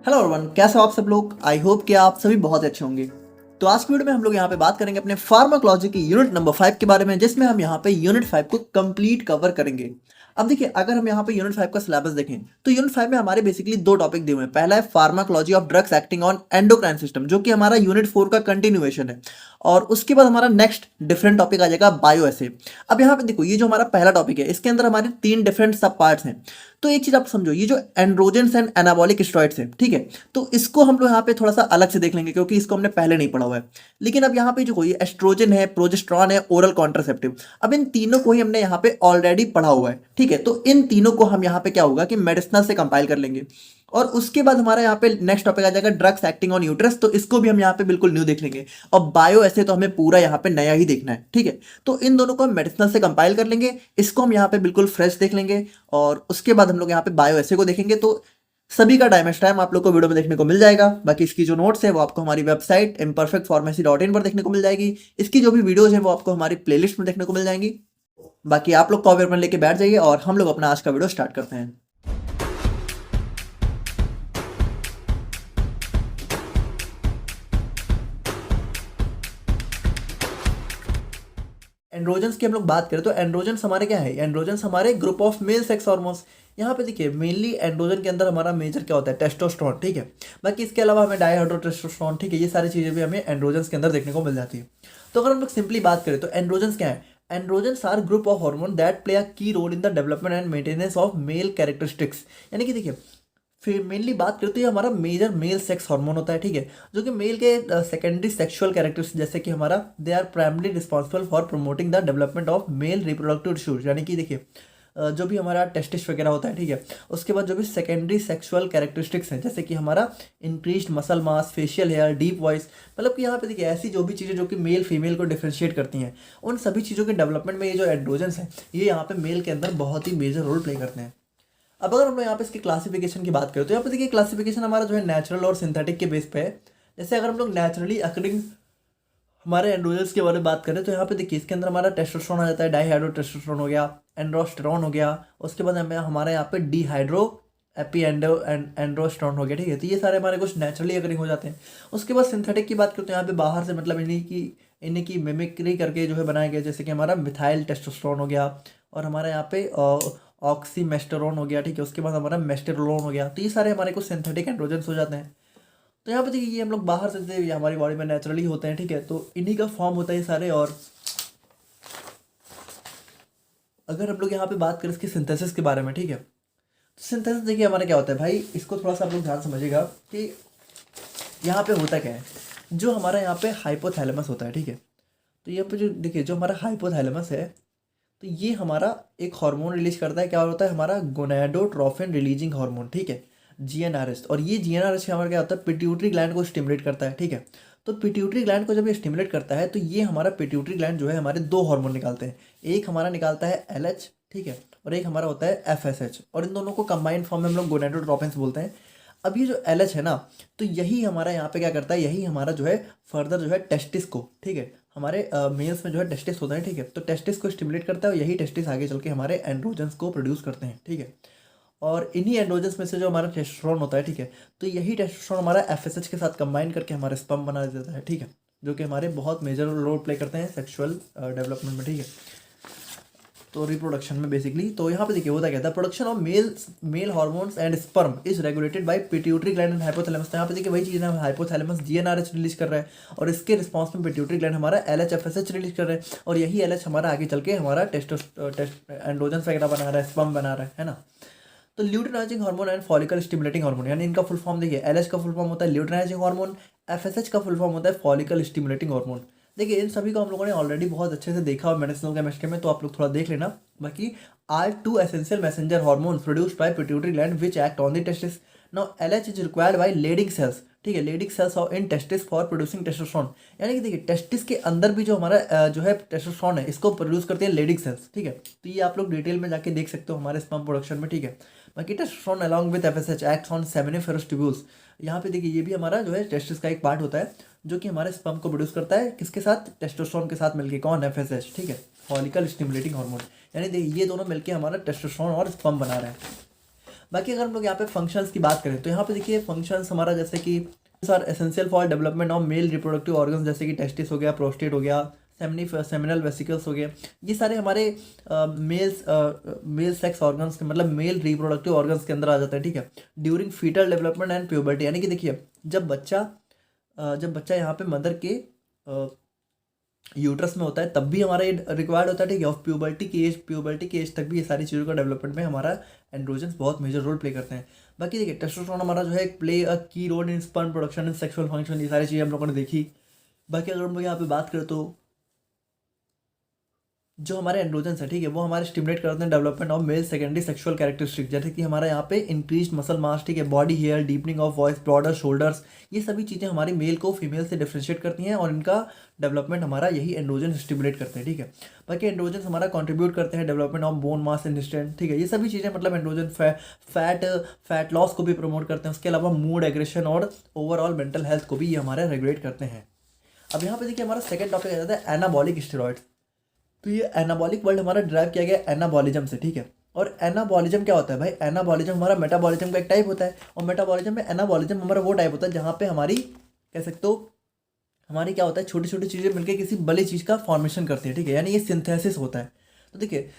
Hello everyone, कैसे हो आप सब लोग। आई होप कि आप सभी बहुत अच्छे होंगे। तो आज की वीडियो में हम लोग यहाँ पे बात करेंगे अपने फार्माकोलॉजी की यूनिट नंबर 5 के बारे में, जिसमें हम यहाँ पे यूनिट 5 को कंप्लीट कवर करेंगे। अब देखिए, अगर हम यहाँ पे यूनिट 5 का सिलेबस देखें तो यूनिट 5 में हमारे बेसिकली दो टॉपिक दिए हुए हैं। पहला है pharmacology of drugs acting on endocrine system, जो कि हमारा यूनिट 4 का कंटिन्यूएशन है। और उसके बाद हमारा नेक्स्ट डिफरेंट टॉपिक आ जाएगा बायो एसे। अब यहाँ पे देखो, ये जो हमारा पहला टॉपिक है, इसके अंदर हमारे 3 डिफरेंट सब पार्ट्स हैं। तो एक चीज आप समझो, ये जो एंड्रोजेंस एंड एनाबॉलिक स्टेरॉइड्स है, ठीक है, तो इसको हम लोग यहाँ पे थोड़ा सा अलग से देख लेंगे, क्योंकि इसको हमने पहले नहीं पढ़ा हुआ है। लेकिन अब यहाँ पे जो कोई एस्ट्रोजन है, प्रोजेस्टेरॉन है, ओरल कॉन्ट्रासेप्टिव, अब इन तीनों को ही हमने यहाँ पे ऑलरेडी पढ़ा हुआ है, ठीक है। तो इन तीनों को हम यहाँ पे क्या होगा कि मेडिसिनल से कंपाइल कर लेंगे। और उसके बाद हमारा यहाँ पे नेक्स्ट टॉपिक आ जाएगा ड्रग्स एक्टिंग ऑन यूट्रस, तो इसको भी हम यहाँ पे बिल्कुल न्यू देख लेंगे। और बायो ऐसे तो हमें पूरा यहाँ पे नया ही देखना है, ठीक है। तो इन दोनों को हम मेडिसिनल से कंपाइल कर लेंगे, इसको हम यहाँ पे बिल्कुल फ्रेश देख लेंगे। और उसके बाद हम लोग यहाँ पे बायो ऐसे को देखेंगे। तो सभी का टाइम आप लोग को वीडियो में देखने को मिल जाएगा। बाकी इसकी जो नोट्स है वो आपको हमारी वेबसाइट imperfectpharmacy.in पर देखने को मिल जाएगी। इसकी जो भी वीडियोज है वो आपको हमारी प्लेलिस्ट में देखने को मिल जाएंगी। बाकी आप लोग कॉपी पेन लेके बैठ जाइए और हम लोग अपना आज का वीडियो स्टार्ट करते हैं। एंड्रोजन्स की हम लोग बात करें तो एंड्रोजन्स हमारे क्या है, एंड्रोजन्स हमारे group of male sex hormones. यहाँ पे देखिए, मेनली एंड्रोजन के अंदर हमारा मेजर क्या होता है, टेस्टोस्टेरोन, ठीक है। बाकी इसके अलावा हमें डाईहाइड्रोटेस्टोस्टेरोन, ठीक है, ये सारी चीज़ें भी हमें एंड्रोजन्स के अंदर देखने को मिल जाती है। तो अगर हम लोग सिंपली बात करें तो एंड्रोजन्स क्या है, androgens are group of hormone that play a key role in the development and maintenance of male characteristics. यानी कि देखिए, फिर मेनली बात करें तो ये हमारा मेजर मेल सेक्स हार्मोन होता है, ठीक है, जो कि मेल के सेकेंडरी सेक्सुअल कैरेक्टर्स, जैसे कि हमारा they are primary responsible for promoting the development of male reproductive tissues. यानी कि देखिए, जो भी हमारा टेस्टिस वगैरह होता है, ठीक है, उसके बाद जो भी सेकेंडरी सेक्सुअल कैरेक्टरिस्टिक्स हैं, जैसे कि हमारा increased muscle mass, facial hair, deep voice, मतलब कि यहाँ पे देखिए ऐसी जो भी चीज़ें जो कि मेल फीमेल को डिफ्रेंशिएट करती हैं, उन सभी चीज़ों के डेवलपमेंट में ये जो एंड्रोजन्स हैं, ये यहाँ पे मेल के अंदर बहुत ही मेजर रोल प्ले करते हैं। अब अगर हम लोग यहाँ पे इसकी क्लासिफिकेशन की बात करें तो यहाँ पे देखिए, क्लासिफिकेशन हमारा जो है नेचुरल और सिंथेटिक के बेस पे है। जैसे अगर हम लोग नेचुरली अकॉर्डिंग हमारे एंड्रोजन्स के बारे में बात करें तो यहाँ पे देखिए, इसके अंदर हमारा टेस्टोस्टेरोन आ जाता है, डाईहाइड्रोटेस्टोस्टेरोन हो गया, एंड्रोस्टेरोन हो गया, उसके बाद हमें हमारे यहाँ पे डीहाइड्रो एपी एंड्रोस्टेरोन हो गया, ठीक है। तो ये सारे हमारे कुछ नेचुरली अकरिंग हो जाते हैं। उसके बाद सिंथेटिक की बात करें तो यहाँ पे बाहर से, मतलब इन्हीं की मिमिक्री करके जो है बनाया गया, जैसे कि हमारा मिथाइल टेस्टोस्टेरोन हो गया, और हमारे यहाँ पे ऑक्सीमेस्टेरोन हो गया, ठीक है। उसके बाद हमारा मेस्टेरोन हो गया। तो ये सारे हमारे कुछ सिंथेटिक एंड्रोजन्स हो जाते हैं। तो यहाँ पे देखिए, ये हम लोग बाहर से ये हमारी बॉडी में नेचुरली होते हैं, ठीक है। तो इन्हीं का फॉर्म होता है ये सारे। और अगर हम लोग यहाँ पे बात करें इसकी सिंथेसिस के बारे में, ठीक है, तो सिंथेसिस देखिए हमारा क्या होता है भाई, इसको थोड़ा सा आप लोग ध्यान समझिएगा कि यहाँ पे होता क्या है। जो हमारा यहाँ पे हाइपोथैलेमस होता है, ठीक है, तो यहाँ पे जो देखिए, जो हमारा हाइपोथैलेमस है, तो ये हमारा एक हार्मोन रिलीज करता है। क्या होता है, हमारा गोनाडोट्रोफिन रिलीजिंग हार्मोन, ठीक है, जीएनआरएच। और ये जीएनआरएच हमारा क्या होता है, पिट्यूटरी ग्लैंड को स्टिमुलेट करता है, ठीक है। तो पिट्यूटरी ग्लैंड को जब ये स्टिमुलेट करता है तो ये हमारा पिट्यूटरी ग्लैंड जो है हमारे दो हार्मोन निकालते हैं। एक हमारा निकालता है एलएच, ठीक है, और एक हमारा होता है एफएसएच। और इन दोनों को कंबाइंड फॉर्म में हम लोग गोनाडोट्रोफिन्स बोलते हैं। अब ये जो एलएच है ना, तो यही हमारा यहाँ पे क्या करता है, यही हमारा जो है फर्दर जो है टेस्टिस को, ठीक है, हमारे मेल्स में जो है टेस्टिस होता है, ठीक है, तो टेस्टिस को स्टिमुलेट करता है और यही टेस्टिस आगे चल के हमारे एंड्रोजन्स को प्रोड्यूस करते हैं, ठीक है। और इन्हीं एंड्रोजन्स में से जो हमारा टेस्टोस्टेरोन होता है, ठीक है, तो यही टेस्टोस्टेरोन हमारा एफएसएच के साथ कंबाइन करके हमारे स्पर्म बना देता है, ठीक है, जो कि हमारे बहुत मेजर रोल प्ले करते हैं सेक्सुअल डेवलपमेंट में, ठीक है, तो रिप्रोडक्शन में बेसिकली। तो यहाँ पे देखिए होता क्या था, production of male hormones and sperm is regulated by pituitary gland and hypothalamus. तो यहाँ पे देखिए वही चीज़ है, हाइपोथैलेमस जीएनआरएच रिलीज कर रहा है, और इसके रिस्पॉन्स में पिट्यूटरी ग्लैंड हमारा एलएचएफएसएच रिलीज कर रहा है, और यही एलएच हमारा आगे चल के हमारा एंड्रोजन्स वगैरह बना रहा है, स्पर्म बना रहा है ना। तो luteinizing hormone and follicle stimulating hormone, यानी इनका फुल फॉर्म देखिए, एलएच का फुल फॉर्म होता है ल्यूटिनाइजिंग हार्मोन, एफएसएच का फुल फॉर्म होता है फॉलिकल स्टिमुलेटिंग हार्मोन। देखिए इन सभी को हम लोगों ने ऑलरेडी बहुत अच्छे से देखा हुआ मेडिसिनल केमिस्ट्री में, तो आप लोग थोड़ा देख लेना। बाकी are two essential messenger hormone produced by pituitary gland which act on the testis. Now LH is required by Leydig cells, ठीक है, Leydig cells of in testis for producing testosterone. यानी कि देखिए, टेस्टिस के अंदर भी जो हमारा जो है टेस्टोस्टेरोन है, इसको प्रोड्यूस करती है लेडिंग सेल्स, ठीक है। तो ये आप लोग डिटेल में जाके देख सकते हो हमारे स्पर्म प्रोडक्शन में, ठीक है। बाकी testosterone along with FSH acts on seminiferous tubules. यहाँ पे देखिए, ये भी हमारा जो है टेस्टिस का एक पार्ट होता है, जो कि हमारे स्पर्म को प्रोड्यूस करता है, किसके साथ, टेस्टोस्टेरोन के साथ मिलके। कौन, एफएसएच, ठीक है, फॉलिकल स्टिमुलेटिंग हार्मोन। यानी देखिए, ये दोनों मिलके हमारा टेस्टोस्टेरोन और स्पर्म बना रहे हैं। बाकी अगर हम लोग यहाँ पे फंक्शंस की बात करें तो यहाँ पे देखिए फंक्शंस हमारा जैसे कि sir essential for development of male reproductive organs, जैसे कि टेस्टिस हो गया, प्रोस्टेट हो गया, सेमिनल वेसिकल्स हो गए, ये सारे हमारे मेल सेक्स ऑर्गन्स के मतलब मेल रिप्रोडक्टिव ऑर्गन्स के अंदर आ जाते हैं, ठीक है। During foetal development and puberty, यानी कि देखिए जब बच्चा यहाँ पे मदर के यूट्रस में होता है तब भी हमारा ये रिक्वायर्ड होता है, ठीक है। और प्यूबर्टी की एज तक भी ये सारी चीज़ों का डेवलपमेंट में हमारा एंड्रोजन्स बहुत मेजर रोल प्ले करते हैं। बाकी देखिए टेस्टोस्टेरोन हमारा जो है play a key role in sperm production in sexual function, ये सारी चीज़ें हम लोगों ने देखी। बाकी अगर हम लोग यहाँ पे बात करें तो जो हमारे एंड्रोजन्स है, ठीक है, वो हमारे स्टिमुलेट करते हैं development of male secondary sexual characteristic, जैसे कि हमारा यहाँ पे इंक्रीज मसल मास, ठीक है, body hair, deepening of voice, broader shoulders, ये सभी चीज़ें हमारी मेल को फीमेल से डिफ्रेंशिएट करती हैं और इनका डेवलपमेंट हमारा यही एंड्रोजन स्टिमुलेट करते हैं, ठीक है। बाकी एंड्रोजन हमारा कंट्रीब्यूट करते हैं development of bone mass instant, ठीक है, ये सभी चीज़ें मतलब एंड्रोजन फैट लॉस को भी प्रमोट करते हैं। उसके अलावा मूड, एग्रेशन और ओवरऑल मेंटल हेल्थ को भी ये हमारे रेगुलेट करते हैं। अब यहाँ पे देखिए हमारा सेकंड टॉपिक आ जाता है एनाबॉलिक स्टेरॉइड्स। तो ये एनाबॉलिक वर्ड हमारा ड्राइव किया गया एनाबॉलिज्म से, ठीक है। और एनाबॉलिज्म क्या होता है भाई? एनाबॉलिज्म हमारा मेटाबॉलिज्म का एक टाइप होता है, और मेटाबॉलिज्म में एनाबॉलिज्म हमारा वो टाइप होता है जहाँ पे हमारी कह सकते हो हमारी क्या होता है, छोटी छोटी चीज़ें मिलकर किसी बड़ी चीज़ का फॉर्मेशन करती है, ठीक है, यानी ये सिंथेसिस होता है। तो देखिए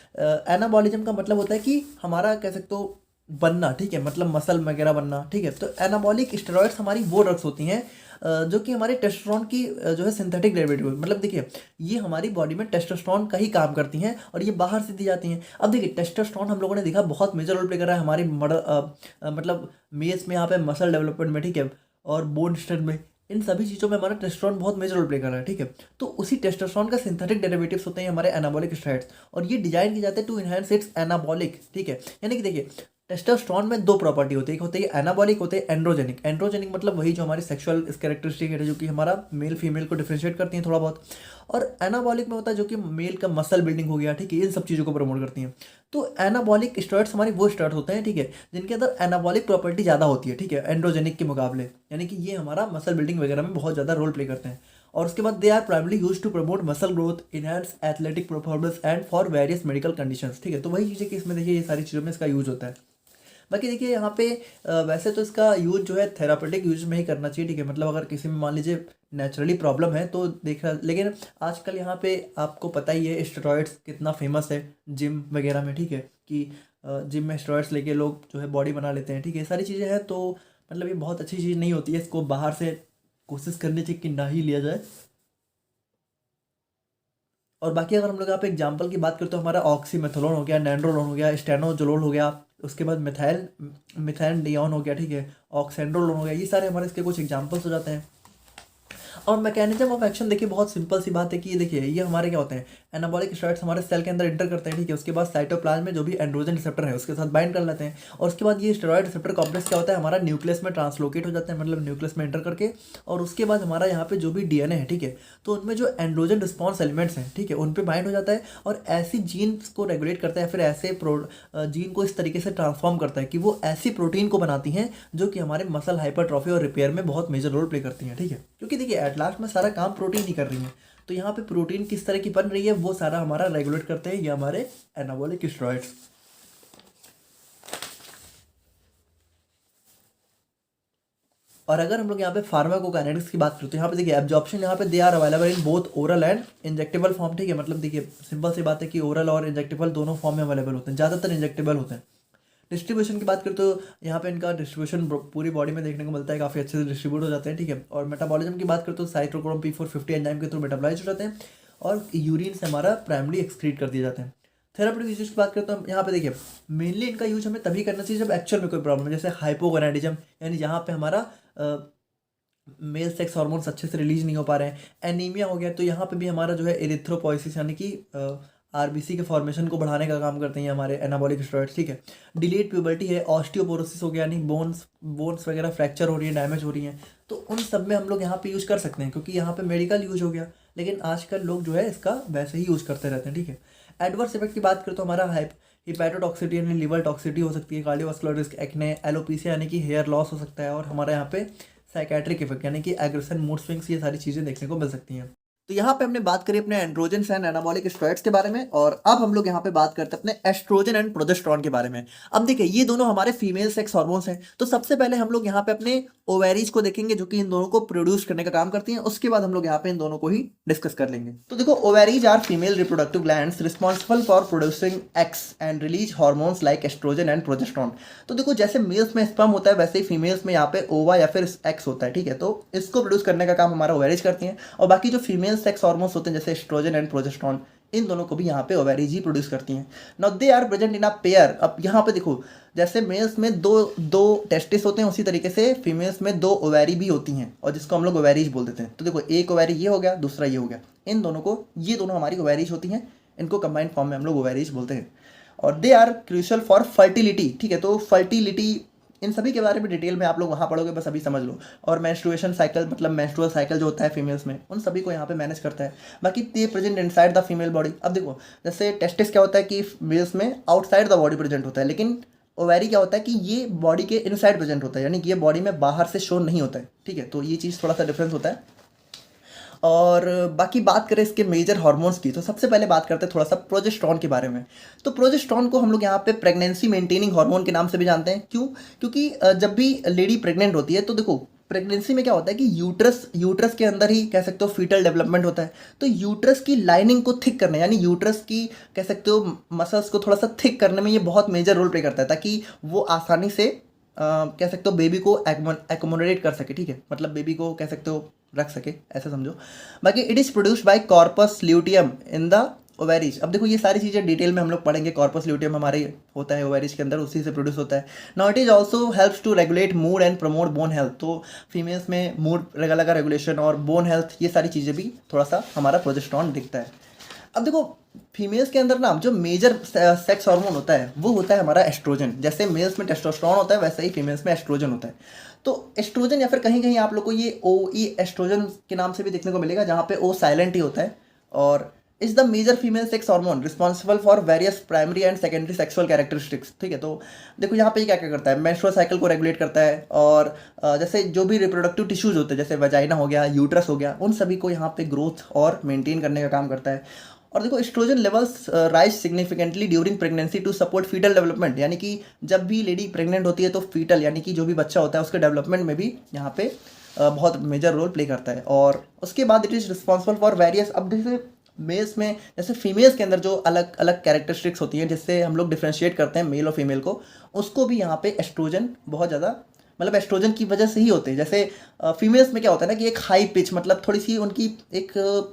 एनाबॉलिज्म का मतलब होता है कि हमारा कह सकते हो बनना, ठीक है, मतलब मसल वगैरह बनना, ठीक है। तो एनाबॉलिक स्टेरॉइड्स हमारी वो ड्रग्स होती हैं जो कि हमारे टेस्टोस्टेरोन की जो है सिंथेटिक डेरिवेटिव, मतलब देखिए ये हमारी बॉडी में टेस्टोस्टेरोन का ही काम करती हैं और ये बाहर से दी जाती हैं। अब देखिए टेस्टोस्टेरोन हम लोगों ने देखा बहुत मेजर रोल प्ले कर रहा है हमारी मतलब मेल्स में, यहाँ पे मसल डेवलपमेंट में, ठीक है, और बोन स्ट्रेंथ में, इन सभी चीज़ों में हमारा टेस्टोस्टेरोन बहुत मेजर रोल प्ले कर रहा है, ठीक है। तो उसी टेस्टोस्टेरोन का सिंथेटिक डेरिवेटिव्स होते हैं हमारे एनाबॉलिक स्टेरॉइड्स, और ये डिजाइन किए जाते हैं टू इनहेंस इट्स एनाबॉलिक, ठीक है। यानी कि देखिए टेस्टोस्टेरोन में दो प्रॉपर्टी होती है, एक होती है एनाबॉलिक, होते हैं एंड्रोजेनिक। एंड्रोजेनिक मतलब वही जो हमारी सेक्सुअल कैरेक्टरिस्टिक है जो कि हमारा मेल फीमेल को डिफरेंशिएट करती हैं थोड़ा बहुत, और एनाबॉलिक में होता है जो कि मेल का मसल बिल्डिंग हो गया, ठीक है, इन सब चीज़ों को प्रमोट करती हैं। तो एनाबॉलिक स्टेरॉइड्स हमारी वो स्टेरॉइड्स होते हैं, ठीक है, जिनके अंदर एनाबॉलिक प्रॉपर्टी ज़्यादा होती है, ठीक है, एंड्रोजेनिक के मुकाबले, यानी कि ये हमारा मसल बिल्डिंग वगैरह में बहुत ज़्यादा रोल प्ले करते हैं। और उसके बाद they are primarily use to promote muscle growth, enhance athletic performance and for various medical conditions, ठीक है। तो वही चीज़ें कि इसमें देखिए ये सारी चीज़ों में इसका यूज होता है। बाकी देखिए यहाँ पे वैसे तो इसका यूज जो है थेरापेटिक यूज में ही करना चाहिए, ठीक है, मतलब अगर किसी में मान लीजिए नेचुरली प्रॉब्लम है तो देख रहा, लेकिन आजकल यहाँ पे आपको पता ही है स्टेरॉइड्स कितना फेमस है जिम वगैरह में, ठीक है, कि जिम में स्टेरॉइड्स लेके लोग जो है बॉडी बना लेते हैं, ठीक है, सारी चीज़ें हैं। तो मतलब ये बहुत अच्छी चीज़ नहीं होती है, इसको बाहर से कोशिश करनी चाहिए कि ना ही लिया जाए। और बाकी अगर हम लोग यहाँ पे एग्जांपल की बात करें तो हमारा ऑक्सीमेथोलोन हो गया, नैंड्रोलोन हो गया, स्टेनोजोलोल हो गया, उसके बाद मिथैनडियोन हो गया, ठीक है, ऑक्सेंड्रोलोन हो गया, ये सारे हमारे इसके कुछ एग्जांपल्स हो जाते हैं। और मैकेनिज्म ऑफ एक्शन देखिए बहुत सिंपल सी बात है कि ये देखिए ये हमारे क्या होते हैं, एनाबॉलिक स्टेरॉइड्स हमारे सेल के अंदर इंटर करते हैं, ठीक है, उसके बाद साइटोप्लाज्म में जो भी एंड्रोजन रिसेप्टर है उसके साथ बाइंड कर लेते हैं, और उसके बाद ये स्टेरॉइड रिसेप्टर कॉम्प्लेक्स क्या होता है हमारा न्यूक्लियस में ट्रांसलोकेट हो जाता है, मतलब न्यूक्लियस में एंटर करके, और उसके बाद हमारा यहाँ पे जो भी डीएनए है, ठीक है, तो उनमें जो एंड्रोजन रिस्पॉन्स एलिमेंट्स हैं, ठीक है, उन पे बाइंड हो जाता है और ऐसी जीन्स को रेगुलेट करता है, फिर ऐसे जीन को इस तरीके से ट्रांसफॉर्म करता है कि वो ऐसी प्रोटीन को बनाती हैं जो कि हमारे मसल हाइपरट्रॉफी और रिपेयर में बहुत मेजर रोल प्ले करती हैं, ठीक है, क्योंकि देखिए एट लास्ट में सारा काम प्रोटीन ही कर रही है। तो यहाँ पे प्रोटीन किस तरह की बन रही है वो सारा हमारा रेगुलेट करते हैं ये हमारे एनाबॉलिक स्टेरॉइड्स। और अगर हम लोग यहाँ पे फार्माकोकाइनेटिक्स की बात करें तो यहाँ पे देखिए एब्जॉर्प्शन यहाँ पे they are available in both oral and injectable form, ठीक है, मतलब देखिए सिंपल सी बात है कि ओरल और इंजेक्टेबल दोनों फॉर्म में अवेलेबल होते हैं, ज़्यादातर इंजेक्टेबल होते हैं। डिस्ट्रीब्यूशन की बात करें तो यहाँ पे इनका डिस्ट्रीब्यूशन पूरी बॉडी में देखने को मिलता है, काफ़ी अच्छे से डिस्ट्रीब्यूट हो जाते हैं, ठीक है। और मेटाबॉलिज्म की बात करें तो साइटोक्रोम P450 एंजाइम के थ्रू मेटाबोलाइज हो जाते हैं और यूरिन से हमारा प्राइमरी एक्सक्रीट कर दिए जाते हैं। थेरापेटिक यूज की बात करें तो यहाँ पे देखिए मेनली इनका यूज हमें तभी करना चाहिए जब एक्चुअल में कोई प्रॉब्लम है, जैसे हाइपोगोनाडिज्म, यानी जहाँ पे हमारा मेल सेक्स हार्मोन्स अच्छे से रिलीज नहीं हो पा रहे हैं। एनीमिया हो गया तो यहाँ पे भी हमारा जो है एरिथ्रोपोइसिस यानी कि आरबीसी के फॉर्मेशन को बढ़ाने का काम करते हैं हमारे एनाबॉलिक स्टेरॉइड्स, ठीक है। डिलेड प्यूबर्टी है, ऑस्टियोपोरोसिस हो गया, यानी बोन्स वगैरह फ्रैक्चर हो रही है, डैमेज हो रही हैं, तो उन सब में हम लोग यहाँ पे यूज़ कर सकते हैं क्योंकि यहाँ पे मेडिकल यूज हो गया, लेकिन आजकल लोग जो है इसका वैसे ही यूज़ करते रहते हैं, ठीक है। एडवर्स इफेक्ट की बात करें तो हमारा हिपैटोटॉक्सिटी यानी लिवर टॉक्सिटी हो सकती है, कार्डियोवास्कुलर रिस्क, एक्ने, एलोपीसिया यानी कि हेयर लॉस हो सकता है, और हमारे यहाँ पे साइकेट्रिक इफेक्ट यानी कि एग्रेशन, मूड स्विंग्स, ये सारी चीज़ें देखने को मिल सकती हैं। तो यहाँ पे हमने बात करी अपने एंड्रोजन्स एंड एनाबॉलिक स्टेरॉइड्स के बारे में, और अब हम लोग यहाँ पे बात करते हैं अपने एस्ट्रोजन एंड प्रोजेस्टेरॉन के बारे में। अब देखिए ये दोनों हमारे फीमेल सेक्स हार्मोन्स हैं। तो सबसे पहले हम लोग यहाँ पे अपने ओवेरीज को देखेंगे जो कि इन दोनों को प्रोड्यूस करने का काम करती हैं। उसके बाद हम लोग यहाँ पे इन दोनों को ही डिस्कस कर लेंगे। तो देखो, ovaries are female reproductive glands responsible for producing eggs and release hormones like oestrogen and progesterone. तो देखो, जैसे मेल्स में स्पर्म होता है वैसे ही फीमेल्स में यहाँ पे ओवा या फिर एक्स होता है, ठीक है। तो इसको प्रोड्यूस करने का काम हमारा ओवेरीज करती हैं, और बाकी जो फीमेल सेक्स हार्मोन्स होते हैं जैसे एस्ट्रोजन एंड प्रोजेस्टेरॉन, इन दोनों को भी यहाँ पे ओवेरीज ही प्रोड्यूस करती हैं। Now they are present in a pair. अब यहाँ पे देखो, जैसे मेल्स में दो दो टेस्टिस होते हैं, उसी तरीके से फीमेल्स में दो ओवेरी भी होती हैं, और जिसको हम लोग ओवेरीज बोल देते हैं। तो देखो, एक ओवेरी ये हो गया, दूसरा ये हो गया, इन दोनों को, ये दोनों हमारी ओवेरीज होती हैं, इनको कंबाइंड फॉर्म में हम लोग ओवेरीज बोलते हैं। और they are crucial for fertility, ठीक है। तो फर्टिलिटी, इन सभी के बारे में डिटेल में आप लोग वहाँ पढ़ोगे, बस अभी समझ लो। और मेंस्ट्रुएशन साइकिल, मतलब मेंस्ट्रुअल साइकिल जो होता है फीमेल्स में, उन सभी को यहाँ पे मैनेज करता है। बाकी दे present inside the female body. अब देखो, जैसे टेस्टिस क्या होता है कि मेल्स में आउटसाइड द बॉडी प्रेजेंट होता है, लेकिन ओवेरी क्या होता है कि ये बॉडी के इनसाइड प्रेजेंट होता है, यानी कि ये बॉडी में बाहर से शो नहीं होता है, ठीक है। तो ये चीज़ थोड़ा सा डिफरेंस होता है। और बाकी बात करें इसके मेजर हार्मोन्स की, तो सबसे पहले बात करते हैं थोड़ा सा प्रोजेस्टेरॉन के बारे में। तो प्रोजेस्टेरॉन को हम लोग यहाँ पे प्रेगनेंसी मेंटेनिंग हार्मोन के नाम से भी जानते हैं। क्यों? क्योंकि जब भी लेडी प्रेग्नेंट होती है, तो देखो प्रेगनेंसी में क्या होता है कि यूट्रस के अंदर ही कह सकते हो फीटल डेवलपमेंट होता है। तो यूट्रस की लाइनिंग को थिक करने, यानी यूट्रस की कह सकते हो मसल्स को थोड़ा सा थिक करने में ये बहुत मेजर रोल प्ले करता है, ताकि वो आसानी से कह सकते हो बेबी को एकोमोडेट कर सके, ठीक है। मतलब बेबी को कह सकते हो रख सके, ऐसा समझो। बाकी it is produced by corpus luteum in the ovaries. अब देखो, ये सारी चीज़ें डिटेल में हम लोग पढ़ेंगे। कॉर्पस ल्यूटियम हमारे होता है ओवेरीज के अंदर, उसी से प्रोड्यूस होता है। Now it is also helps to regulate mood and promote bone health. तो फीमेल्स में मूड का रेगुलेशन और बोन हेल्थ, ये सारी चीज़ें भी थोड़ा सा हमारा प्रोजेस्टेरॉन दिखता है। अब देखो, फीमेल्स के अंदर ना जो मेजर सेक्स हार्मोन होता है वो होता है हमारा एस्ट्रोजन। जैसे मेल्स में टेस्टोस्टेरोन होता है, वैसे ही फीमेल्स में एस्ट्रोजन होता है। तो एस्ट्रोजन, या फिर कहीं कहीं आप लोग को ये ओ ई एस्ट्रोजन के नाम से भी देखने को मिलेगा, जहाँ पे ओ साइलेंट ही होता है। और is the major female sex hormone responsible for various primary and secondary sexual characteristics, ठीक है। तो देखो, यहाँ पे क्या क्या करता है, मेंस्ट्रुअल साइकिल को रेगुलेट करता है, और जैसे जो भी रिप्रोडक्टिव टिश्यूज होते हैं, जैसे वजाइना हो गया, यूट्रस हो गया, उन सभी को यहाँ पे ग्रोथ और मेंटेन करने का काम करता है। और देखो, oestrogen levels rise significantly during pregnancy to support foetal development, यानी कि जब भी लेडी प्रेग्नेंट होती है तो फीटल, यानी कि जो भी बच्चा होता है उसके डेवलपमेंट में भी यहाँ पे बहुत मेजर रोल प्ले करता है। और उसके बाद it is responsible for various, अब जैसे मेल्स में, जैसे फीमेल्स के अंदर जो अलग अलग कैरेक्टरिस्टिक्स होती हैं जिससे हम लोग डिफ्रेंशिएट करते हैं मेल और फीमेल को, उसको भी यहाँ पे एस्ट्रोजन बहुत ज़्यादा, मतलब एस्ट्रोजन की वजह से ही होते हैं। जैसे फीमेल्स में क्या होता है ना कि एक हाई पिच, मतलब थोड़ी सी उनकी एक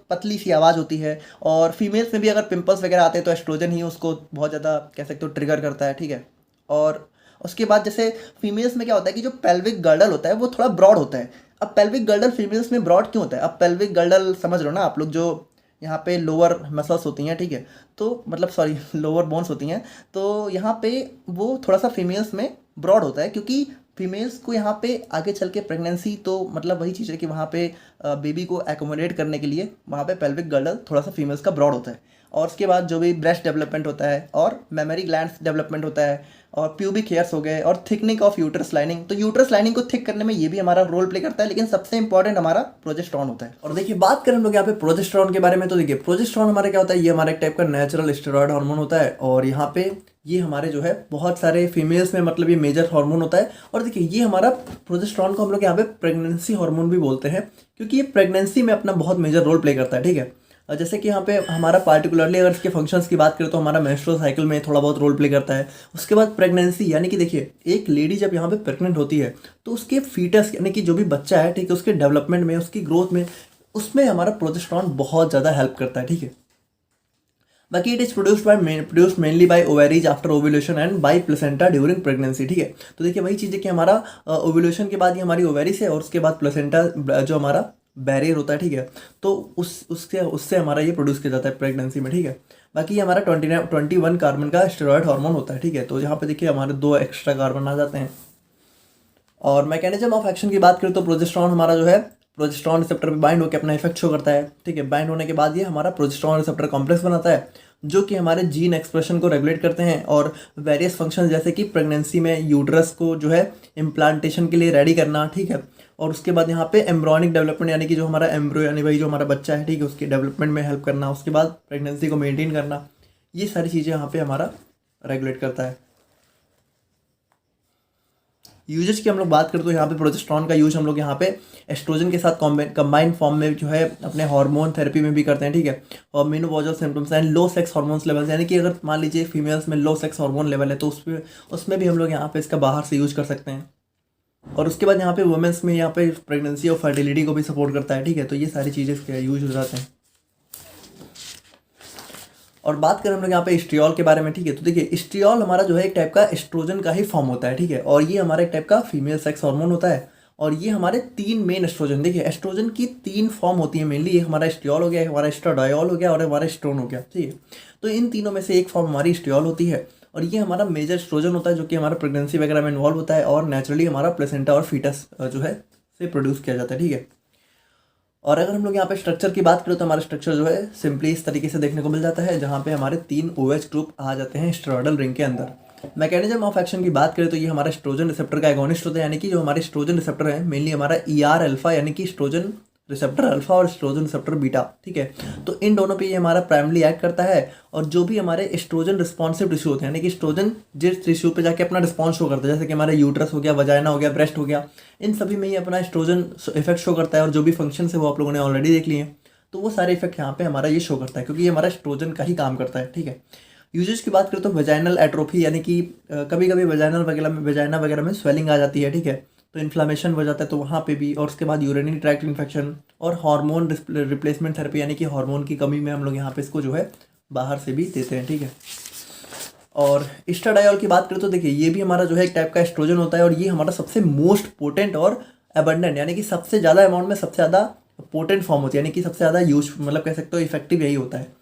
पतली सी आवाज़ होती है, और फीमेल्स में भी अगर पिंपल्स वगैरह आते हैं तो एस्ट्रोजन ही उसको बहुत ज़्यादा कह सकते हो ट्रिगर करता है, ठीक है। और उसके बाद जैसे फीमेल्स में क्या होता है कि जो पेल्विक गर्डल होता है वो थोड़ा ब्रॉड होता है। अब पेल्विक गर्डल फीमेल्स में ब्रॉड क्यों होता है? अब पेल्विक गर्डल समझ लो ना आप लोग, जो यहाँ पे लोअर मसल्स होती हैं, ठीक है, तो मतलब सॉरी लोअर बोन्स होती हैं, तो यहाँ पे वो थोड़ा सा फीमेल्स में ब्रॉड होता है, क्योंकि फीमेल्स को यहाँ पे आगे चल के प्रेगनेंसी, तो मतलब वही चीज़ है कि वहाँ पे बेबी को एकोमोडेट करने के लिए वहाँ पे पेल्विक गर्डल थोड़ा सा फीमेल्स का ब्रॉड होता है। और उसके बाद जो भी ब्रेस्ट डेवलपमेंट होता है, और मेमोरी ग्लैंड्स डेवलपमेंट होता है, और प्यूबिक हेयर्स हो गए, और थिकनिंग ऑफ यूट्रस लाइनिंग। तो यूट्रस लाइनिंग को थिक करने में ये भी हमारा रोल प्ले करता है, लेकिन सबसे इंपॉर्टेंट हमारा प्रोजेस्टेरॉन होता है। और देखिए, बात करें हम लोग यहाँ पे प्रोजेस्टेरॉन के बारे में, तो देखिए प्रोजेस्टेरॉन हमारा क्या होता है, ये हमारा एक टाइप का नेचुरल स्टेरॉयड हार्मोन होता है, और यहाँ पे ये हमारे जो है बहुत सारे फीमेल्स में, मतलब ये मेजर हार्मोन होता है। और देखिए, ये हमारा प्रोजेस्टेरॉन को हम लोग यहाँ पे प्रेगनेंसी हार्मोन भी बोलते हैं, क्योंकि ये प्रेगनेंसी में अपना बहुत मेजर रोल प्ले करता है, ठीक है। जैसे कि यहाँ पे हमारा पार्टिकुलरली अगर इसके फंक्शंस की बात करें तो हमारा मेंस्ट्रुअल साइकिल में थोड़ा बहुत रोल प्ले करता है। उसके बाद प्रेगनेंसी, यानी कि देखिए एक लेडी जब यहाँ पे प्रेग्नेंट होती है तो उसके फीटस, यानी कि जो भी बच्चा है, ठीक है, उसके डेवलपमेंट में, उसकी ग्रोथ में, उसमें हमारा प्रोजेस्टेरॉन बहुत ज़्यादा हेल्प करता है, ठीक है। बाकी it is produced mainly by ovaries after ovulation and bye placenta during pregnancy, ठीक है। तो देखिए वही चीज़ है कि हमारा ओव्यूलेशन के बाद ही हमारी ओवेरीज है, और उसके बाद प्लेसेंटा जो हमारा बैरियर होता है, ठीक है, तो उससे हमारा ये प्रोड्यूस किया जाता है प्रेगनेंसी में, ठीक है। बाकी ये हमारा 21 कार्बन का स्टेरॉयड हार्मोन होता है, ठीक है। तो यहाँ पे देखिए हमारे 2 एक्स्ट्रा कार्बन आ जाते हैं। और मैकेनिज्म ऑफ एक्शन की बात करें तो प्रोजेस्टेरॉन हमारा जो है प्रोजेस्टेरॉन रिसेप्टर पे बाइंड होकर अपना इफेक्ट शो करता है, ठीक है। बाइंड होने के बाद ये हमारा प्रोजेस्टेरॉन रिसेप्टर कॉम्प्लेक्स बनाता है, जो कि हमारे जीन एक्सप्रेशन को रेगुलेट करते हैं और वेरियस फंक्शन जैसे कि प्रेगनेंसी में यूट्रस को जो है इम्प्लांटेशन के लिए रेडी करना, ठीक है। और उसके बाद यहाँ पे एम्ब्रॉनिक डेवलपमेंट यानी कि जो हमारा एम्ब्रियो यानी भाई जो हमारा बच्चा है, ठीक है, उसके डेवलपमेंट में हेल्प करना, उसके बाद प्रेगनेंसी को मेंटेन करना, ये सारी चीज़ें यहाँ पे हमारा रेगुलेट करता है। यूजेज की हम लोग बात करें तो यहाँ पे प्रोजेस्टेरॉन का यूज हम लोग यहाँ पे एस्ट्रोजन के साथ कंबाइन फॉर्म में जो है अपने हार्मोन थेरेपी में भी करते हैं, ठीक है। और menopausal symptoms and low sex hormones levels, यानी कि अगर मान लीजिए फीमेल्स में लो सेक्स हार्मोन लेवल है तो उसमें भी हम लोग यहाँ पे इसका बाहर से यूज कर सकते हैं। और उसके बाद यहाँ पे वुमेंस में यहाँ पे प्रेगनेंसी और फर्टिलिटी को भी सपोर्ट करता है, ठीक है। तो ये सारी चीज़ें इसके यूज हो जाते हैं। और बात करें हम लोग यहाँ पे स्ट्रियोल के बारे में, ठीक है। तो देखिए स्ट्रियोल हमारा जो है एक टाइप का एस्ट्रोजन का ही फॉर्म होता है, ठीक है। और ये हमारा एक टाइप का फीमेल सेक्स हार्मोन होता है। और ये हमारे 3 मेन एस्ट्रोजन, देखिए एस्ट्रोजन की 3 फॉर्म होती है मेनली। एक हमारा स्ट्रियोल हो गया, एक हमारा एस्ट्राडायोल हो गया और हमारा एस्ट्रोन हो गया, ठीक है। तो इन तीनों में से एक फॉर्म हमारी स्ट्रियोल होती है और ये हमारा मेजर एस्ट्रोजन होता है जो कि हमारा प्रेगनेंसी वगैरह में इन्वॉल्व होता है और नेचुरली हमारा प्लेसेंटा और फीटस जो है से प्रोड्यूस किया जाता है, ठीक है। और अगर हम लोग यहाँ पे स्ट्रक्चर की बात करें तो हमारा स्ट्रक्चर जो है सिंपली इस तरीके से देखने को मिल जाता है, जहाँ पे हमारे 3 OH ग्रुप आ जाते हैं स्टेरॉयडल रिंग के अंदर। मैकेनिज्म ऑफ एक्शन की बात करें तो ये हमारा एस्ट्रोजन रिसेप्टर का एगोनिस्ट होता है, यानी कि जो हमारे एस्ट्रोजन रिसेप्टर है मेनली हमारा ER अल्फा यानी कि एस्ट्रोजन रिसेप्टर अल्फा और एस्ट्रोजन रिसेप्टर बीटा, ठीक है। तो इन दोनों पे ये हमारा प्राइमरी एक्ट करता है। और जो भी हमारे एस्ट्रोजन रिस्पॉन्सिव टिश्यू होते हैं, यानी कि एस्ट्रोजन जिस टिश्यू पे जाके अपना रिस्पॉन्स शो करता है, जैसे कि हमारा यूट्रस हो गया, वजाइना हो गया, ब्रेस्ट हो गया, इन सभी में ही अपना एस्ट्रोजन इफेक्ट शो करता है। और जो भी फंक्शन है वो आप लोगों ने ऑलरेडी देख लिए हैं, तो वो सारे इफेक्ट यहाँ पे हमारा ये शो करता है क्योंकि ये हमारा एस्ट्रोजन का ही काम करता है, ठीक है। यूजेस की बात करें तो वेजाइनल एट्रोफी, यानी कि कभी कभी वेजाइना वगैरह में स्वेलिंग आ जाती है, ठीक है। तो इन्फ्लामेशन हो जाता है तो वहाँ पे भी। और उसके बाद यूरिनरी ट्रैक्ट इन्फेक्शन और हार्मोन रिप्लेसमेंट थेरेपी, यानी कि हार्मोन की कमी में हम लोग यहाँ पे इसको जो है बाहर से भी देते हैं, ठीक है। और एस्ट्राडायोल की बात करें तो देखिए ये भी हमारा जो है एक टाइप का एस्ट्रोजन होता है और ये हमारा सबसे मोस्ट पोटेंट और अबंडेंट, यानी कि सबसे ज़्यादा अमाउंट में सबसे ज़्यादा पोटेंट फॉर्म होती है, यानी कि सबसे ज़्यादा यूज मतलब कह सकते हो इफेक्टिव यही होता है।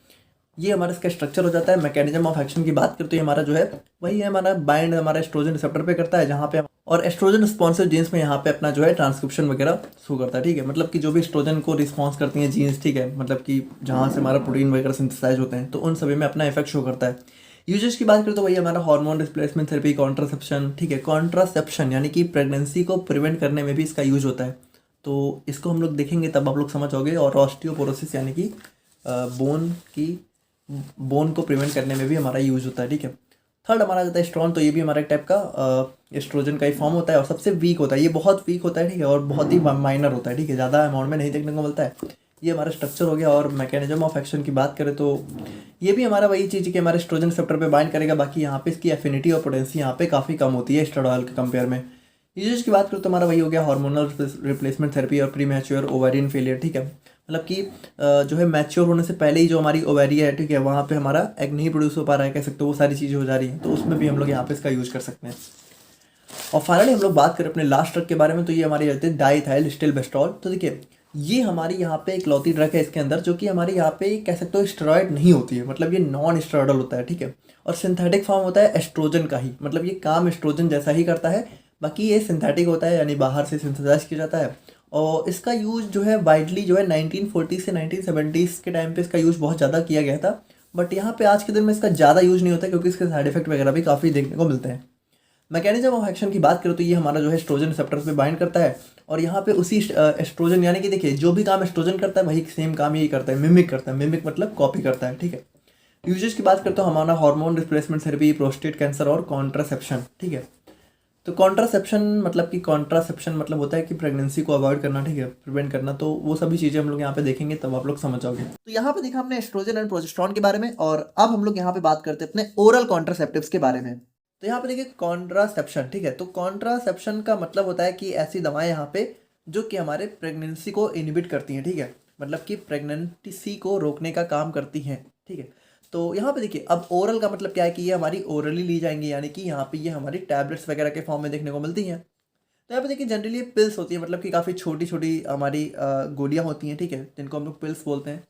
ये हमारा इसका स्ट्रक्चर हो जाता है। मैकेनिज्म ऑफ एक्शन की बात करते हैं हमारा जो है वही है, हमारा बाइंड हमारा एस्ट्रोजन रिसेप्टर पे करता है, जहाँ पे और एस्ट्रोजन रिस्पॉन्सिव जीन्स में यहाँ पे अपना जो है ट्रांसक्रिप्शन वगैरह शो करता है, ठीक है। मतलब कि जो भी एस्ट्रोजन को रिस्पॉन्स करती हैं जीन्स, ठीक है, मतलब कि जहाँ से हमारा प्रोटीन वगैरह सिंथेसाइज होते हैं, तो उन सभी में अपना इफेक्ट शो करता है। यूजेस की बात करें तो वही हमारा हार्मोन रिप्लेसमेंट थेरेपी, कॉन्ट्रासेप्शन, ठीक है। कॉन्ट्रासेप्शन यानी कि प्रेगनेंसी को प्रिवेंट करने में भी इसका यूज होता है, तो इसको हम लोग देखेंगे तब आप लोग समझोगे। और ऑस्टियोपोरोसिस यानी कि बोन को प्रिवेंट करने में भी हमारा यूज होता है, ठीक है। थर्ड हमारा जाता है स्ट्रॉन, तो ये भी हमारा एक टाइप का एस्ट्रोजन का ही फॉर्म होता है और सबसे वीक होता है, ये बहुत वीक होता है, ठीक है। और बहुत ही माइनर होता है, ठीक है, ज़्यादा अमाउंट में नहीं देखने को मिलता है। ये हमारा स्ट्रक्चर हो गया। और मैकेनिज्म ऑफ एक्शन की बात करें तो ये भी हमारा वही चीज़ है कि हमारे एस्ट्रोजन रिसेप्टर पे बाइंड करेगा, बाकी यहाँ पे इसकी एफिनिटी और पोटेंसी यहाँ पे काफ़ी कम होती है एस्ट्राडायोल के कंपेयर में। यूजेस की बात करें तो हमारा वही हो गया हार्मोनल रिप्लेसमेंट थेरेपी और प्री मैच्योर ओवेरियन फेलियर, ठीक है। मतलब कि जो है मैच्योर होने से पहले ही जो हमारी ओवेरी है, ठीक है, वहाँ पे हमारा एग नहीं प्रोड्यूस हो पा रहा है, कह सकते हो, वो सारी चीज़ें हो जा रही हैं, तो उसमें भी हम लोग यहाँ पे इसका यूज कर सकते हैं। और फाइनली हम लोग बात करें अपने लास्ट ड्रग के बारे में, तो ये हमारी रहती है डाइथाइल स्टिलबेस्टॉल। तो देखिए ये हमारी यहाँ पे एक लौती ड्रग है इसके अंदर, जो कि हमारे यहाँ पे कह सकते हो स्टेरॉइड नहीं होती है, मतलब ये नॉन स्टेरॉइडल होता है, ठीक है। और सिंथेटिक फॉर्म होता है एस्ट्रोजन का ही, मतलब ये काम एस्ट्रोजन जैसा ही करता है, बाकी ये सिंथेटिक होता है, यानी बाहर से सिंथेसाइज किया जाता है। और इसका यूज़ जो है वाइडली जो है 1940 से 1970s के टाइम पे इसका यूज़ बहुत ज़्यादा किया गया था। बट यहाँ पे आज के दिन में इसका ज़्यादा यूज़ नहीं होता क्योंकि इसके साइड इफेक्ट वगैरह भी काफ़ी देखने को मिलते हैं। मैकेनिज्म ऑफ एक्शन की बात करें तो ये हमारा जो है एस्ट्रोजन रिसेप्टर्स पे बाइंड करता है और यहाँ पे उसी एस्ट्रोजन, यानी कि देखिए जो भी काम एस्ट्रोजन करता है वही सेम काम यही करता है, मिमिक करता है। मिमिक मतलब कॉपी करता है, ठीक है। यूजेस की बात करते हो हमारा hormone replacement therapy, prostate cancer और कॉन्ट्रासेप्शन, ठीक है। तो कॉन्ट्रासेप्शन मतलब होता है कि प्रेगनेंसी को अवॉइड करना, ठीक है, प्रिवेंट करना। तो वो सभी चीज़ें हम लोग यहाँ पे देखेंगे तब आप लोग समझ जाओगे। तो यहाँ पे देखा हमने एस्ट्रोजन एंड प्रोजेस्टेरॉन के बारे में, और अब हम लोग यहाँ पे बात करते हैं अपने ओरल कॉन्ट्रासेप्टिव्स के बारे में। तो यहाँ पे देखिए कॉन्ट्रासेप्शन, ठीक है। तो कॉन्ट्रासेप्शन का मतलब होता है कि ऐसी दवाएं यहाँ पे जो कि हमारे प्रेगनेंसी को इनहिबिट करती हैं, ठीक है, मतलब कि प्रेगनेंसी को रोकने का काम करती हैं, ठीक है। तो यहाँ पे देखिए अब ओरल का मतलब क्या है कि ये हमारी ओरली ली जाएंगी, यानी कि यहाँ पे ये हमारी टैबलेट्स वगैरह के फॉर्म में देखने को मिलती हैं। तो यहाँ पे देखिए जनरली ये पिल्स होती है, मतलब कि काफ़ी छोटी छोटी हमारी गोलियाँ होती हैं, ठीक है, जिनको हम लोग पिल्स बोलते हैं।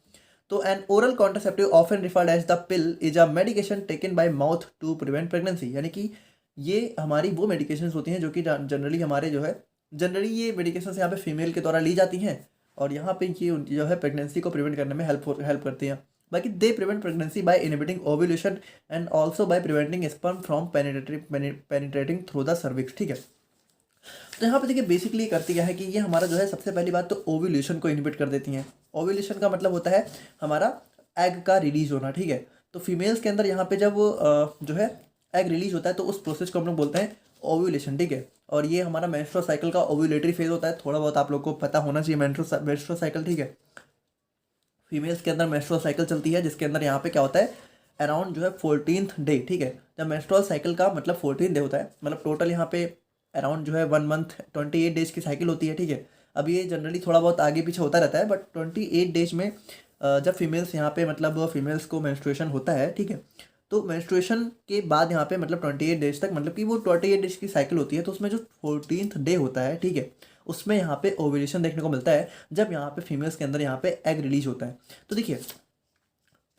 तो an oral contraceptive often referred as the pill is a medication taken by mouth to prevent pregnancy, यानी कि ये हमारी वो मेडिकेशन होती हैं जो कि जनरली हमारे जो है जनरली ये मेडिकेशन यहाँ पे फीमेल के द्वारा ली जाती हैं और यहाँ पे ये जो है प्रेगनेंसी को प्रिवेंट करने में हेल्प करती हैं। बाकी they prevent pregnancy by inhibiting ovulation and also by preventing sperm from penetrating through the cervix, ठीक है। तो यहाँ पे देखिए बेसिकली करती क्या है कि ये हमारा जो है सबसे पहली बात तो ओव्यूलेशन को इनहिबिट कर देती हैं। ओव्यूलेशन का मतलब होता है हमारा एग का रिलीज होना, ठीक है। तो फीमेल्स के अंदर यहाँ पे जब जो है एग रिलीज होता है तो उस प्रोसेस को हम लोग बोलते हैं ओव्यूलेशन, ठीक है। और ये हमारा मेंस्ट्रुअल साइकिल का ओव्यूलेटरी फेज होता है, थोड़ा बहुत आप लोग को पता होना चाहिए मेंस्ट्रुअल साइकिल, ठीक है। फीमेल्स के अंदर मेंस्ट्रुअल साइकिल चलती है जिसके अंदर यहाँ पे क्या होता है अराउंड जो है 14th डे, ठीक है। जब मेंस्ट्रुअल साइकिल का मतलब 14 डे होता है, मतलब टोटल यहाँ पे अराउंड जो है 1 मंथ 28 डेज की साइकिल होती है, ठीक है। अब ये जनरली थोड़ा बहुत आगे पीछे होता रहता है, बट 28 डेज में जब फीमेल्स यहाँ पे मतलब फीमेल्स को मेंस्ट्रुएशन होता है, ठीक है। तो मेंस्ट्रुएशन के बाद यहाँ पे मतलब 28 डेज तक, मतलब कि वो 28 डेज की साइकिल होती है, तो उसमें जो 14th डे होता है, ठीक है, उसमें यहाँ पे ओव्यूलेशन देखने को मिलता है, जब यहाँ पे फीमेल्स के अंदर यहाँ पे एग रिलीज होता है। तो देखिए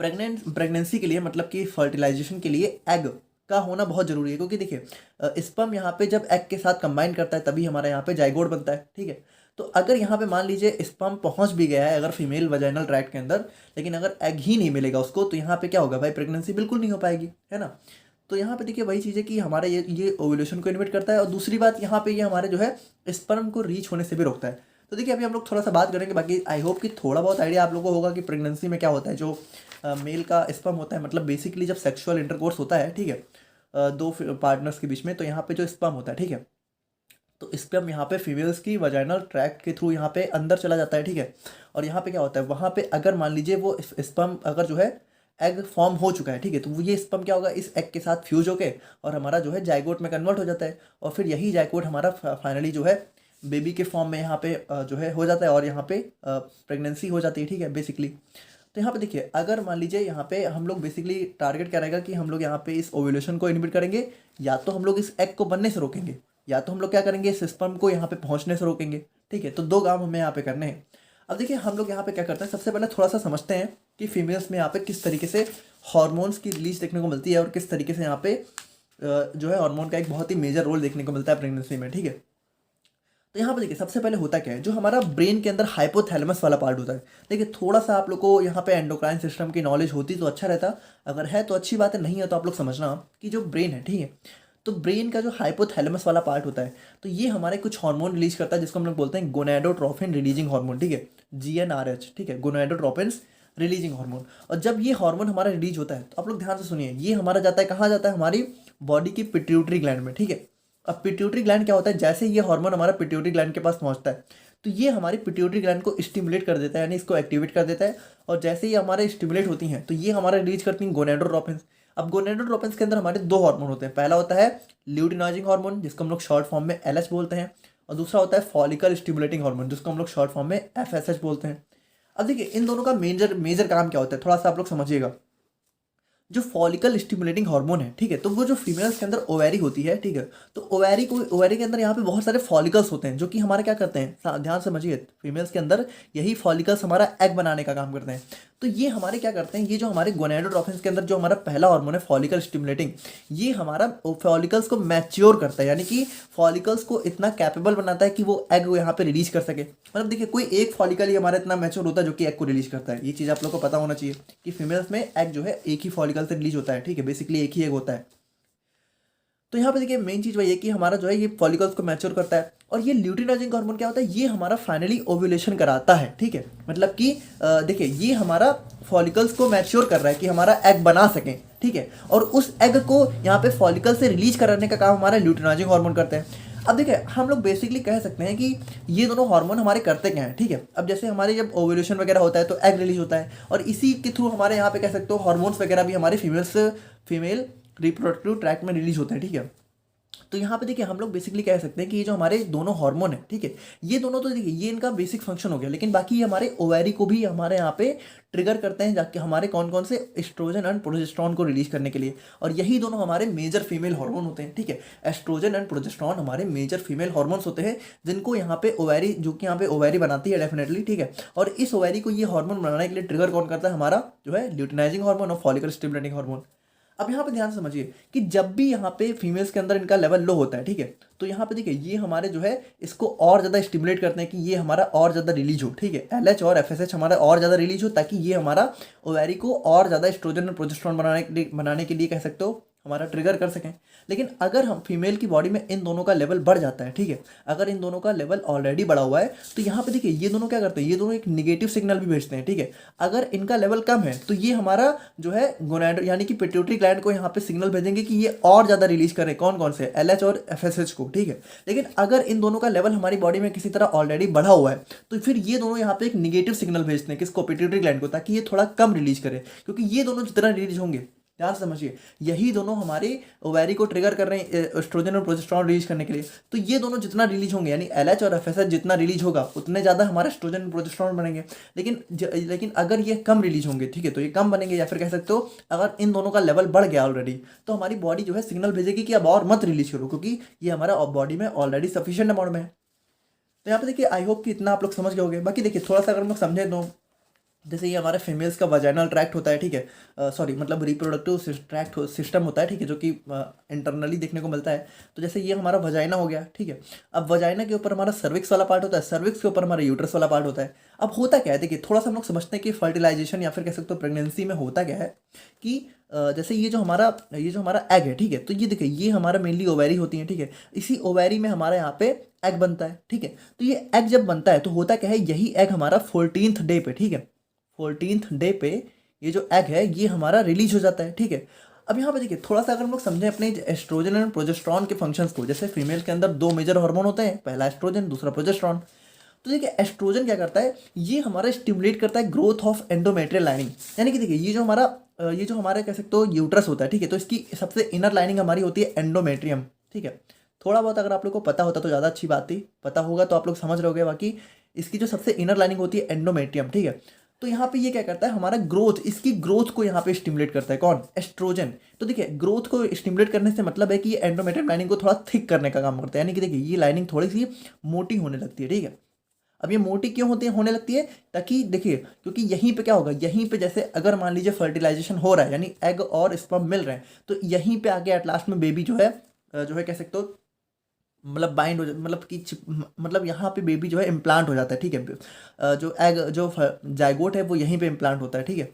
प्रेगनेंसी के लिए मतलब कि फर्टिलाइजेशन के लिए एग का होना बहुत जरूरी है, क्योंकि देखिए स्पर्म यहाँ पे जब एग के साथ कंबाइन करता है तभी हमारा यहाँ पे जाइगोट बनता है, ठीक है। तो अगर यहाँ पे मान लीजिए स्पर्म पहुँच भी गया है अगर फीमेल वजाइनल ट्रैक्ट के अंदर, लेकिन अगर एग ही नहीं मिलेगा उसको, तो यहाँ पे क्या होगा भाई, प्रेगनेंसी बिल्कुल नहीं हो पाएगी, है ना। तो यहाँ पे देखिए वही चीज़ है कि हमारा ये ओव्यूलेशन को इनहिबिट करता है, और दूसरी बात यहाँ पे ये हमारे जो है स्पर्म को रीच होने से भी रोकता है। तो देखिए अभी हम लोग थोड़ा सा बात करेंगे, बाकी आई होप कि थोड़ा बहुत आइडिया आप लोगों को होगा कि प्रेगनेंसी में क्या होता है। जो मेल का स्पर्म होता है, मतलब बेसिकली जब सेक्सुअल इंटरकोर्स होता है, ठीक है, दो पार्टनर्स के बीच में, तो यहाँ पे जो स्पर्म होता है, ठीक है, तो स्पर्म यहाँ पे फीमेल्स की वजाइनल ट्रैक्ट के थ्रू यहाँ पे अंदर चला जाता है, ठीक है। और यहाँ पे क्या होता है, वहाँ पे अगर मान लीजिए वो स्पर्म अगर जो है एग फॉर्म हो चुका है, ठीक है, तो वो ये स्पर्म क्या होगा, इस एग के साथ फ्यूज होके और हमारा जो है जाइगोट में कन्वर्ट हो जाता है, और फिर यही जाइगोट हमारा फाइनली जो है बेबी के फॉर्म में यहाँ पे जो है हो जाता है, और यहाँ पे प्रेगनेंसी हो जाती है, ठीक है, बेसिकली। तो यहाँ पे देखिए अगर मान लीजिए यहाँ पे हम लोग बेसिकली टारगेट क्या रहेगा कि हम लोग यहाँ पे इस ओव्यूलेशन को इनहिबिट करेंगे, या तो हम लोग इस एग को बनने से रोकेंगे, या तो हम लोग क्या करेंगे इस स्पर्म को यहाँ पे पहुँचने से रोकेंगे, ठीक है। तो दो काम हमें यहाँ पे करने हैं। अब देखिए हम लोग यहाँ पे क्या करते हैं, सबसे पहले थोड़ा सा समझते हैं कि फीमेल्स में यहाँ पे किस तरीके से हॉर्मोन्स की रिलीज देखने को मिलती है, और किस तरीके से यहाँ पे जो है हार्मोन का एक बहुत ही मेजर रोल देखने को मिलता है प्रेगनेंसी में, ठीक है। तो यहाँ पे देखिए सबसे पहले होता क्या है, जो हमारा ब्रेन के अंदर हाइपोथैलेमस वाला पार्ट होता है। देखिए थोड़ा सा आप लोग को यहाँ पे एंडोक्राइन सिस्टम की नॉलेज होती तो अच्छा रहता, अगर है तो अच्छी बात है, नहीं है तो आप लोग समझना कि जो ब्रेन है, ठीक है, तो ब्रेन का जो हाइपोथैलेमस वाला पार्ट होता है, तो ये हमारे कुछ हार्मोन रिलीज करता है जिसको हम लोग बोलते हैं गोनाडोट्रोपिन रिलीजिंग हार्मोन, ठीक है, GnRH, ठीक है, गोनाडोट्रोपिन रिलीजिंग हार्मोन। और जब ये हार्मोन हमारा रिलीज होता है तो आप लोग ध्यान से सुनिए, ये हमारा जाता है कहाँ जाता है, हमारी बॉडी की पिट्यूटरी ग्लैंड में, ठीक है। अब पिट्यूटरी ग्लैंड क्या होता है, जैसे ये हार्मोन हमारा पिट्यूटरी ग्लैंड के पास पहुंचता है तो ये हमारी पिट्यूटरी ग्लैंड को स्टिमुलेट कर देता है, यानी इसको एक्टिवेट कर देता है, और जैसे ही हमारे स्टिमुलेट होती हैं तो ये हमारा रिलीज करती हैं गोनाडोट्रोपिन। अब गोनाडोट्रोपिन के अंदर हमारे दो हार्मोन होते हैं, पहला होता है ल्यूटिनाइजिंग हार्मोन जिसको हम लोग शॉर्ट फॉर्म में LH बोलते हैं, और दूसरा होता है फॉलिकल स्टिमुलेटिंग हार्मोन जिसको हम लोग शॉर्ट फॉर्म में FSH बोलते हैं। अब देखिए इन दोनों का मेजर मेजर काम क्या होता है, थोड़ा सा आप लोग समझिएगा। जो फॉलिकल स्टिमुलेटिंग हार्मोन है, ठीक है, तो वो जो फीमेल्स के अंदर ओवेरी होती है, ठीक है, तो ओवेरी के अंदर यहाँ पे बहुत सारे फॉलिकल्स होते हैं जो कि हमारा क्या करते हैं, ध्यान समझिए, फीमेल्स के अंदर यही फॉलिकल्स हमारा एग बनाने का काम करते हैं। तो ये हमारे क्या करते हैं, ये जो हमारे गोनाडोट्रोपिन के अंदर जो हमारा पहला हार्मोन है फॉलिकल स्टिमुलेटिंग, ये हमारा फॉलिकल्स को मैच्योर करता है, यानी कि फॉलिकल्स को इतना कैपेबल बनाता है कि वो एग यहाँ पे रिलीज कर सके। मतलब देखिए कोई एक फॉलिकल ही हमारा इतना मैच्योर होता है जो कि एग को रिलीज करता है। ये चीज़ आप लोग को पता होना चाहिए कि फीमेल्स में एग जो है एक ही फॉलिकल से रिलीज होता है, ठीक है, बेसिकली एक ही एग होता है। तो यहाँ पे देखिए मेन चीज़ वही है कि हमारा जो है ये फॉलिकल्स को मैच्योर करता है, और ये ल्यूटिनाइजिंग हार्मोन क्या होता है, ये हमारा फाइनली ओव्यूलेशन कराता है, ठीक है। मतलब कि देखिए ये हमारा फॉलिकल्स को मैच्योर कर रहा है कि हमारा एग बना सकें, ठीक है, और उस एग को यहाँ पे फॉलिकल से रिलीज कराने का काम हमारा ल्यूटिनाइजिंग हार्मोन करते हैं। अब देखिए हम लोग बेसिकली कह सकते हैं कि ये दोनों हार्मोन हमारे करते क्या हैं, ठीक है। अब जैसे हमारे जब ओव्यूलेशन वगैरह होता है तो एग रिलीज होता है, और इसी के थ्रू हमारे यहाँ पे कह सकते हो हार्मोन्स वगैरह भी हमारे फीमेल रिप्रोडक्टिव ट्रैक्ट में रिलीज होते हैं, ठीक है। तो यहाँ पे देखिए हम लोग बेसिकली कह सकते हैं कि ये जो हमारे दोनों हार्मोन है, ठीक है, ये दोनों तो देखिए ये इनका बेसिक फंक्शन हो गया, लेकिन बाकी ये हमारे ओवेरी को भी हमारे यहाँ पे ट्रिगर करते हैं जाके हमारे कौन कौन से एस्ट्रोजन एंड प्रोजेस्टेरॉन को रिलीज करने के लिए, और यही दोनों हमारे मेजर फीमेल हार्मोन होते हैं, ठीक है। एस्ट्रोजन एंड प्रोजेस्टेरॉन हमारे मेजर फीमेल हार्मोन्स होते हैं जिनको यहाँ पे ओवेरी, जो कि यहाँ पे ओवेरी बनाती है डेफिनेटली, ठीक है। और इस ओवेरी को ये हार्मोन बनाने के लिए ट्रिगर कौन करता है, हमारा जो है ल्यूटिनाइजिंग हार्मोन और फॉलिकल स्टिमुलेटिंग हार्मोन। अब यहाँ पे ध्यान से समझिए कि जब भी यहाँ पे फीमेल्स के अंदर इनका लेवल लो होता है, ठीक है, तो यहाँ पे देखिए ये हमारे जो है इसको और ज़्यादा स्टिमुलेट करते हैं कि ये हमारा और ज़्यादा रिलीज हो, ठीक है, LH और FSH हमारा और ज़्यादा रिलीज हो, ताकि ये हमारा ओवैरी को और ज़्यादा एस्ट्रोजन और प्रोजेस्टेरॉन बनाने के लिए कह सकते हो हमारा ट्रिगर कर सकें। लेकिन अगर हम फीमेल की बॉडी में इन दोनों का लेवल बढ़ जाता है, ठीक है, अगर इन दोनों का लेवल ऑलरेडी बढ़ा हुआ है, तो यहाँ पे देखिए ये दोनों क्या करते हैं, ये दोनों एक निगेटिव सिग्नल भी भेजते हैं, ठीक है। अगर इनका लेवल कम है तो ये हमारा जो है गोनाड यानी कि पिट्यूटरी ग्लैंड को यहाँ पे सिग्नल भेजेंगे कि ये और ज़्यादा रिलीज करे, कौन कौन से, LH और FSH को, ठीक है। लेकिन अगर इन दोनों का लेवल हमारी बॉडी में किसी तरह ऑलरेडी बढ़ा हुआ है, तो फिर ये दोनों यहाँ पे एक निगेटिव सिग्नल भेजते हैं, किसको, पिट्यूटरी ग्लैंड को, ताकि ये थोड़ा कम रिलीज करे, क्योंकि ये दोनों जितना रिलीज होंगे, ध्यान से समझिए, यही दोनों हमारे ओवैरी को ट्रिगर कर रहे हैं एस्ट्रोजन और प्रोजेस्टेरॉन रिलीज करने के लिए। तो ये दोनों जितना रिलीज होंगे, यानी LH और FSH जितना रिलीज होगा, उतने ज़्यादा हमारे एस्ट्रोजन और प्रोजेस्टेरॉन बनेंगे। लेकिन अगर ये कम रिलीज होंगे, ठीक है, तो ये कम बनेंगे, या फिर कह सकते हो अगर इन दोनों का लेवल बढ़ गया ऑलरेडी, तो हमारी बॉडी जो है सिग्नल भेजेगी कि अब और मत रिलीज करो, क्योंकि ये हमारा बॉडी में ऑलरेडी सफिशिएंट अमाउंट में है। तो यहाँ पे देखिए आई होप कि इतना आप लोग समझ गए होंगे। बाकी देखिए थोड़ा सा अगर हम लोग समझें तो जैसे ये हमारे फीमेल्स का वजाइनल ट्रैक्ट होता है, ठीक है, सॉरी मतलब रिप्रोडक्टिव ट्रैक्ट सिस्टम होता है, ठीक है, जो कि इंटरनली देखने को मिलता है। तो जैसे ये हमारा वजाइना हो गया, ठीक है। अब वजाइना के ऊपर हमारा सर्विक्स वाला पार्ट होता है, सर्विक्स के ऊपर हमारा यूट्रस वाला पार्ट होता है। अब होता क्या है, देखिए थोड़ा सा हम लोग समझते हैं कि फर्टिलाइजेशन या फिर कह सकते हो प्रेगनेंसी में होता क्या है कि जैसे ये जो हमारा एग है, ठीक है, तो ये देखिए ये हमारा मेनली ओवैरी होती है, ठीक है। इसी ओवैरी में हमारे यहाँ पे एग बनता है, ठीक है। तो ये एग जब बनता है तो होता क्या है, यही एग हमारा 14th डे पे, ठीक है, 14th डे पे ये जो एग है ये हमारा रिलीज हो जाता है, ठीक है। अब यहाँ पे देखिए थोड़ा सा अगर हम लोग समझें अपने एस्ट्रोजन और प्रोजेस्टेरॉन के फंक्शंस को, जैसे फीमेल के अंदर दो मेजर हार्मोन होते हैं, पहला एस्ट्रोजन, दूसरा प्रोजेस्टेरॉन। तो देखिए एस्ट्रोजन क्या करता है, ये हमारा स्टिमुलेट करता है ग्रोथ ऑफ एंडोमेट्रियल लाइनिंग, यानी कि देखिए ये जो हमारा कह सकते हो यूट्रस होता है, ठीक है, तो इसकी सबसे इनर लाइनिंग हमारी होती है एंडोमेट्रियम, ठीक है। थोड़ा बहुत अगर आप लोग को पता होता तो ज़्यादा अच्छी बात थी, पता होगा तो आप लोग समझ रहे होगे। बाकी इसकी जो सबसे इनर लाइनिंग होती है एंडोमेट्रियम, ठीक है। तो यहाँ पे ये क्या करता है, हमारा ग्रोथ, इसकी ग्रोथ को यहाँ पे स्टिमुलेट करता है, कौन, एस्ट्रोजन। तो देखिए ग्रोथ को स्टिमुलेट करने से मतलब है कि ये एंडोमेट्रियम लाइनिंग को थोड़ा थिक करने का काम करता है, यानी कि देखिए ये लाइनिंग थोड़ी सी मोटी होने लगती है, ठीक है। अब ये मोटी क्यों होने लगती है, ताकि देखिए क्योंकि यहीं पे क्या होगा, यहीं पे जैसे अगर मान लीजिए फर्टिलाइजेशन हो रहा है, यानी एग और स्पर्म मिल रहे हैं, तो यहीं पे आगे एट लास्ट में बेबी जो है कह सकते हो मतलब बाइंड हो मतलब कि मतलब यहाँ पे बेबी जो है इम्प्लांट हो जाता है, ठीक है। जो एग जो जाइगोट है वो यहीं पे इम्प्लांट होता है, ठीक है।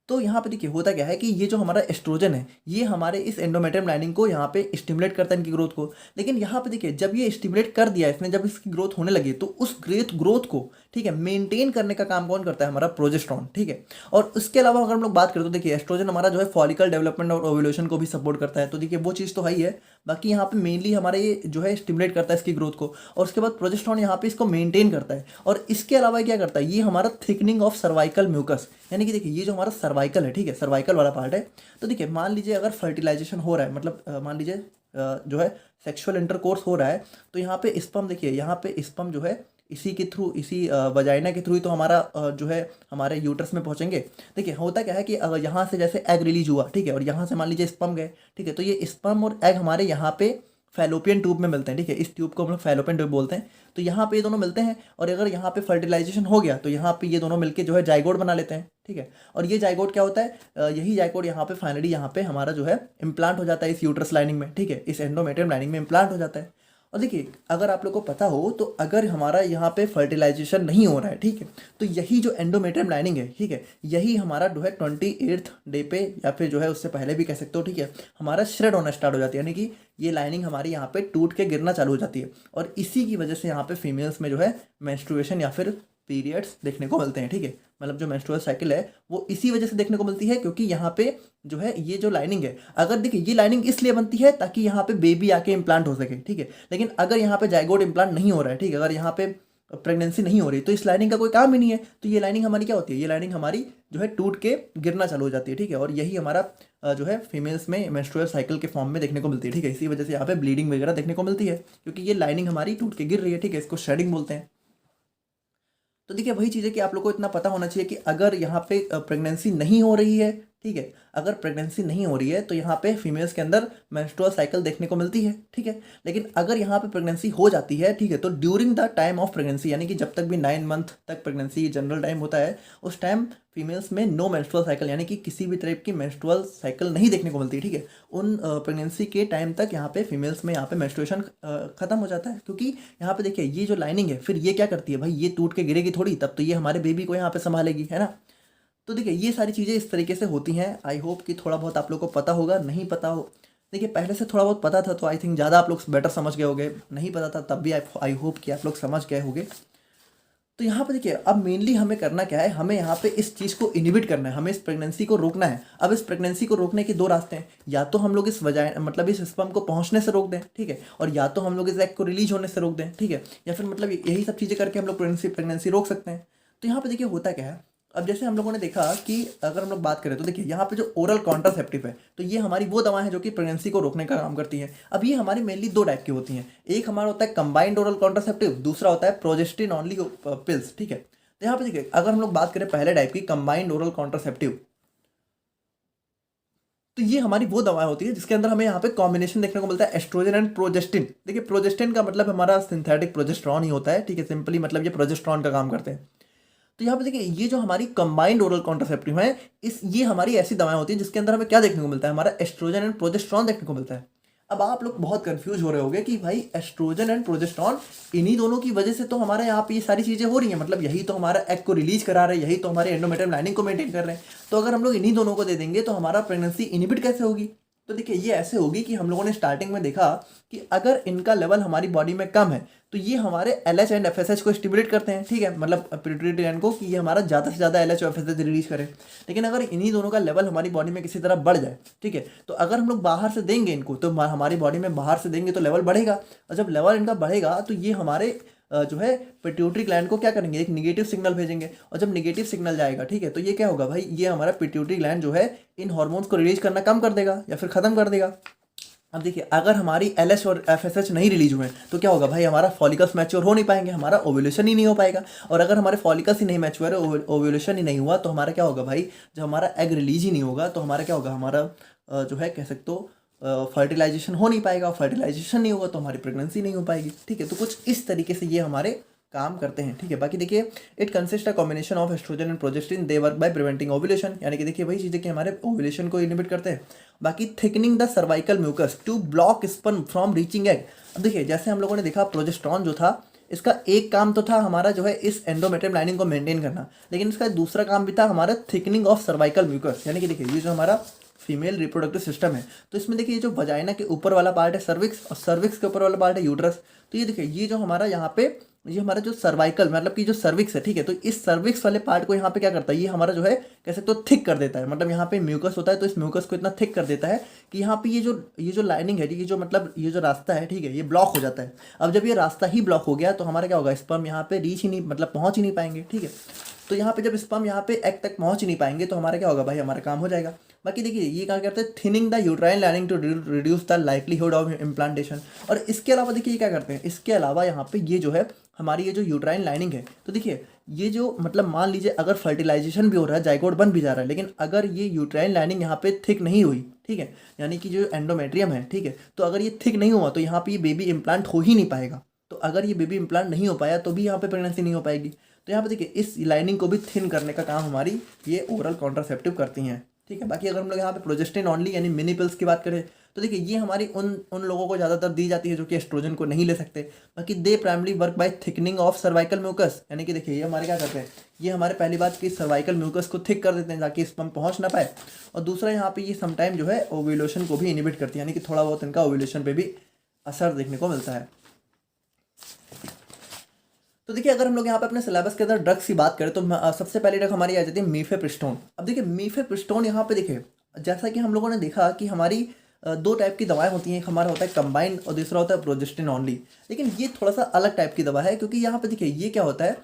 तो यहाँ पे देखिए होता क्या है कि ये जो हमारा एस्ट्रोजन है ये हमारे इस एंडोमेट्रियम लाइनिंग को यहाँ पे स्टिमुलेट करता है, इनकी ग्रोथ को। लेकिन यहाँ पे देखिए जब ये स्टिमुलेट कर दिया इसने, जब इसकी ग्रोथ होने लगी, तो उस ग्रोथ को, ठीक है, मेंटेन करने का काम कौन करता है, हमारा प्रोजेस्टेरॉन, ठीक है। और उसके अलावा अगर हम लोग बात करें तो देखिए एस्ट्रोजन हमारा जो है फॉलिकल डेवलपमेंट और ओव्यूलेशन को भी सपोर्ट करता है, तो देखिए वो चीज़ तो है ही है। बाकी यहाँ पे मेनली हमारे ये जो है स्टिमुलेट करता है इसकी ग्रोथ को, और उसके बाद प्रोजेस्टेरॉन यहाँ पे इसको मेंटेन करता है। और इसके अलावा क्या करता है, ये हमारा थिकनिंग ऑफ सर्वाइकल म्यूकस, यानी कि देखिए ये जो हमारा सर्वाइकल है, ठीक है, सर्वाइकल वाला पार्ट है। तो देखिए मान लीजिए अगर फर्टिलाइजेशन हो रहा है, मतलब मान लीजिए जो है सेक्सुअल इंटरकोर्स हो रहा है, तो यहाँ पे स्पर्म, देखिए यहाँ पे स्पर्म जो है इसी के थ्रू, इसी वजाइना के थ्रू ही तो हमारा जो है हमारे यूट्रस में पहुँचेंगे। देखिए होता क्या है कि अगर यहाँ से जैसे एग रिलीज हुआ, ठीक है, और यहाँ से मान लीजिए स्पर्म गए, ठीक है, तो ये स्पर्म और एग हमारे यहाँ पे फैलोपियन ट्यूब में मिलते हैं, ठीक है, इस ट्यूब को हम लोग फैलोपियन ट्यूब बोलते हैं। तो यहाँ पे ये दोनों मिलते हैं, और अगर यहाँ पे फर्टिलाइजेशन हो गया तो यहाँ पे ये दोनों मिलके जो है जाइगोट बना लेते हैं, ठीक है। और ये जाइगोट क्या होता है, यही जाइगोट यहाँ पे फाइनली यहाँ पे हमारा जो है इम्प्लांट हो जाता है इस यूट्रस लाइनिंग में, ठीक है, इस एंडोमेट्रियम लाइनिंग में इम्प्लांट हो जाता है। और देखिए अगर आप लोग को पता हो तो अगर हमारा यहाँ पे फर्टिलाइजेशन नहीं हो रहा है, ठीक है, तो यही जो एंडोमेट्रियम लाइनिंग है, ठीक है, यही हमारा जो है 28th डे पे या फिर जो है उससे पहले भी कह सकते हो, ठीक है, हमारा श्रेड होना स्टार्ट हो जाती है, यानी कि ये लाइनिंग हमारी यहाँ पे टूट के गिरना चालू हो जाती है। और इसी की वजह से यहाँ पे फीमेल्स में जो है मेंस्ट्रुएशन या फिर पीरियड्स देखने को मिलते हैं, ठीक है। मतलब जो मेंस्ट्रुअल साइकिल है वो इसी वजह से देखने को मिलती है, क्योंकि यहाँ पे जो है ये जो लाइनिंग है, अगर देखिए ये लाइनिंग इसलिए बनती है ताकि यहाँ पे बेबी आके इम्प्लांट हो सके, ठीक है। लेकिन अगर यहाँ पे जाइगोट इम्प्लांट नहीं हो रहा है, ठीक है, अगर यहाँ पे प्रेगनेंसी नहीं हो रही, तो इस लाइनिंग का कोई काम ही नहीं है। तो ये लाइनिंग हमारी क्या होती है, ये लाइनिंग हमारी जो है टूट के गिरना चालू हो जाती है, ठीक है। और यही हमारा जो है फीमेल्स में मेंस्ट्रुअल साइकिल के फॉर्म में देखने को मिलती है, ठीक है। इसी वजह से यहाँ पे ब्लीडिंग वगैरह देखने को मिलती है, क्योंकि ये लाइनिंग हमारी टूट के गिर रही है, ठीक है, इसको शेडिंग बोलते हैं। तो देखिए वही चीज़ है कि आप लोग को इतना पता होना चाहिए कि अगर यहाँ पे प्रेगनेंसी नहीं हो रही है, ठीक है। अगर प्रेगनेंसी नहीं हो रही है तो यहाँ पे फीमेल्स के अंदर मेंस्ट्रुअल साइकिल देखने को मिलती है, ठीक है। लेकिन अगर यहाँ पे प्रेगनेंसी हो जाती है, ठीक है, तो during the time of pregnancy, यानी कि जब तक भी 9 मंथ तक प्रेगनेंसी जनरल टाइम होता है, उस टाइम फीमेल्स में नो मेंस्ट्रुअल साइकिल, यानी कि किसी भी टाइप की मेंस्ट्रुअल साइकिल नहीं देखने को मिलती, ठीक है। उन प्रेगनेंसी के टाइम तक यहाँ पे फीमेल्स में यहाँ पे मेंस्ट्रुएशन खत्म हो जाता है, क्योंकि यहाँ पे देखिए ये जो लाइनिंग है फिर ये क्या करती है भाई, ये टूट के गिरेगी थोड़ी, तब तो ये हमारे बेबी को यहाँ पे संभालेगी, है ना। तो देखिए ये सारी चीज़ें इस तरीके से होती हैं। आई होप कि थोड़ा बहुत आप लोग को पता होगा, नहीं पता हो देखिए पहले से थोड़ा बहुत पता था तो आई थिंक ज़्यादा आप लोग बेटर समझ गए होंगे, नहीं पता था तब भी आई होप कि आप लोग समझ गए होंगे। तो यहाँ पे देखिए अब मेनली हमें करना क्या है, हमें यहाँ पे इस चीज़ को इनिबिट करना है, हमें इस प्रेगनेंसी को रोकना है। अब इस प्रेगनेंसी को रोकने के दो रास्ते हैं, या तो हम लोग इस वजह मतलब इस स्पर्म को पहुँचने से रोक दें, ठीक है, और या तो हम लोग इस एग को रिलीज होने से रोक दें, ठीक है, या फिर मतलब यही सब चीज़ें करके हम लोग प्रेगनेंसी रोक सकते हैं। तो यहाँ पे देखिए होता क्या है, अब जैसे हम लोगों ने देखा कि अगर हम लोग बात करें तो देखिए यहाँ पे जो ओरल कॉन्ट्रासेप्टिव है, तो ये हमारी वो दवा है जो कि प्रेगनेंसी को रोकने का काम करती है। अब ये हमारी मेनली दो टाइप की होती हैं, एक हमारा होता है कंबाइंड ओरल कॉन्ट्रासेप्टिव, दूसरा होता है प्रोजेस्टिन ऑनली पिल्स, ठीक है। तो यहाँ पे देखिए अगर हम लोग बात करें पहले टाइप की कंबाइंड ओरल कॉन्ट्रासेप्टिव, तो ये हमारी वो दवाएं होती है जिसके अंदर हमें यहाँ पे कॉम्बिनेशन देखने को मिलता है एस्ट्रोजन एंड प्रोजेस्टिन। देखिए प्रोजेस्टिन का मतलब हमारा सिंथेटिक प्रोजेस्ट्रॉन ही होता है, ठीक है, सिंपली मतलब ये प्रोजेस्ट्रॉन का काम करते हैं। तो यहाँ पे देखिए ये जो हमारी कंबाइंड ओरल कॉन्ट्रासेप्टिव है, ये हमारी ऐसी दवाएं होती हैं जिसके अंदर हमें क्या देखने को मिलता है, हमारा एस्ट्रोजन एंड प्रोजेस्ट्रॉन देखने को मिलता है। अब आप लोग बहुत कंफ्यूज हो रहे होंगे कि भाई एस्ट्रोजन एंड प्रोजेस्ट्रॉन, इन्हीं दोनों की वजह से तो हमारे यहाँ पे ये सारी चीज़ें हो रही हैं, मतलब यही तो हमारा एग को रिलीज करा रहे हैं, यही तो हमारे एंडोमेट्रियम लाइनिंग को मेंटेन कर रहे हैं। तो अगर हम लोग इन्हीं दोनों को दे देंगे तो हमारा प्रेगनेंसी इनिबिट कैसे होगी। तो देखिए ये ऐसे होगी कि हम लोगों ने स्टार्टिंग में देखा कि अगर इनका लेवल हमारी बॉडी में कम है तो ये हमारे LH एंड FSH को स्टिमुलेट करते हैं, ठीक है, मतलब पिट्यूटरी ग्लैंड को, कि ये हमारा ज़्यादा से ज़्यादा LH और FSH रिलीज करे। लेकिन अगर इन्हीं दोनों का लेवल हमारी बॉडी में किसी तरह बढ़ जाए, ठीक है, तो अगर हम लोग बाहर से देंगे इनको तो हमारी बॉडी में बाहर से देंगे तो लेवल बढ़ेगा, और जब लेवल इनका बढ़ेगा तो ये हमारे जो है पिट्यूटरी ग्लैंड को क्या करेंगे, एक निगेटिव सिग्नल भेजेंगे, और जब निगेटिव सिग्नल जाएगा, ठीक है, तो ये क्या होगा भाई, ये हमारा पिट्यूटरी ग्लैंड जो है इन हार्मोन्स को रिलीज करना कम कर देगा या फिर खत्म कर देगा। अब देखिए अगर हमारी LH और FSH नहीं रिलीज हुए तो क्या होगा भाई, हमारा फॉलिकल्स मैच्योर हो नहीं पाएंगे, हमारा ओव्यूलेशन ही नहीं हो पाएगा, और अगर हमारे फॉलिकल्स ही नहीं मैच्योर है, ओव्यूलेशन ही नहीं हुआ, तो हमारा क्या होगा भाई, जब हमारा एग रिलीज ही नहीं होगा तो हमारा क्या होगा, हमारा जो है कह सकते हो फर्टिलाइजेशन हो नहीं पाएगा, फर्टिलाइजेशन नहीं होगा तो हमारी प्रेगनेंसी नहीं हो पाएगी, ठीक है। तो कुछ इस तरीके से ये हमारे काम करते हैं, ठीक है। बाकी देखिए it consist a combination of oestrogen and progestin, they work by preventing ovulation, यानी कि देखिए वही चीज़ें कि हमारे ओव्यूलेशन को इनिबिट करते हैं। बाकी thickening the cervical mucus to block sperm from reaching egg. अब देखिए जैसे हम लोगों ने देखा प्रोजेस्ट्रॉन जो था, इसका एक काम तो था हमारा जो है इस एंडोमेट्रियम लाइनिंग को मेंटेन करना, लेकिन इसका दूसरा काम भी था हमारा थिकनिंग ऑफ सर्वाइकल म्यूकस, यानी कि देखिए ये जो हमारा फीमेल रिप्रोडक्टिव सिस्टम है, तो इसमें देखिए ये जो वजाइना के ऊपर वाला पार्ट है सर्विक्स, और सर्विक्स के ऊपर वाला पार्ट है यूट्रस। तो ये देखिए ये जो हमारा यहाँ पे ये हमारा जो सर्वाइकल मतलब कि जो सर्विक्स है, ठीक है, तो इस सर्विक्स वाले पार्ट को यहाँ पे क्या करता है, ये हमारा जो है कह सकते हो थिक कर देता है, मतलब यहाँ पे म्यूकस होता है तो इस म्यूकस को इतना थिक कर देता है कि यहाँ पे ये जो लाइनिंग है, ये जो मतलब ये जो रास्ता है, ठीक है, ये ब्लॉक हो जाता है। अब जब ये रास्ता ही ब्लॉक हो गया तो हमारा क्या होगा, स्पर्म यहाँ पे रीच ही नहीं मतलब पहुँच ही नहीं पाएंगे, ठीक है। तो यहाँ पे जब स्पर्म यहाँ पे एग तक पहुँच ही नहीं पाएंगे तो हमारा क्या होगा भाई, हमारा काम हो जाएगा। बाकी देखिए ये क्या करते हैं, thinning the uterine lining to reduce the likelihood of implantation. और इसके अलावा देखिए ये क्या करते हैं, इसके अलावा यहाँ पे ये जो है हमारी ये जो यूट्राइन लाइनिंग है, तो देखिए ये जो मतलब मान लीजिए अगर फर्टिलाइजेशन भी हो रहा है, जाइगोट बन भी जा रहा है, लेकिन अगर ये यूट्राइन लाइनिंग यहाँ पे थिक नहीं हुई, ठीक है, यानी कि जो एंडोमेट्रियम है, ठीक है, तो अगर ये थिक नहीं हुआ तो यहाँ पे ये बेबी इम्प्लांट हो ही नहीं पाएगा। तो अगर ये बेबी इम्प्लांट नहीं हो पाया तो भी यहाँ पे प्रेगनेंसी नहीं हो पाएगी। तो यहाँ पे देखिए इस लाइनिंग को भी थिन करने का काम हमारी ये ओरल कॉन्ट्रासेप्टिव करती हैं, ठीक है। बाकी अगर हम लोग यहाँ पे प्रोजेस्टिन ऑनली यानी मिनी पिल्स की बात करें तो देखिए ये हमारी उन लोगों को ज़्यादातर दी जाती है जो कि एस्ट्रोजन को नहीं ले सकते। बाकी they primary work by thickening of cervical mucus, यानी कि देखिए ये हमारे क्या करते हैं, ये हमारे पहली बात की सर्वाइकल म्यूकस को थिक कर देते हैं ताकि स्पर्म पहुँच ना पाए, और दूसरा यहाँ पे ये समटाइम जो है ओव्यूलेशन को भी इनिबिट करती है, यानी कि थोड़ा बहुत इनका ओव्यूलेशन पे भी असर देखने को मिलता है। तो देखिए अगर हम लोग यहाँ पे अपने सिलेबस के अंदर ड्रग्स की बात करें तो सबसे पहली ड्रग हमारी आ जाती है मीफेप्रिस्टोन। अब देखिए मीफेप्रिस्टोन यहाँ पे देखिए जैसा कि हम लोगों ने देखा कि हमारी दो टाइप की दवाएं होती हैं, एक हमारा होता है कंबाइंड और दूसरा होता है प्रोजेस्टिन ऑनली। लेकिन ये थोड़ा सा अलग टाइप की दवा है क्योंकि यहाँ पे देखिए ये क्या होता है,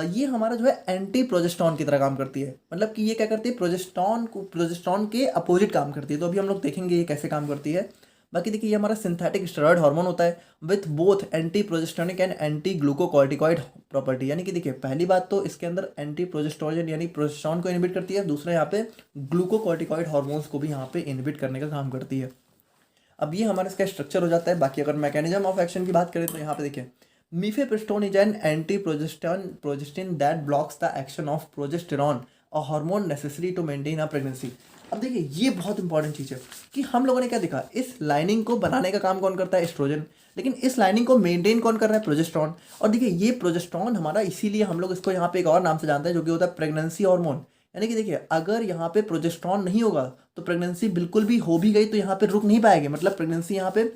ये हमारा जो है एंटी प्रोजेस्टोन की तरह काम करती है, मतलब कि ये क्या करती है प्रोजेस्टोन के अपोजिट काम करती है। तो अभी हम लोग देखेंगे ये कैसे काम करती है। बाकी देखिए ये हमारा सिंथेटिक स्टेरॉयड हार्मोन होता है with both anti progesteronic and anti glucocorticoid property. यानी कि देखिए पहली बात तो इसके अंदर एंटी प्रोजेस्टेरोन यानी प्रोजेस्टेरोन को इनहिबिट करती है, दूसरा यहाँ पे ग्लूकोकॉर्टिकॉइड हार्मोन्स को भी यहाँ पे इनहिबिट करने का काम करती है। अब ये हमारा इसका स्ट्रक्चर हो जाता है। बाकी अगर मैकेनिज्म ऑफ एक्शन की बात करें तो यहाँ पे देखिए mifepristone is an anti progestin that blocks the action of progesterone a hormone necessary to maintain a pregnancy. अब देखिए ये बहुत इंपॉर्टेंट चीज़ है कि हम लोगों ने क्या देखा, इस लाइनिंग को बनाने का काम कौन करता है, एस्ट्रोजन, लेकिन इस लाइनिंग को मेंटेन कौन कर रहा है, प्रोजेस्टेरॉन। और देखिए ये प्रोजेस्टेरॉन हमारा इसीलिए हम लोग इसको यहाँ पे एक और नाम से जानते हैं जो कि होता है प्रेगनेंसी हार्मोन। यानी कि देखिए अगर यहाँ पे प्रोजेस्टेरॉन नहीं होगा तो प्रेगनेंसी बिल्कुल भी हो भी गई तो यहाँ पे रुक नहीं पाएगी, मतलब प्रेगनेंसी यहाँ पे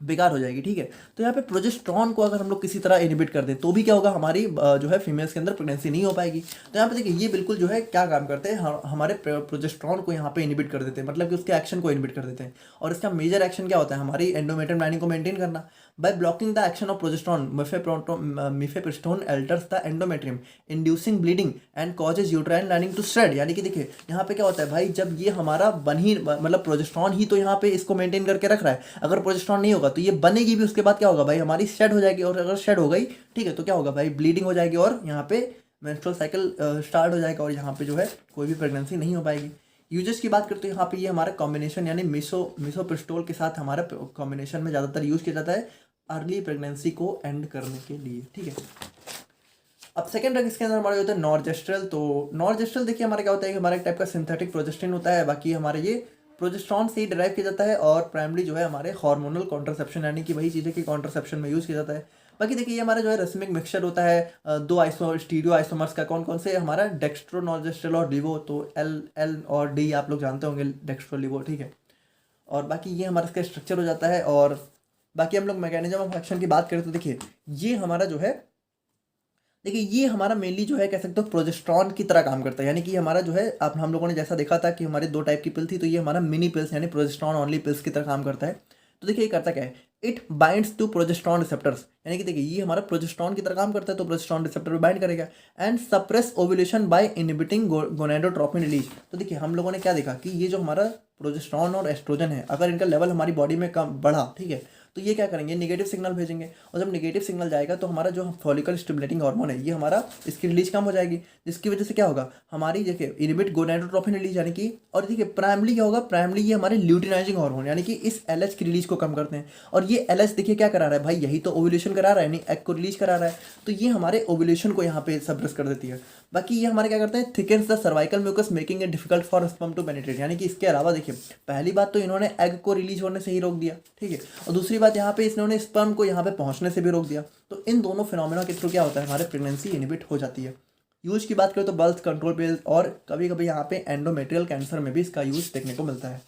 बेकार हो जाएगी। ठीक है, तो यहाँ पे प्रोजेस्टेरॉन को अगर हम लोग किसी तरह इनहिबिट कर दें तो भी क्या होगा, हमारी जो है फीमेल्स के अंदर प्रेगनेंसी नहीं हो पाएगी। तो यहाँ पे देखिए ये बिल्कुल जो है क्या काम करते हैं, हमारे प्रोजेस्टेरॉन को यहाँ पे इनहिबिट कर देते हैं, मतलब कि उसके एक्शन को इनहिबिट कर देते हैं। और इसका मेजर एक्शन क्या होता है, हमारी एंडोमेट्रियम लाइनिंग को मेंटेन करना। By blocking the action of progesterone mifepristone alters the endometrium inducing bleeding and causes uterine lining to shred. यानी कि देखिए यहाँ पे क्या होता है भाई, जब ये हमारा मतलब प्रोजेस्टेरॉन ही तो यहाँ पे इसको मेंटेन करके रख रहा है, अगर प्रोजेस्टेरॉन नहीं होगा तो ये बनेगी भी, उसके बाद क्या होगा भाई, हमारी शेड हो जाएगी, और अगर शेड हो गई ठीक है तो क्या होगा भाई, ब्लीडिंग हो जाएगी और यहाँ पे मेंस्ट्रुअल साइकिल स्टार्ट हो जाएगा और यहाँ पे जो है कोई भी प्रेगनेंसी नहीं हो पाएगी। यूजेस की बात करते हैं यहाँ पे ये हमारा कॉम्बिनेशन यानी मिसोप्रिस्टोल के साथ हमारा कॉम्बिनेशन में ज़्यादातर यूज किया जाता है अर्ली प्रेगनेंसी को एंड करने के लिए। ठीक है, अब सेकंड ड्रग इसके अंदर हमारे होता है नॉर्जेस्ट्रल। तो नॉर्जेस्ट्रल देखिए हमारा क्या होता है कि हमारा एक टाइप का सिंथेटिक प्रोजेस्टिन होता है, बाकी हमारे ये प्रोजेस्टेरॉन से ही डिराइव किया जाता है और प्राइमरी जो है हमारे हार्मोनल कॉन्ट्रासेप्शन यानी कि वही चीज़ें कि कॉन्ट्रासेप्शन में यूज़ किया जाता है। बाकी देखिए ये हमारा जो है रेसमिक मिक्सचर होता है दो स्टीरियो आइसोमर्स का, कौन कौन से, हमारा डेक्स्ट्रोनॉर्जेस्ट्रल और लिवो, तो एल और डी आप लोग जानते होंगे, डेक्स्ट्रो लिवो। ठीक है, और बाकी ये हमारा इसका स्ट्रक्चर हो जाता है। और बाकी हम लोग मैकेनिज्म ऑफ एक्शन की बात करें तो देखिए ये हमारा जो है, देखिए ये हमारा मेनली जो है कह सकते हो प्रोजेस्टेरॉन की तरह काम करता है। यानी कि हमारा जो है अब हम लोगों ने जैसा देखा था कि हमारे दो टाइप की पिल थी, तो ये हमारा मिनी पिल्स यानी प्रोजेस्टेरॉन ओनली पिल्स की तरह काम करता है। तो देखिए ये करता क्या है, it binds to progesterone receptors, यानी कि देखिए ये हमारा प्रोजेस्टेरॉन की तरह काम करता है तो प्रोजेस्टेरॉन रिसेप्टर पे बाइंड करेगा and suppress ovulation by inhibiting gonadotropin release. तो देखिए हम लोगों ने क्या देखा कि ये जो हमारा प्रोजेस्टेरॉन और एस्ट्रोजन है, अगर इनका लेवल हमारी बॉडी में कम बढ़ा, ठीक है, तो ये क्या करेंगे, नेगेटिव सिग्नल भेजेंगे, और जब नेगेटिव सिग्नल जाएगा तो हमारा जो फॉलिकल स्टिमुलेटिंग हार्मोन है ये हमारा इसकी रिलीज कम हो जाएगी, जिसकी वजह से क्या होगा, हमारी देखिए इनहिबिट गोनाडोट्रोपिन रिलीज यानी कि, और देखिए प्राइमरी क्या होगा, प्राइमरी ये हमारे ल्यूटिनाइजिंग हार्मोन यानी कि इस एलएच की रिलीज को कम करते हैं। और ये एलएच देखिए क्या करा रहा है भाई, यही तो ओव्यूलेशन करा रहा है, यानी एग को रिलीज करा रहा है, तो ये हमारे ओव्यूलेशन को यहाँ पे सप्रेस कर देती है। बाकी ये हमारे क्या करते हैं, thickens the cervical mucus making it difficult for sperm to penetrate. यानी कि इसके अलावा देखिए पहली बात तो इन्होंने एग को रिलीज होने से ही रोक दिया, ठीक है, और दूसरी बात यहाँ पे इन्होंने स्पर्म को यहाँ पे पहुँचने से भी रोक दिया। तो इन दोनों फिनोमेना के थ्रू क्या होता है, हमारे प्रेगनेंसी इनहिबिट हो जाती है। यूज की बात करें तो बर्थ कंट्रोल पिल्स, और कभी कभी यहाँ पे एंडोमेट्रियल कैंसर में भी इसका यूज देखने को मिलता है।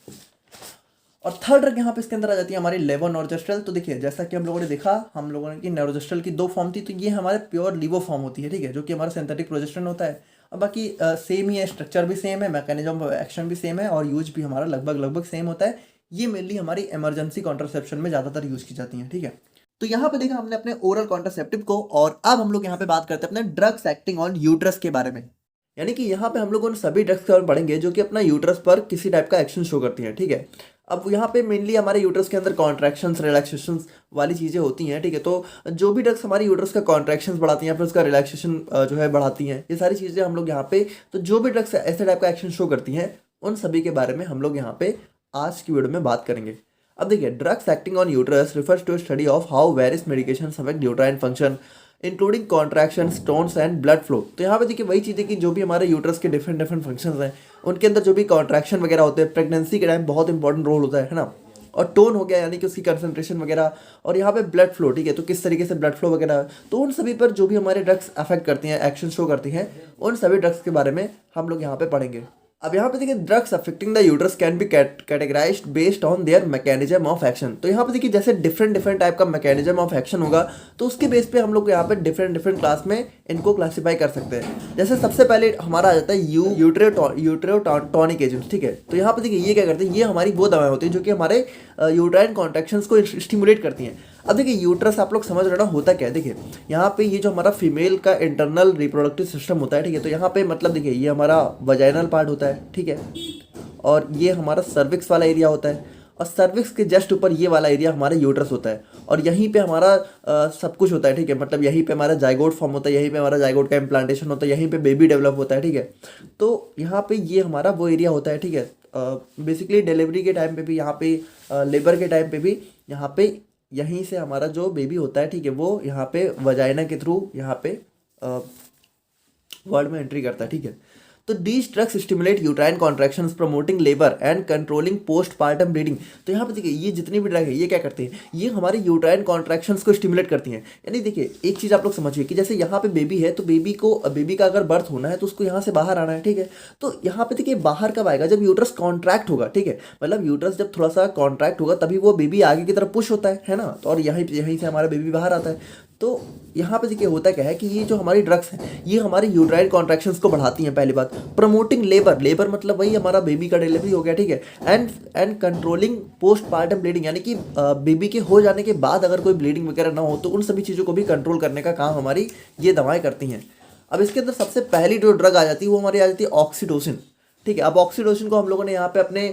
और थर्ड ड्रग यहाँ पे इसके अंदर आ जाती है हमारी लेवोनॉर्जेस्ट्रल। तो देखिए जैसा कि हम लोगों ने देखा, हम लोगों ने कि नॉर्जेस्ट्रल की दो फॉर्म थी, तो ये हमारे प्योर लिवो फॉर्म होती है, ठीक है, जो कि हमारा सिंथेटिक प्रोजेस्टेरॉन होता है। और बाकी सेम ही है, स्ट्रक्चर भी सेम है, मैकेनिज्म ऑफ एक्शन भी सेम है, और यूज भी हमारा लगभग सेम होता है। ये मेनली हमारी इमरजेंसी कॉन्ट्रासेप्शन में ज़्यादातर यूज की जाती हैं, ठीक है। तो यहाँ पे देखा हमने अपने ओरल कॉन्ट्रासेप्टिव को, और अब हम लोग यहाँ पे बात करते हैं अपने ड्रग्स एक्टिंग ऑन यूट्रस के बारे में। यानी कि यहाँ पे हम लोग उन सभी ड्रग्स के बारे में पढ़ेंगे जो कि अपना यूट्रस पर किसी टाइप का एक्शन शो करती हैं, ठीक है। अब यहाँ पे मेनली हमारे यूट्रस के अंदर कॉन्ट्रैक्शंस रिलैक्सेशंस वाली चीज़ें होती हैं, ठीक है। तो जो भी ड्रग्स हमारी यूट्रस का कॉन्ट्रैक्शंस बढ़ाती हैं, फिर उसका रिलैक्सेशन जो है बढ़ाती हैं, ये सारी चीज़ें हम लोग यहाँ पे, तो जो भी ड्रग्स ऐसे टाइप का एक्शन शो करती हैं उन सभी के बारे में हम लोग यहाँ पे आज की वीडियो में बात करेंगे। अब देखिए drugs acting on uterus refers to study of how various medication affect uterine function including contraction, stones and blood flow. तो यहाँ पे देखिए वही चीज़ें कि जो भी हमारे यूट्रस के डिफरेंट फंक्शंस हैं उनके अंदर जो भी कॉन्ट्रैक्शन वगैरह होते हैं, प्रेगनेंसी के टाइम बहुत इंपॉर्टेंट रोल होता है ना। और टोन हो गया यानी कि उसकी कंसंट्रेशन वगैरह, और यहाँ पे ब्लड फ्लो, ठीक है, तो किस तरीके से ब्लड फ्लो वगैरह, तो उन सभी पर जो भी हमारे ड्रग्स अफेक्ट करती हैं, एक्शन शो करती हैं, उन सभी ड्रग्स के बारे में हम लोग यहाँ पे पढ़ेंगे। अब यहाँ पे देखिए drugs affecting the uterus can be categorised based on their mechanism of action. तो यहाँ पे देखिए जैसे डिफरेंट टाइप का मैकेनिज्म ऑफ एक्शन होगा तो उसके बेस पे हम लोग यहाँ पे डिफरेंट क्लास में इनको क्लासीफाई कर सकते हैं। जैसे सबसे पहले हमारा आ जाता है यूट्रोटॉनिक एजेंट्स, ठीक है। तो यहाँ पे देखिए ये क्या करते हैं, ये हमारी वो दवाएं होती हैं जो कि हमारे यूट्राइन कॉन्ट्रैक्शंस को स्टिमुलेट करती हैं। अब देखिए यूट्रस आप लोग समझ रहे हो होता क्या है, देखिए यहाँ पे ये जो हमारा फीमेल का इंटरनल रिप्रोडक्टिव सिस्टम होता है, ठीक है, तो यहाँ पे मतलब देखिए ये हमारा वजाइनल पार्ट होता है, ठीक है, और ये हमारा सर्विक्स वाला एरिया होता है, और सर्विक्स के जस्ट ऊपर ये वाला एरिया हमारा यूट्रस होता है, और यहीं पे हमारा सब कुछ होता है, ठीक है। मतलब यहीं पे हमारा जाइगोट फॉर्म होता है, यहीं पे हमारा जाइगोट का इम्प्लांटेशन होता है, यहीं पे बेबी डेवलप होता है, ठीक है। तो यहाँ पे ये हमारा वो एरिया होता है, ठीक है। बेसिकली डिलीवरी के टाइम पे भी यहाँ पे, लेबर के टाइम पे भी यहाँ पे, यहीं से हमारा जो बेबी होता है, ठीक है, वो यहाँ पे वजाइना के थ्रू यहाँ पे वर्ड में एंट्री करता है, ठीक है। तो these drugs stimulate uterine contractions promoting labour and controlling postpartum bleeding. तो यहाँ पे देखिए ये जितनी भी ड्रग है ये क्या करती हैं, ये हमारे यूट्राइन कॉन्ट्रैक्शंस को स्टिमुलेट करती हैं। यानी देखिए एक चीज़ आप लोग समझिए कि जैसे यहाँ पे बेबी है, तो बेबी का अगर बर्थ होना है तो उसको यहाँ से बाहर आना है, ठीक है। तो यहाँ पे देखिए बाहर कब आएगा, जब यूट्रस कॉन्ट्रैक्ट होगा, ठीक है। मतलब यूट्रस जब थोड़ा सा कॉन्ट्रैक्ट होगा तभी वो बेबी आगे की तरफ पुश होता है ना। तो और यहीं से हमारा बेबी बाहर आता है। तो यहाँ पे देखिए होता क्या है कि ये जो हमारी ड्रग्स हैं ये हमारी यूट्राइन कॉन्ट्रैक्शंस को बढ़ाती हैं, पहली बात। प्रमोटिंग लेबर मतलब वही हमारा बेबी का डिलीवरी हो गया, ठीक है। एंड कंट्रोलिंग पोस्टपार्टम ब्लीडिंग, यानी कि बेबी के हो जाने के बाद अगर कोई ब्लीडिंग वगैरह ना हो तो उन सभी चीज़ों को भी कंट्रोल करने का काम हमारी ये दवाएं करती हैं। अब इसके अंदर सबसे पहली जो ड्रग आ जाती है वो हमारी आ जाती है ऑक्सीटोसिन, ठीक है। अब ऑक्सीटोसिन को हम लोगों ने यहाँ पे अपने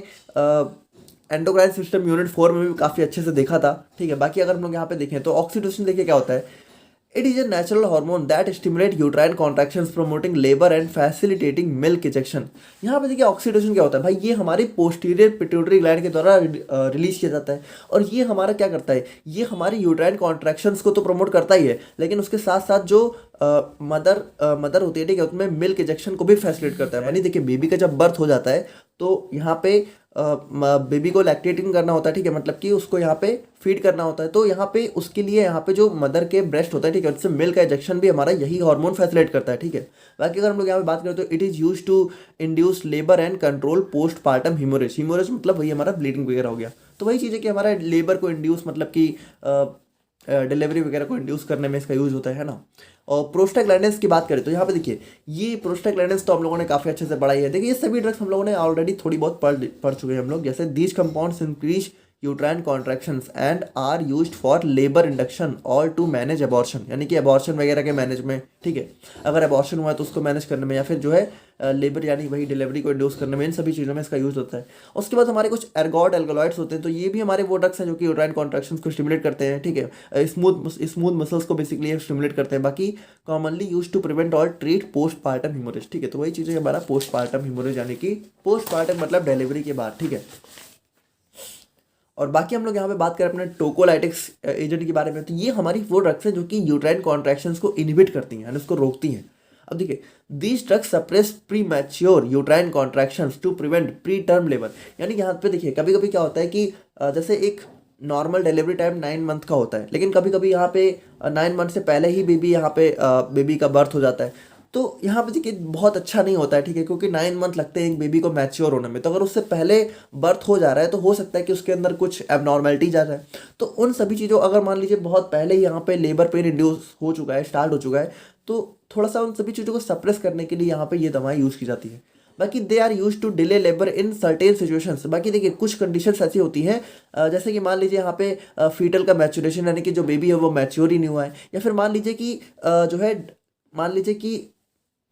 एंडोक्राइन सिस्टम यूनिट 4 में भी काफ़ी अच्छे से देखा था, ठीक है। बाकी अगर हम लोग यहाँ पे देखें तो ऑक्सीटोसिन देखिए क्या होता है। It is a natural hormone that stimulate uterine contractions promoting labour and facilitating milk ejection. यहाँ पे देखिए ऑक्सीटोसिन क्या होता है भाई, ये हमारी पोस्टीरियर पिट्यूटरी ग्लैंड के द्वारा रिलीज किया जाता है। और ये हमारा क्या करता है, ये हमारी यूट्राइन कॉन्ट्रैक्शंस को तो प्रमोट करता ही है, लेकिन उसके साथ साथ जो मदर होती है, ठीक है, उसमें मिल्क इजेक्शन को भी फैसिलिटेट करता है। यानी देखिए बेबी का जब बर्थ हो जाता है तो यहाँ पे बेबी को लैक्टेटिंग करना होता है, ठीक है। मतलब कि उसको यहाँ पे फीड करना होता है, तो यहाँ पे उसके लिए यहाँ पे जो मदर के ब्रेस्ट होता है, ठीक है, उससे मिल्क का इंजेक्शन भी हमारा यही हार्मोन फैसिलिटेट करता है, ठीक है। बाकी अगर हम लोग यहाँ पे बात करें तो it is use to induce labour and control postpartum haemorrhage मतलब वही हमारा ब्लीडिंग वगैरह हो गया। तो वही चीज़ है कि हमारा लेबर को इंड्यूस मतलब कि डिलीवरी वगैरह को इंड्यूस करने में इसका यूज होता है ना। और प्रोस्टाग्लैंडिन्स की बात करें तो यहाँ पे देखिए ये प्रोस्टाग्लैंडिन्स तो हम लोगों ने काफ़ी अच्छे से पढ़ाई है। देखिए ये सभी ड्रग्स हम लोगों ने ऑलरेडी थोड़ी बहुत पढ़ चुके हैं हम लोग। जैसे these compounds increase uterine contractions and are used for labour induction और टू मैनेज अबॉर्शन, यानी कि अबॉर्शन वगैरह के मैनेज में, ठीक है। अगर अबॉर्शन हुआ है तो उसको मैनेज करने में, या फिर जो है लेबर यानी वही डिलीवरी को इंड्यूस करने में, इन सभी चीज़ों में इसका यूज़ होता है। उसके बाद हमारे कुछ एर्गोड एल्गोलॉइड्स होते हैं, तो ये भी हमारे वो ड्रग्स हैं जो कि यूट्राइन कॉन्ट्रैक्शंस को स्टिमुलेट करते हैं, ठीक है। स्मूथ मसल्स को बेसिकली स्टिमुलेट करते हैं। बाकी कॉमनली यूज टू प्रिवेंट और ट्रीट पोस्टपार्टम हीमोरेज, ठीक है। तो वही चीज़ें हमारा पोस्टपार्टम हीमोरेज, यानी कि पोस्टपार्टम मतलब डिलीवरी के बाद, ठीक है। और बाकी हम लोग यहाँ पे बात करें अपने टोकोलाइटिक्स एजेंट के बारे में, तो ये हमारी वो ड्रग्स हैं जो कि यूट्राइन कॉन्ट्रैक्शंस को इनहिबिट करती हैं, यानी उसको रोकती हैं। अब देखिए these drugs suppress premature uterine contractions to prevent preterm labour. यानी यहाँ पे देखिए कभी कभी क्या होता है कि जैसे एक नॉर्मल डिलीवरी टाइम 9 मंथ का होता है, लेकिन कभी कभी यहाँ पे 9 मंथ से पहले ही बेबी का बर्थ हो जाता है। तो यहाँ पे देखिए बहुत अच्छा नहीं होता है, ठीक है, क्योंकि 9 मंथ लगते हैं एक बेबी को मैच्योर होने में। तो अगर उससे पहले बर्थ हो जा रहा है तो हो सकता है कि उसके अंदर कुछ एबनॉर्मेलिटीज आ जाए। तो उन सभी चीज़ों, अगर मान लीजिए बहुत पहले ही यहाँ पे लेबर पेन इंड्यूस हो चुका है, स्टार्ट हो चुका है, तो थोड़ा सा उन सभी चीज़ों को सप्रेस करने के लिए यहाँ पे ये दवाएं यूज़ की जाती है। बाकी they are use to delay labour in certain situations. बाकी देखिए कुछ कंडीशंस ऐसी होती हैं, जैसे कि मान लीजिए यहाँ पे फीटल का मैच्योरेशन, यानी कि जो बेबी है वो मैच्योर ही नहीं हुआ है, या फिर मान लीजिए कि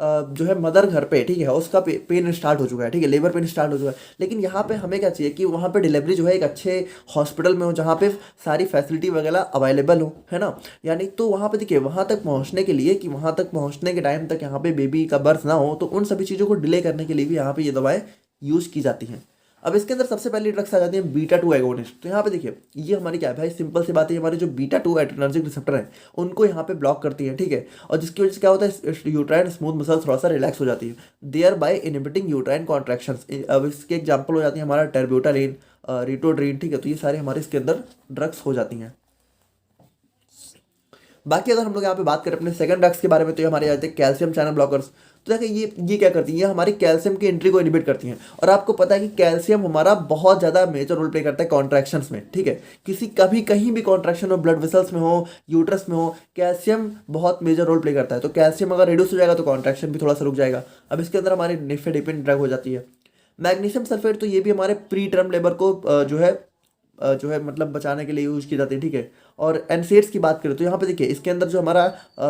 जो है मदर घर पे, ठीक है, उसका पेन स्टार्ट हो चुका है, ठीक है, लेबर पेन स्टार्ट हो चुका है। लेकिन यहाँ पे हमें क्या चाहिए कि वहाँ पे डिलीवरी जो है एक अच्छे हॉस्पिटल में हो, जहाँ पे सारी फैसिलिटी वगैरह अवेलेबल हो, है ना। यानी तो वहाँ पे देखिए वहाँ तक पहुँचने के लिए, कि वहाँ तक पहुँचने के टाइम तक यहाँ पे बेबी का बर्थ ना हो, तो उन सभी चीज़ों को डिले करने के लिए भी यहाँ पे ये दवाएँ यूज़ की जाती हैं। अब इसके अंदर सबसे पहली ड्रग्स आ जाती है बीटा-2 एगोनिस्ट। तो यहाँ पे देखिए ये हमारी क्या है भाई, सिंपल सी बात है, हमारे जो बीटा-2 एड्रेनर्जिक रिसेप्टर है उनको यहाँ पे ब्लॉक करती है, ठीक है। और जिसकी वजह से क्या होता है, यूट्राइन स्मूथ मसल थोड़ा सा रिलैक्स हो जाती है, thereby inhibiting uterine contractions. अब इसके एग्जाम्पल हो जाती है हमारा टेरब्यूटालिन, रिटोड्रीन, ठीक है। तो ये सारे हमारे इसके अंदर ड्रग्स हो जाती हैं। बाकी अगर हम लोग यहाँ पे बात करें अपने सेकंड ड्रग्स के बारे में, तो ये हमारे आते हैं कैल्शियम चैनल ब्लॉकर्स। तो देखिए ये क्या करती हैं, ये हमारी कैल्शियम की एंट्री को इनहिबिट करती हैं। और आपको पता है कि कैल्शियम हमारा बहुत ज़्यादा मेजर रोल प्ले करता है कॉन्ट्रैक्शंस में, ठीक है। कहीं भी कॉन्ट्रैक्शन हो, ब्लड वेसल्स में हो, यूट्रस में हो, कैल्शियम बहुत मेजर रोल प्ले करता है। तो कैल्शियम अगर रिड्यूस हो जाएगा तो कॉन्ट्रैक्शन भी थोड़ा सा रुक जाएगा। अब इसके अंदर हमारी निफेडिपिन ड्रग हो जाती है। मैग्नीशियम सल्फेट, तो ये भी हमारे प्री टर्म लेबर को जो है जो है मतलब बचाने के लिए यूज की जाती है, ठीक है। और एनसेड्स की बात करें तो यहाँ पे देखिए इसके अंदर जो हमारा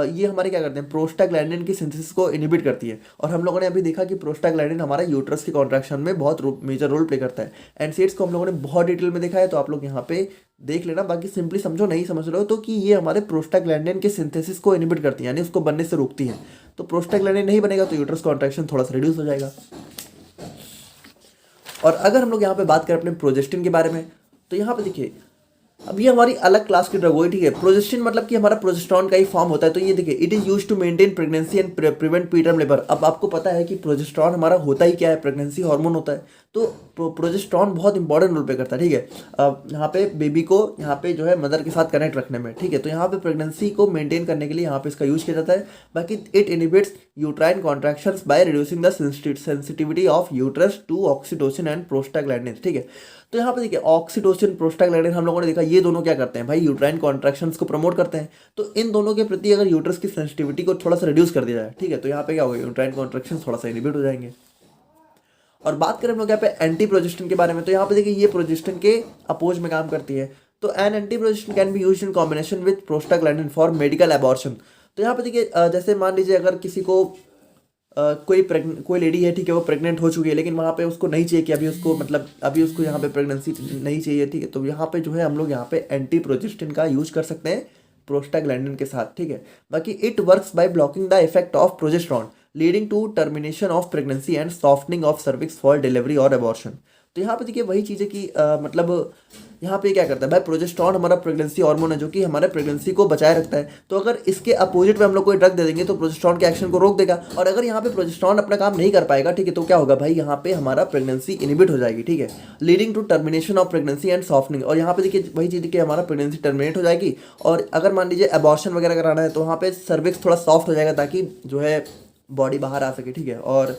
ये हमारे क्या करते हैं, प्रोस्टाग्लैंडिन की सिंथेसिस को इनहिबिट करती है। और हम लोगों ने अभी देखा कि प्रोस्टाग्लैंडिन हमारा यूट्रस की कॉन्ट्रैक्शन में बहुत मेजर रोल प्ले करता है। एनसेड्स को हम लोगों ने बहुत डिटेल में देखा है, तो आप लोग यहाँ पे देख लेना। बाकी सिंपली समझो, नहीं समझ रहे हो तो कि ये हमारे प्रोस्टाग्लैंडिन के सिंथेसिस को इनहिबिट करती है, यानी उसको बनने से रोकती है। तो प्रोस्टाग्लैंडिन नहीं बनेगा तो यूट्रस कॉन्ट्रैक्शन थोड़ा सा रिड्यूस हो जाएगा। और अगर हम लोग यहाँ पे बात करें अपने प्रोजेस्टिन के बारे में, तो यहाँ पे देखिए अब ये हमारी अलग क्लास की ड्रग हुई, ठीक है। प्रोजेस्टिन मतलब कि हमारा प्रोजेस्टेरॉन का ही फॉर्म होता है। तो ये देखिए it is used to maintain pregnancy and prevent preterm labour. अब आपको पता है कि प्रोजेस्टेरॉन हमारा होता ही क्या है, प्रेगनेंसी हार्मोन होता है। तो प्रोजेस्टेरॉन बहुत इंपॉर्टेंट रोल प्ले करता है, ठीक है। अब यहाँ पे बेबी को यहाँ पे जो है मदर के साथ कनेक्ट रखने में, ठीक है। तो यहाँ पे प्रेगनेंसी को मेंटेन करने के लिए यहाँ पे इसका यूज किया जाता है। बाकी it inhibits uterine contractions by reducing the sensitivity of uterus to oxytocin and prostaglandin, ठीक है। तो यहाँ पे देखिए ऑक्सीटोसिन प्रोस्टाग्लैंडिन हम लोगों ने देखा ये दोनों क्या करते हैं भाई, यूट्राइन कॉन्ट्रैक्शंस को प्रमोट करते हैं। तो इन दोनों के प्रति अगर यूट्रस की सेंसिटिविटी को थोड़ा सा रिड्यूस कर दिया जाए, ठीक है, तो यहाँ पे क्या होगा, यूट्राइन कॉन्ट्रैक्शंस थोड़ा सा इनहिबिट हो जाएंगे। और बात करें हम लोग यहाँ पे एंटी प्रोजेस्टिन के बारे में, तो यहाँ पे देखिए ये प्रोजेस्टिन के अपोज में काम करती है। तो N anti progestin can be used in combination with prostaglandin for medical abortion. तो यहाँ पे देखिए जैसे मान लीजिए अगर किसी को कोई लेडी है, ठीक है, वो प्रेग्नेंट हो चुकी है, लेकिन वहाँ पे उसको नहीं चाहिए कि अभी उसको मतलब अभी उसको यहाँ पे प्रेगनेंसी नहीं चाहिए, ठीक है। तो यहाँ पे जो है हम लोग यहाँ पे एंटी प्रोजेस्टिन का यूज कर सकते हैं प्रोस्टाग्लैंडिन के साथ, ठीक है। बाकी it works by blocking the effect of progesterone leading to termination of pregnancy and softening of cervix for delivery और एबॉर्शन। तो यहाँ पे देखिए वही चीज़ है कि मतलब यहाँ पे क्या करता है भाई, प्रोजेस्टेरॉन हमारा प्रेगनेंसी हार्मोन है जो कि हमारे प्रेगनेंसी को बचाए रखता है। तो अगर इसके अपोजिट में हम लोग कोई ड्रग दे देंगे तो प्रोजेस्टेरॉन के एक्शन को रोक देगा। और अगर यहाँ पे प्रोजेस्टेरॉन अपना काम नहीं कर पाएगा, ठीक है, तो क्या होगा भाई, यहाँ पे हमारा प्रेगनेंसी इनहिबिट हो जाएगी, ठीक है, leading to termination of pregnancy and softening. और यहाँ पे देखिए वही चीज़ कि हमारा प्रेगनेंसी टर्मिनेट हो जाएगी। और अगर मान लीजिए एबॉर्शन वगैरह कराना है तो वहाँ पे सर्विक्स थोड़ा सॉफ्ट हो जाएगा ताकि जो है बॉडी बाहर आ सके, ठीक है। और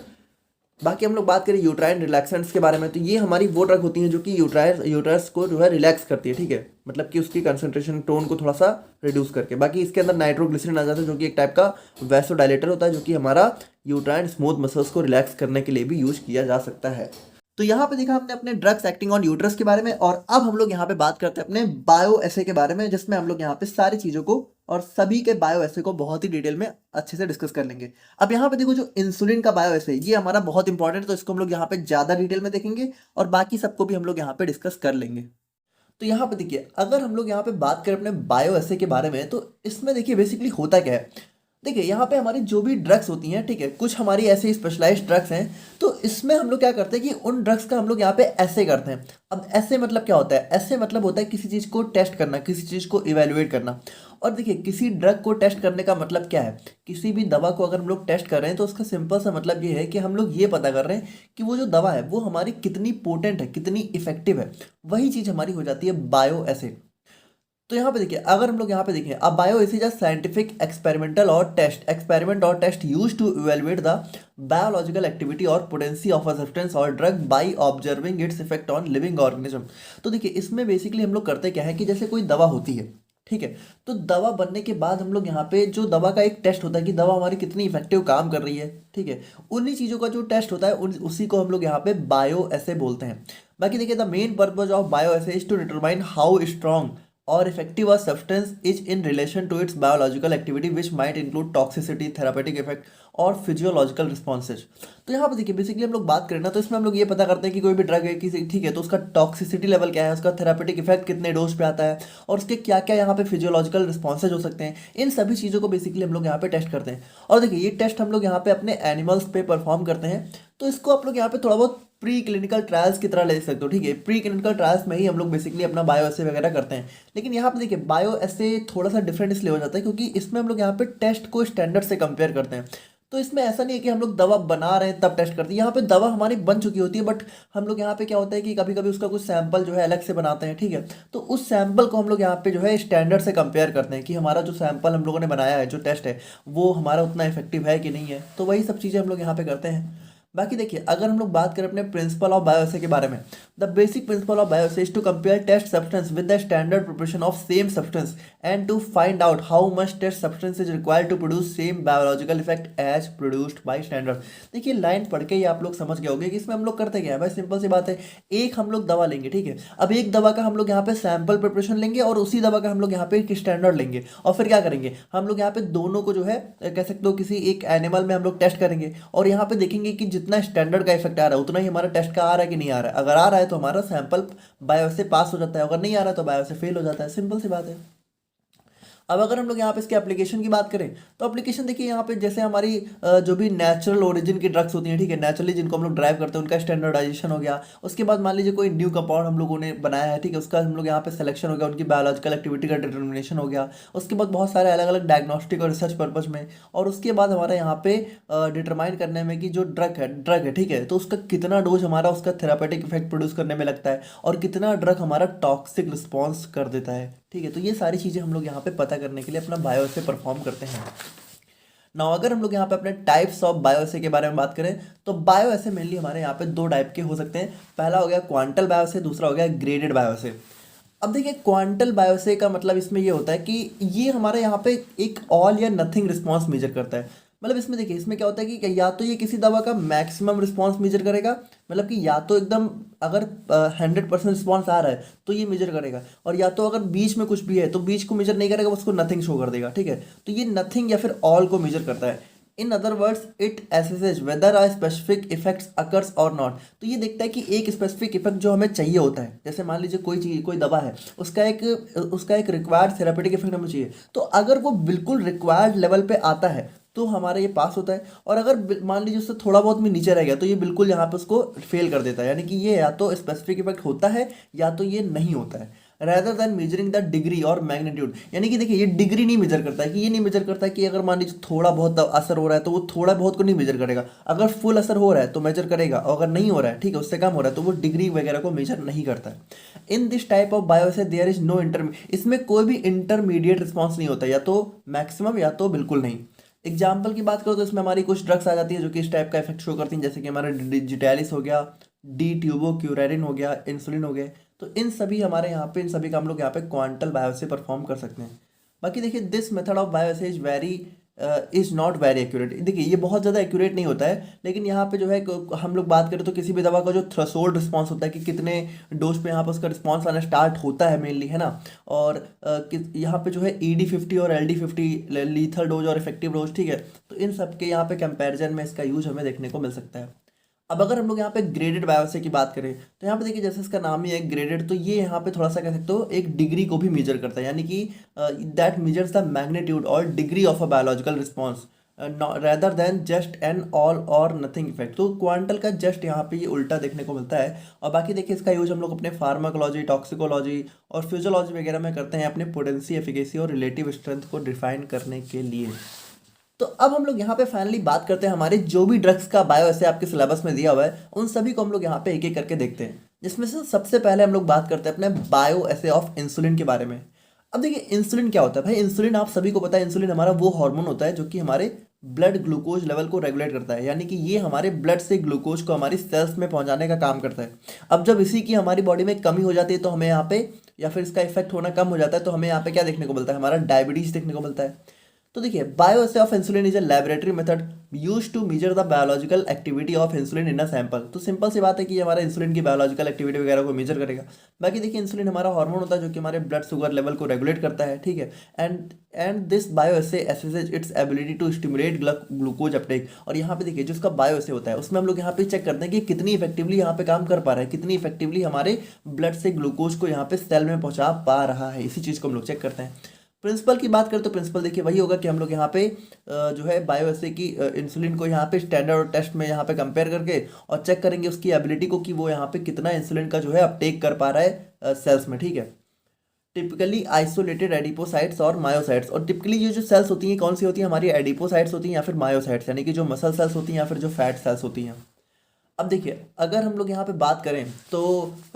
बाकी हम लोग बात करें यूट्राइन रिलैक्सेंट्स के बारे में, तो ये हमारी वो ड्रग होती हैं जो कि यूट्राइस को जो है रिलैक्स करती है, ठीक है, मतलब कि उसकी कंसंट्रेशन टोन को थोड़ा सा रिड्यूस करके। बाकी इसके अंदर नाइट्रोग्लिसरीन आ जाता है जो कि एक टाइप का वैसोडाइलेटर होता है जो कि हमारा यूट्राइन स्मूथ मसल्स को रिलैक्स करने के लिए भी यूज किया जा सकता है। तो यहाँ पे देखा हमने अपने ड्रग्स एक्टिंग ऑन यूट्रस के बारे में। और अब हम लोग यहाँ पे बात करते हैं अपने बायो एसे के बारे में, जिसमें हम लोग यहाँ पे सारी चीज़ों को और सभी के बायो एसे को बहुत ही डिटेल में अच्छे से डिस्कस कर लेंगे। अब यहाँ पे देखो जो इंसुलिन का बायो एसे ये हमारा बहुत इंपॉर्टेंट है, तो इसको हम लोग यहाँ पे ज़्यादा डिटेल में देखेंगे और बाकी सबको भी हम लोग यहाँ पे डिस्कस कर लेंगे। तो यहाँ पे देखिए अगर हम लोग यहाँ पे बात करें अपने बायो एसे के बारे में, तो इसमें देखिए बेसिकली होता क्या है। देखिए यहाँ पे हमारी जो भी ड्रग्स होती हैं, ठीक है, कुछ हमारी ऐसे स्पेशलाइज्ड ड्रग्स हैं। तो इसमें हम लोग क्या करते हैं कि उन ड्रग्स का हम लोग यहाँ पे ऐसे करते हैं। अब ऐसे मतलब क्या होता है, ऐसे मतलब होता है किसी चीज़ को टेस्ट करना, किसी चीज़ को इवेलुएट करना। और देखिए किसी ड्रग को टेस्ट करने का मतलब क्या है, किसी भी दवा को अगर हम लोग टेस्ट कर रहे हैं तो उसका सिंपल सा मतलब ये है कि हम लोग ये पता कर रहे हैं कि वो जो दवा है वो हमारी कितनी पोटेंट है, कितनी इफेक्टिव है। वही चीज़ हमारी हो जाती है बायो एसे। तो यहाँ पे देखिए अगर हम लोग यहाँ पे देखें, अब bio is a scientific experiment or test use to evaluate the biological activity or potency of a substance or drug by observing its effect on living organism. तो देखिए इसमें बेसिकली हम लोग करते क्या है कि जैसे कोई दवा होती है, ठीक है, तो दवा बनने के बाद हम लोग यहाँ पे जो दवा का एक टेस्ट होता है कि दवा हमारी कितनी इफेक्टिव काम कर रही है, ठीक है, उन्हीं चीज़ों का जो टेस्ट होता है उसी को हम लोग यहाँ पे बायो एसे बोलते हैं। बाकी देखिए the main purpose of bioassay is to determine how strong or effective a substance is in relation to its biological activity which might include toxicity, therapeutic effect और फिजियोलॉजिकल रिस्पॉन्सेज। तो यहाँ पे देखिए basically हम लोग बात करें ना, तो इसमें हम लोग ये पता करते हैं कि कोई भी ड्रग है किसी, ठीक है, तो उसका टॉक्सिसिटी लेवल क्या है, उसका थेरापेटिक इफेक्ट कितने डोज पे आता है और उसके क्या क्या यहाँ पे फिजियोलॉजिकल रिस्पॉन्सेज हो सकते हैं। इन सभी चीज़ों को बेसिकली हम लोग यहाँ पे टेस्ट करते हैं। और देखिए ये टेस्ट हम लोग यहाँ पे अपने एनिमल्स पे परफॉर्म करते हैं। तो इसको आप लोग यहाँ पे थोड़ा बहुत प्री क्लिनिकल ट्रायल्स की तरह ले सकते हो, ठीक है, प्री क्लिनिकल ट्रायल्स में ही हम लोग बेसिकली अपना बायो एसे वगैरह करते हैं। लेकिन यहाँ पे देखिए बायो एसे थोड़ा सा डिफरेंट इसलिए हो जाता है क्योंकि इसमें हम लोग यहाँ पे टेस्ट को स्टैंडर्ड से कंपेयर करते हैं। तो इसमें ऐसा नहीं है कि हम लोग दवा बना रहे हैं तब टेस्ट करते हैं, यहाँ पे दवा हमारी बन चुकी होती है, बट हम लोग यहाँ पे क्या होता है कि कभी कभी उसका कुछ सैंपल जो है अलग से बनाते हैं, ठीक है, तो उस सैंपल को हम लोग यहाँ पे जो है स्टैंडर्ड से कंपेयर करते हैं कि हमारा जो सैंपल हम लोगों ने बनाया है, जो टेस्ट है, वो हमारा उतना इफेक्टिव है कि नहीं है। तो वही सब चीज़ें हम लोग यहाँ पे करते हैं। बाकी देखिए अगर हम लोग बात करें अपने प्रिंसिपल ऑफ बायोएसे के बारे में, the basic principle of bioassay is to compare test substance with the standard proportion of same substance and to find out how much test substance is required to produce same biological effect as produced by standard. देखिए line पढ़ के ही आप लोग समझ गए होंगे कि इसमें हम लोग करते क्या है भाई, सिंपल सी बात है, एक हम लोग दवा लेंगे, ठीक है। अब एक दवा का हम लोग यहाँ पे सैंपल प्रिपरेशन लेंगे और उसी दवा का हम लोग यहाँ पे एक स्टैंडर्ड लेंगे और फिर क्या करेंगे, हम लोग यहाँ पे दोनों को जो है कह सकते हो किसी एक एनिमल में हम लोग टेस्ट करेंगे और यहाँ पे देखेंगे कि जितना स्टैंडर्ड का इफेक्ट आ रहा है उतना ही हमारा टेस्ट का आ रहा है कि नहीं आ रहा है। अगर आ रहा है तो हमारा सैंपल बायो से पास हो जाता है, अगर नहीं आ रहा है तो बायो से फेल हो जाता है, सिंपल सी बात है। अब अगर हम लोग यहाँ पे इसके एप्लीकेशन की बात करें तो एप्लीकेशन देखिए यहाँ पे जैसे हमारी जो भी नेचुरल ओरिजिन की ड्रग्स होती हैं, ठीक है, नेचुरली जिनको हम लोग ड्राइव करते हैं उनका स्टैंडर्डाइजेशन हो गया। उसके बाद मान लीजिए कोई न्यू कंपाउंड हम लोगों ने बनाया है, ठीक है, उसका हम लोग यहाँ पे सिलेक्शन हो गया, उनकी बायोलॉजिकल एक्टिविटी का डिटर्मिनेशन हो गया। उसके बाद बहुत सारे अलग अलग डायग्नोस्टिक और रिसर्च पर्पज में, और उसके बाद हमारा यहाँ पे डिटरमाइन करने में कि जो ड्रग है, ठीक है, तो उसका कितना डोज हमारा उसका थेरापेटिक इफेक्ट प्रोड्यूस करने में लगता है और कितना ड्रग हमारा टॉक्सिक रिस्पॉन्स कर देता है, ठीक है। तो ये सारी चीज़ें हम लोग यहाँ पे पता करने के लिए अपना बायो से परफॉर्म करते हैं। नाउ अगर हम लोग यहाँ पे अपने टाइप्स ऑफ बायोएसे के बारे में बात करें तो बायोएसे मेनली हमारे यहाँ पे दो टाइप के हो सकते हैं। पहला हो गया क्वांटल बायोएसे, दूसरा हो गया ग्रेडेड बायोएसे। अब देखिए क्वांटल बायोएसे का मतलब इसमें ये होता है कि ये हमारे यहाँ पे एक ऑल या नथिंग रिस्पॉन्स मेजर करता है। मतलब इसमें देखिए इसमें क्या होता है कि या तो ये किसी दवा का मैक्सिमम रिस्पॉन्स मेजर करेगा, मतलब कि या तो एकदम अगर 100% रिस्पॉन्स आ रहा है तो ये मेजर करेगा, और या तो अगर बीच में कुछ भी है तो बीच को मेजर नहीं करेगा, उसको नथिंग शो कर देगा, ठीक है। तो ये नथिंग या फिर ऑल को मेजर करता है। In other words it assesses whether a specific effects occurs or not. तो ये देखता है कि एक स्पेसिफिक इफेक्ट जो हमें चाहिए होता है, जैसे मान लीजिए कोई चीज़, कोई दवा है, उसका एक रिक्वायर्ड थेरापेटिक इफेक्ट हमें चाहिए, तो अगर वो बिल्कुल रिक्वायर्ड लेवल पे आता है तो हमारा ये पास होता है, और अगर मान लीजिए उससे थोड़ा बहुत भी नीचे रह गया तो ये बिल्कुल यहाँ पे उसको फेल कर देता है। यानी कि ये या तो स्पेसिफिक इफेक्ट होता है या तो ये नहीं होता है। Rather than measuring the degree और मैग्नीट्यूड, यानी कि देखिए ये डिग्री नहीं मेजर करता है, कि ये नहीं मेजर करता है कि अगर मान लीजिए थोड़ा बहुत असर हो रहा है तो वो थोड़ा बहुत को नहीं मेजर करेगा, अगर फुल असर हो रहा है तो मेजर करेगा, और अगर नहीं हो रहा है, ठीक है, उससे कम हो रहा है, तो वो डिग्री वगैरह को मेजर नहीं करता है। In this type of bioassay there is no इसमें कोई भी इंटरमीडिएट रिस्पॉन्स नहीं होता, या तो मैक्सिमम या तो बिल्कुल नहीं। एग्जाम्पल की बात करो तो इसमें हमारी कुछ ड्रग्स आ जाती है जो कि इस टाइप का इफेक्ट शो करती हैं, जैसे कि हमारा डिजिटैलिस हो गया, डी ट्यूबोक्यूरेरिन हो गया, इंसुलिन हो गए। तो इन सभी हमारे यहाँ पे, इन सभी का हम लोग यहाँ पे क्वांटल बायोसे परफॉर्म कर सकते हैं। बाकी देखिए this method of bioassay is not very accurate. देखिए ये बहुत ज़्यादा एक्यूरेट नहीं होता है, लेकिन यहाँ पे जो है हम लोग बात करें तो किसी भी दवा का जो थ्रेशोल्ड रिस्पांस होता है कि कितने डोज पे यहाँ पर उसका रिस्पांस आना स्टार्ट होता है मेनली, है ना, और यहाँ पे जो है ED50 और LD50 लीथल डोज और इफेक्टिव डोज, ठीक है, तो इन सब के यहाँ पे कंपैरिजन में इसका यूज हमें देखने को मिल सकता है। अब अगर हम लोग यहाँ पे ग्रेडेड बायोसे की बात करें तो यहाँ पे देखिए जैसे इसका नाम ही है ग्रेडेड, तो ये यहाँ पे थोड़ा सा कह सकते हो एक डिग्री को भी मेजर करता है, यानी कि दैट मेजर्स द मैग्नीट्यूड और degree of a biological response rather than just an all और नथिंग इफेक्ट। तो क्वांटल का जस्ट यहाँ पे ये उल्टा देखने को मिलता है। और बाकी देखिए इसका यूज हम लोग अपने फार्माकोलॉजी, टॉक्सिकोलॉजी और फिजियोलॉजी वगैरह में करते हैं अपने पोटेंसी, एफिकेसी और रिलेटिव स्ट्रेंथ को डिफाइन करने के लिए। तो अब हम लोग यहाँ पे फाइनली बात करते हैं हमारे जो भी ड्रग्स का बायो ऐसे आपके सिलेबस में दिया हुआ है उन सभी को हम लोग यहाँ पे एक एक करके देखते हैं, जिसमें से सबसे पहले हम लोग बात करते हैं अपने बायो ऐसे ऑफ इंसुलिन के बारे में। अब देखिए इंसुलिन क्या होता है भाई, इंसुलिन आप सभी को पता है, इंसुलिन हमारा वो हार्मोन होता है जो कि हमारे ब्लड ग्लूकोज लेवल को रेगुलेट करता है, यानी कि ये हमारे ब्लड से ग्लूकोज को हमारी सेल्स में पहुंचाने का काम करता है। अब जब इसी की हमारी बॉडी में कमी हो जाती है तो हमें यहाँ पे, या फिर इसका इफेक्ट होना कम हो जाता है तो हमें यहाँ पे क्या देखने को मिलता है, हमारा डायबिटीज देखने को मिलता है। तो देखिए bioassay of insulin is a laboratory method use to measure the biological activity of insulin in a sample. तो सिंपल सी बात है कि ये हमारा इंसुलिन की बायोलॉजिकल एक्टिविटी वगैरह को मेजर करेगा। बाकी देखिए इंसुलिन हमारा हार्मोन होता है जो कि हमारे ब्लड शुगर लेवल को रेगुलेट करता है, ठीक है, and this bioassay assesses its ability to stimulate glucose uptake. और यहाँ पे देखिए जो इसका बायोअसे होता है उसमें हम लोग यहाँ पे चेक करते हैं कि कितनी इफेक्टिवली यहाँ पे काम कर पा रहा है, कितनी इफेक्टिवली हमारे ब्लड से ग्लूकोज को यहाँ पे सेल में पहुँचा पा रहा है, इसी चीज़ को हम लोग चेक करते हैं। प्रिंसिपल की बात करें तो प्रिंसिपल देखिए वही होगा कि हम लोग यहाँ पे जो है बायोएसे की इंसुलिन को यहाँ पे स्टैंडर्ड टेस्ट में यहाँ पे कंपेयर करके और चेक करेंगे उसकी एबिलिटी को कि वो यहाँ पे कितना इंसुलिन का जो है अपटेक कर पा रहा है सेल्स में, ठीक है। टिपिकली आइसोलेटेड एडिपोसाइट्स और मायोसाइट्स, और टिपिकली ये जो सेल्स होती हैं कौन सी होती हैं, हमारी एडिपोसाइट्स होती हैं या फिर मायोसाइट्स, यानी कि जो मसल सेल्स होती हैं या फिर जो फैट सेल्स होती हैं। अब देखिए अगर हम लोग यहाँ पे बात करें तो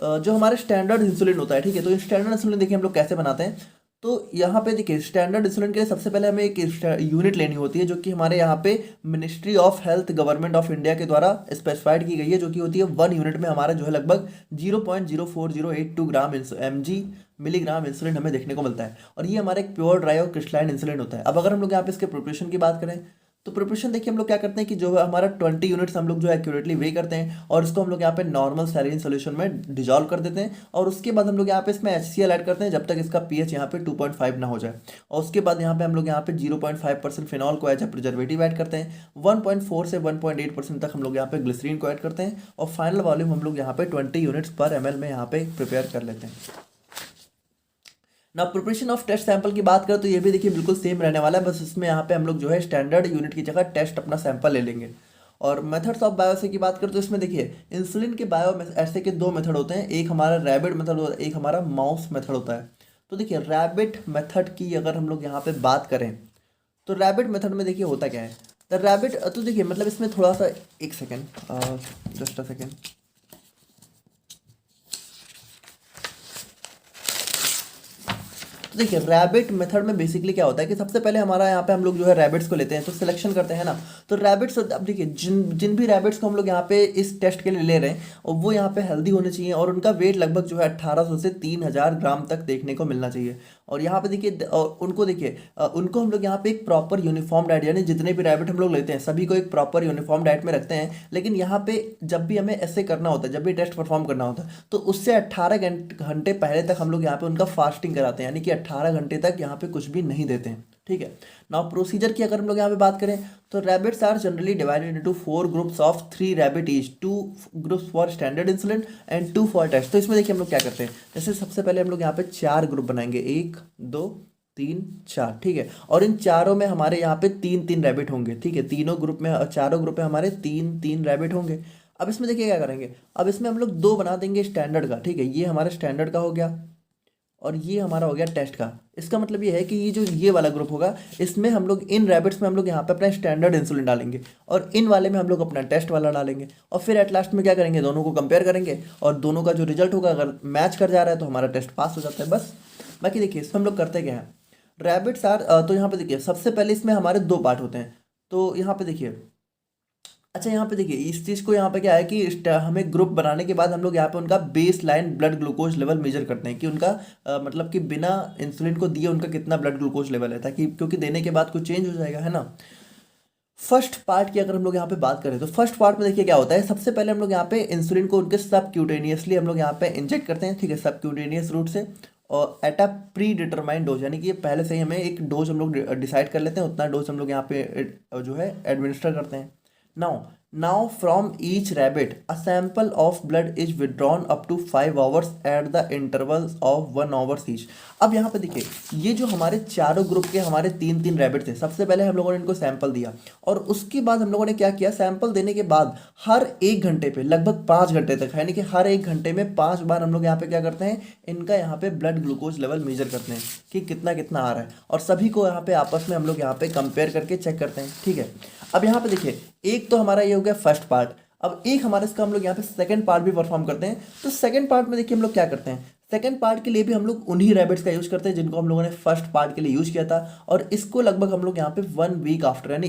जो हमारे स्टैंडर्ड इंसुलिन होता है, ठीक है, तो स्टैंडर्ड इंसुलिन देखिए हम लोग कैसे बनाते हैं। तो यहाँ पे देखिए स्टैंडर्ड इंसुलिन के लिए सबसे पहले हमें एक यूनिट लेनी होती है जो कि हमारे यहाँ पे ministry of health government of India के द्वारा स्पेसिफाइड की गई है, जो कि होती है 1 यूनिट में हमारा जो है लगभग 0.04082 ग्राम mg मिलीग्राम इंसुलिन हमें देखने को मिलता है। और ये हमारा एक प्योर ड्राई और क्रिस्टलाइन इंसुलिन होता है। अब अगर हम लोग यहाँ पे इसके प्रिपरेशन की बात करें तो प्रिपरेशन देखिए हम लोग क्या करते हैं कि जो है हमारा 20 यूनिट्स हम लोग जो है एक्यूरेटली वे करते हैं और इसको हम लोग यहाँ पे नॉर्मल सैलिन सोल्यूशन में डिजॉल्व कर देते हैं। और उसके बाद हम लोग यहाँ पे इसमें HCl ऐड करते हैं जब तक इसका pH यहाँ पे 2.5 ना हो जाए। और उसके बाद यहाँ पे हम लोग यहाँ पे 0.5% फिनॉल को एज ए प्रिजर्वेटिव ऐड करते हैं। 1.4 से 1.8% तक हम लोग यहाँ पे ग्लिसरीन को ऐड करते हैं और फाइनल वॉल्यूम हम लोग यहाँ पे 20 यूनिट्स/ml में यहाँ पे प्रिपेयर कर लेते हैं। ना प्रिपरेशन ऑफ टेस्ट सैंपल की बात करें तो ये भी देखिए बिल्कुल सेम रहने वाला है, बस इसमें यहाँ पे हम लोग जो है स्टैंडर्ड यूनिट की जगह टेस्ट अपना सैंपल ले लेंगे। और मेथड्स ऑफ बायोसे की बात करें तो इसमें देखिए इंसुलिन के बायो ऐसे के 2 मेथड होते हैं, एक हमारा रैबिट मेथड होता है, एक हमारा माउस मेथड होता है। तो देखिए रैबिट मेथड की अगर हम लोग यहाँ पे बात करें तो रैबिट मेथड में देखिए होता क्या है। द रैबिट तो देखिए मतलब इसमें थोड़ा सा एक सेकेंड जस्ट अ सेकेंड। तो देखिए रैबिट मेथड में बेसिकली क्या होता है कि सबसे पहले हमारा यहाँ पे हम लोग जो है रैबिट्स को लेते हैं, तो सिलेक्शन करते हैं ना। तो रैबिट्स अब देखिए जिन जिन भी रैबिट्स को हम लोग यहाँ पे इस टेस्ट के लिए ले रहे हैं और वो यहाँ पे हेल्दी होने चाहिए और उनका वेट लगभग जो है 1800 से 3000 ग्राम तक देखने को मिलना चाहिए। और यहाँ पे देखिए उनको देखिए उनको हम लोग यहाँ पे एक प्रॉपर यूनिफॉर्म डाइट, यानी जितने भी रैबिट हम लोग लेते हैं सभी को एक प्रॉपर यूनिफॉर्म डाइट में रखते हैं। लेकिन यहाँ पे जब भी हमें ऐसे करना होता है, जब भी टेस्ट परफॉर्म करना होता है, तो उससे 18 घंटे पहले तक हम लोग यहाँ पे उनका फास्टिंग कराते हैं, यानी कि 18 घंटे तक यहाँ पे कुछ भी नहीं देते हैं। ठीक है। नाउ प्रोसीजर की अगर हम लोग यहाँ पे बात करें तो rabbits are generally divided into 4 groups of 3 rabbit each, 2 groups for standard insulin and 2 for test. तो इसमें देखिए हम लोग क्या करते हैं, जैसे सबसे पहले हम लोग यहाँ पे 4 ग्रुप बनाएंगे, 1 2 3 4। ठीक है। और इन चारों में हमारे यहाँ पे 3 रैबिट होंगे। ठीक है। तीनों ग्रुप में, चारों ग्रुप में हमारे 3 रैबिट होंगे। अब इसमें देखिए क्या करेंगे, अब इसमें हम लोग 2 बना देंगे स्टैंडर्ड का। ठीक है। ये हमारा स्टैंडर्ड का हो गया और ये हमारा हो गया टेस्ट का। इसका मतलब ये है कि ये जो ये वाला ग्रुप होगा इसमें हम लोग इन रैबिट्स में हम लोग यहाँ पे अपना स्टैंडर्ड इंसुलिन डालेंगे और इन वाले में हम लोग अपना टेस्ट वाला डालेंगे। और फिर एट लास्ट में क्या करेंगे, दोनों को कंपेयर करेंगे और दोनों का जो रिजल्ट होगा अगर मैच कर जा रहा है तो हमारा टेस्ट पास हो जाता है बस। बाकी देखिए इसमें हम लोग करते क्या है, रैबिट्स आर तो यहाँ पे देखिए सबसे पहले इसमें हमारे 2 पार्ट होते हैं। तो यहाँ पे देखिए, अच्छा यहाँ पे देखिए इस चीज़ को यहाँ पे क्या है कि हमें ग्रुप बनाने के बाद हम लोग यहाँ पे उनका baseline blood glucose level measure करते हैं कि उनका मतलब कि बिना इंसुलिन को दिए उनका कितना ब्लड ग्लूकोज लेवल है, ताकि क्योंकि देने के बाद कुछ चेंज हो जाएगा, है ना। फर्स्ट पार्ट की अगर हम लोग यहाँ पे बात करें तो फर्स्ट पार्ट में देखिए क्या होता है, सबसे पहले हम लोग यहाँ पे इंसुलिन को उनके सबक्यूटेनियसली हम लोग यहाँ पे इंजेक्ट करते हैं। ठीक है। सबक्यूटेनियस रूट से और at a pre determined dose, यानी कि ये पहले से ही हमें एक डोज हम लोग डिसाइड कर लेते हैं, उतना डोज हम लोग यहाँ पे जो है एडमिनिस्टर करते हैं। Now from each rabbit a sample of blood is withdrawn up to 5 hours at the intervals of 1 hour each। अब यहाँ पे देखिए ये जो हमारे चारों ग्रुप के हमारे 3 रैबिट थे, सबसे पहले हम लोगों ने इनको सैंपल दिया और उसके बाद हम लोगों ने क्या किया, सैंपल देने के बाद हर 1 घंटे पे लगभग 5 घंटे तक, यानी कि हर 1 घंटे में 5 बार हम लोग यहाँ पे क्या करते हैं, इनका यहाँ पे ब्लड ग्लूकोज लेवल मेजर करते हैं कि कितना कितना आ रहा है और सभी को यहाँ पे आपस में हम लोग यहाँ पे कंपेयर करके चेक करते हैं। ठीक है। अब यहाँ पे देखिए एक तो हमारा ये हो गया फर्स्ट पार्ट। अब एक हमारे इसका हम लोग यहाँ पे सेकंड पार्ट भी परफॉर्म करते हैं। तो सेकंड पार्ट में देखिए हम लोग क्या करते हैं, सेकंड पार्ट के लिए भी हम लोग उन्हीं रैबिट्स का यूज करते हैं जिनको हम लोगों ने फर्स्ट पार्ट के लिए यूज किया था और इसको लगभग हम लोग यहाँ पे 1 वीक आफ्टर, यानी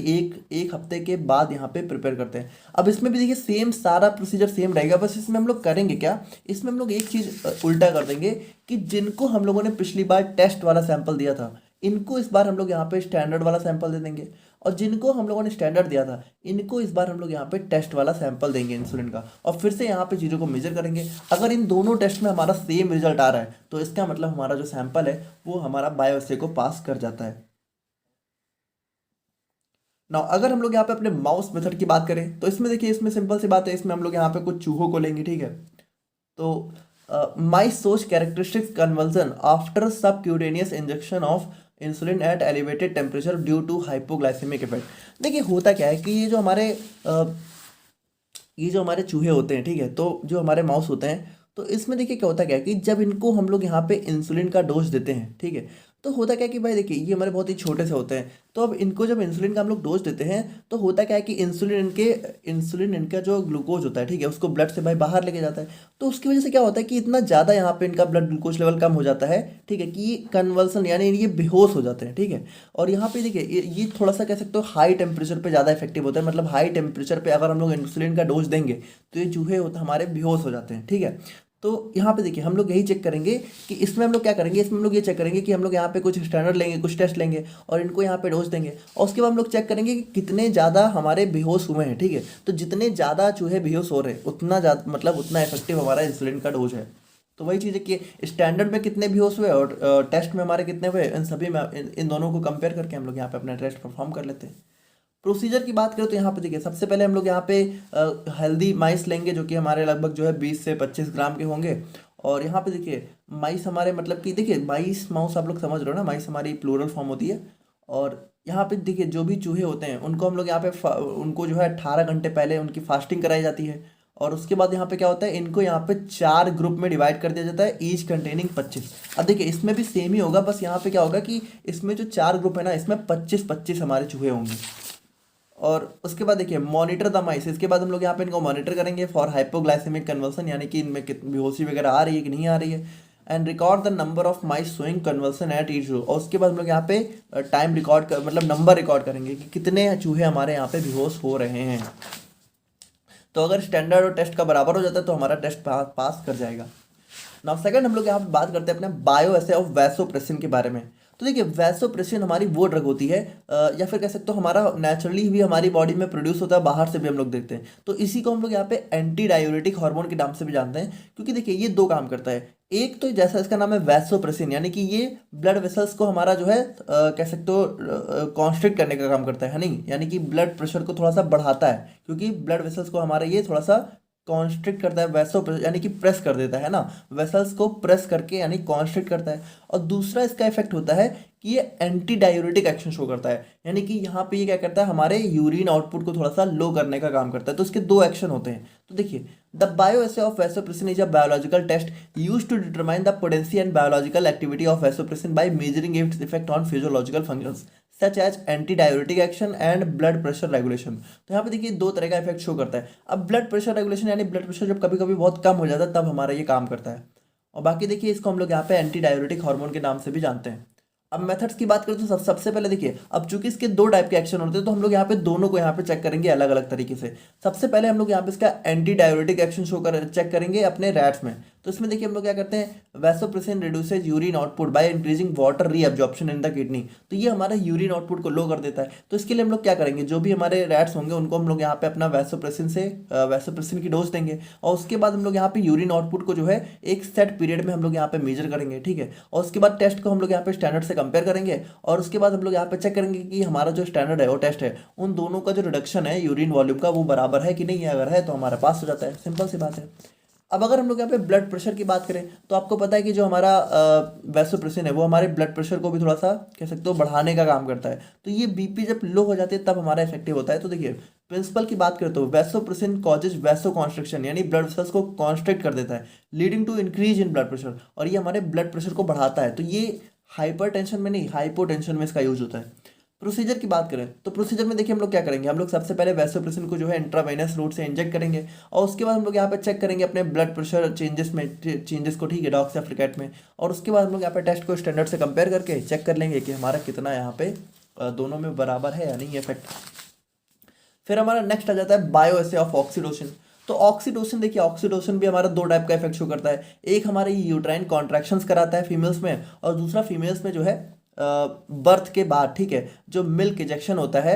एक हफ्ते के बाद यहाँ पे प्रिपेयर करते हैं। अब इसमें भी देखिए सेम सारा प्रोसीजर सेम रहेगा, बस इसमें हम लोग करेंगे क्या, इसमें हम लोग एक चीज़ उल्टा कर देंगे कि जिनको हम लोगों ने पिछली बार टेस्ट वाला सैंपल दिया था इनको इस बार हम लोग यहाँ पे स्टैंडर्ड वाला सैंपल दे देंगे और जिनको हम लोगों ने स्टैंडर्ड दिया था इनको इस बार हम लोग यहाँ पे टेस्ट वाला सैंपल देंगे इंसुलिन का और फिर से यहाँ पे चीज़ों को मेजर करेंगे। अगर इन दोनों टेस्ट में हमारा सेम रिजल्ट आ रहा है तो इसका मतलब हमारा जो सैंपल है वो हमारा बायोअसे को पास कर जाता है। ना अगर हम लोग यहाँ पे अपने माउस मेथड की बात करें तो इसमें देखिए इसमें सिंपल सी बात है, इसमें हम लोग यहाँ पे कुछ चूहों को लेंगे। ठीक है। तो mice show characteristics conversion after subcutaneous injection of insulin at elevated temperature due to hypoglycaemic effect. देखिए होता क्या है कि ये जो हमारे चूहे होते हैं, ठीक है, तो जो हमारे माउस होते हैं तो इसमें देखिए क्या होता क्या है कि जब इनको हम लोग यहाँ पे इंसुलिन का डोज देते हैं, ठीक है, तो होता क्या है कि भाई देखिए ये हमारे बहुत ही छोटे से होते हैं, तो अब इनको जब इंसुलिन का हम लोग डोज देते हैं तो होता क्या है कि इंसुलिन इनका जो ग्लूकोज होता है, ठीक है, उसको ब्लड से भाई बाहर लेके जाता है। तो उसकी वजह से क्या होता है कि इतना ज़्यादा यहाँ पे इनका ब्लड ग्लूकोज लेवल कम हो जाता है, ठीक है, कि कन्वल्सन यानी ये बेहोश हो जाते हैं, ठीक है। और यहाँ पे देखिए ये थोड़ा सा कह सकते हो हाई टेम्परेचर पे ज़्यादा इफेक्टिव होता है, मतलब हाई टेम्परेचर पे अगर हम लोग इंसुलिन का डोज देंगे तो ये चूहे होते हमारे बेहोश हो जाते हैं, ठीक है। तो यहाँ पे देखिए हम लोग यही चेक करेंगे कि इसमें हम लोग क्या करेंगे, इसमें हम लोग ये चेक करेंगे कि हम लोग यहाँ पे कुछ स्टैंडर्ड लेंगे, कुछ टेस्ट लेंगे और इनको यहाँ पे डोज देंगे, और उसके बाद हम लोग चेक करेंगे कि कितने ज़्यादा हमारे बेहोश हुए हैं, ठीक है। तो जितने ज़्यादा चूहे बेहोश हो रहे हैं उतना ज़्यादा मतलब उतना इफेक्टिव हमारा इंसुलिन का डोज है। तो वही चीज़ है कि स्टैंडर्ड में कितने बेहोश हुए और टेस्ट में हमारे कितने हुए, इन सभी में इन दोनों को कंपेयर करके हम लोग यहाँ पे अपना टेस्ट परफॉर्म कर लेते हैं। प्रोसीजर की बात करें तो यहाँ पे देखिए सबसे पहले हम लोग यहाँ पे हेल्दी माइस लेंगे जो कि हमारे लगभग जो है 20 से 25 ग्राम के होंगे। और यहाँ पे देखिए माइस हमारे मतलब कि देखिए माइस माउस आप लोग समझ रहे हो ना, माइस हमारी प्लूरल फॉर्म होती है। और यहाँ पे देखिए जो भी चूहे होते हैं उनको हम लोग यहाँ पे उनको जो है 18 घंटे पहले उनकी फास्टिंग कराई जाती है। और उसके बाद यहाँ पे क्या होता है, इनको यहाँ पे 4 ग्रुप में डिवाइड कर दिया जाता है, ईच कंटेनिंग 25। अब देखिए इसमें भी सेम ही होगा, बस यहाँ पे क्या होगा कि इसमें जो 4 ग्रुप है ना, इसमें 25-25 हमारे चूहे होंगे। और उसके बाद देखिए मॉनिटर द माइस, इसके बाद हम लोग यहाँ पे इनको मॉनिटर करेंगे फॉर हाइपोग्लाइसेमिक कन्वर्सन, यानी कि इनमें कितनी बेहोशी वगैरह आ रही है कि नहीं आ रही है। And record the number of mice showing conversion at each row, और उसके बाद हम लोग यहाँ पे टाइम रिकॉर्ड कर मतलब नंबर रिकॉर्ड करेंगे कि कितने चूहे हमारे यहाँ पे बेहोश हो रहे हैं। तो अगर स्टैंडर्ड और टेस्ट का बराबर हो जाता है तो हमारा टेस्ट पास कर जाएगा। नाउ सेकंड हम लोग यहाँ पे बात करते हैं अपने बायो एसे ऑफ वैसोप्रेसिन के बारे में। तो देखिए वैसोप्रेसिन हमारी वो ड्रग होती है या फिर कह सकते हो हमारा नेचुरली भी हमारी बॉडी में प्रोड्यूस होता है, बाहर से भी हम लोग देखते हैं। तो इसी को हम लोग यहाँ पे एंटी डायूरेटिक हार्मोन के नाम से भी जानते हैं, क्योंकि देखिए ये 2 काम करता है। एक तो जैसा इसका नाम है वैसोप्रेसिन, यानी कि ये ब्लड वेसल्स को हमारा जो है कह सकते हो कॉन्स्ट्रिक्ट करने का काम करता है नहीं, यानी कि ब्लड प्रेशर को थोड़ा सा बढ़ाता है, क्योंकि ब्लड वेसल्स को हमारा ये थोड़ा सा कॉन्स्ट्रिक्ट करता है, वैसो यानी कि प्रेस कर देता है ना, वेसल्स को प्रेस करके यानी कॉन्स्ट्रिक्ट करता है। और दूसरा इसका इफेक्ट होता है कि ये एंटी डायूरेटिक एक्शन शो करता है, यानी कि यहाँ पे ये क्या करता है, हमारे यूरिन आउटपुट को थोड़ा सा लो करने का काम करता है। तो इसके 2 एक्शन होते हैं। तो देखिए the bioassay of vasopressin is a biological test used to determine the potency and biological activity of vasopressin by measuring its effect on physiological functions such as antidiuretic action and blood pressure regulation. तो यहाँ पे देखिए 2 तरह का effect show करता है। अब blood pressure regulation यानी ब्लड प्रेशर जब कभी कभी बहुत कम हो जाता है तब हमारा ये काम करता है। और बाकी देखिए इसको हम लोग यहाँ पे एंटी डायूरेटिक हार्मोन के नाम से भी जानते हैं। अब मेथड्स की बात करें तो सबसे पहले देखिए, अब चूंकि इसके 2 टाइप के एक्शन होते हैं तो हम लोग यहाँ पे दोनों को यहाँ पे चेक करेंगे अलग अलग तरीके से। सबसे पहले हम लोग यहाँ पे इसका एंटी डायूरेटिक एक्शन चेक करेंगे अपने रैट्स में। तो इसमें देखिए हम लोग क्या करते हैं, vasopressin reduces urine output by increasing water reabsorption in the kidney. तो ये हमारा यूरिन आउटपुट को लो कर देता है। तो इसके लिए हम लोग क्या करेंगे, जो भी हमारे रैट्स होंगे उनको हम लोग यहाँ पे अपना वैसोप्रेसिन की डोज देंगे, और उसके बाद हम लोग यहाँ पे यूरिन आउटपुट को जो है एक सेट पीरियड में हम लोग यहाँ पे मेजर करेंगे, ठीक है। और उसके बाद टेस्ट को हम लोग यहाँ पे स्टैंडर्ड से कंपेयर करेंगे, और उसके बाद हम लोग यहाँ पे चेक करेंगे कि हमारा जो स्टैंडर्ड है वो टेस्ट है उन दोनों का जो रिडक्शन है यूरिन वॉल्यूम का वो बराबर है कि नहीं है, अगर है तो हमारा पास हो जाता है, सिंपल सी बात है। अब अगर हम लोग यहाँ पे ब्लड प्रेशर की बात करें तो आपको पता है कि जो हमारा वैसोप्रेसिन है वो हमारे ब्लड प्रेशर को भी थोड़ा सा कह सकते हो बढ़ाने का काम करता है। तो ये बीपी जब लो हो जाती है तब हमारा इफेक्टिव होता है। तो देखिए प्रिंसिपल की बात करें तो वैसोप्रेसिन कॉजेज वैसो कॉन्स्ट्रिक्शन, यानी ब्लड वेसल्स को कॉन्स्ट्रिक्ट कर देता है, leading to increase in blood pressure, और ये हमारे ब्लड प्रेशर को बढ़ाता है। तो ये हाइपरटेंशन में नहीं, हाइपोटेंशन में इसका यूज होता है। प्रोसीजर की बात करें तो प्रोसीजर में देखिए हम लोग क्या करेंगे, हम लोग सबसे पहले वैसोप्रेसिन को जो है इंट्रावेनस रूट से इंजेक्ट करेंगे, और उसके बाद हम लोग यहाँ पे चेक करेंगे अपने ब्लड प्रेशर चेंजेस को, ठीक है, डॉक्स या फ्रिकेट में। और उसके बाद हम लोग यहाँ पे टेस्ट को स्टैंडर्ड से कंपेयर करके चेक कर लेंगे कि हमारा कितना यहाँ पे दोनों में बराबर है या नहीं इफेक्ट। फिर हमारा नेक्स्ट आ जाता है बायोएसे ऑफ ऑक्सीटोसिन। तो ऑक्सीटोसिन देखिए, ऑक्सीटोसिन भी हमारा 2 टाइप का इफेक्ट शो करता है। एक हमारे यूट्राइन कॉन्ट्रैक्शंस कराता है फीमेल्स में, और दूसरा फीमेल्स में जो है बर्थ के बाद, ठीक है, जो मिल्क इंजेक्शन होता है,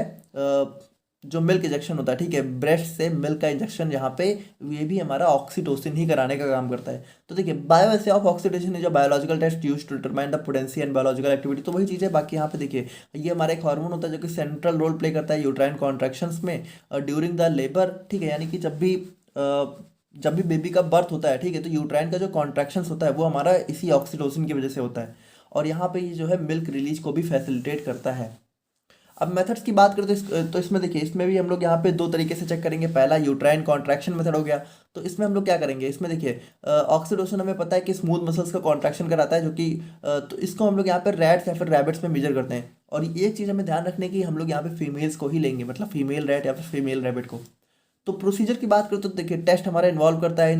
ठीक है, ब्रेस्ट से मिल्क का इंजेक्शन, यहाँ पे ये भी हमारा ऑक्सीटोसिन ही कराने का काम करता है। तो देखिए bioassay of oxytocin is a biological test used to determine the potency and biological activity. तो वही चीज़ है। बाकी यहाँ पे देखिए ये हमारा एक हार्मोन होता है जो कि सेंट्रल रोल प्ले करता है यूट्राइन कॉन्ट्रैक्शंस में ड्यूरिंग द लेबर, ठीक है, यानी कि जब भी बेबी का बर्थ होता है, ठीक है, तो यूट्राइन का जो कॉन्ट्रैक्शंस होता है वो हमारा इसी ऑक्सीटोसिन की वजह से होता है, और यहाँ पे ये जो है मिल्क रिलीज को भी फैसिलिटेट करता है। अब मेथड्स की बात करें तो इसमें देखिए, इसमें भी हम लोग यहाँ पे 2 तरीके से चेक करेंगे। पहला यूट्राइन कॉन्ट्रैक्शन मेथड हो गया। तो इसमें हम लोग क्या करेंगे, इसमें देखिए ऑक्सीटोसिन हमें पता है कि स्मूथ मसल्स का कॉन्ट्रैक्शन कराता है, जो कि तो इसको हम लोग यहाँ पे रैट्स या फिर रैबिट्स में मेजर करते हैं। और ये चीज़ हमें ध्यान रखने की, हम लोग यहाँ पे फीमेल्स को ही लेंगे, मतलब फीमेल रैट या फिर फीमेल रैबिट को। तो प्रोसीजर की बात करें तो देखिए, टेस्ट हमारा इन्वॉल्व करता है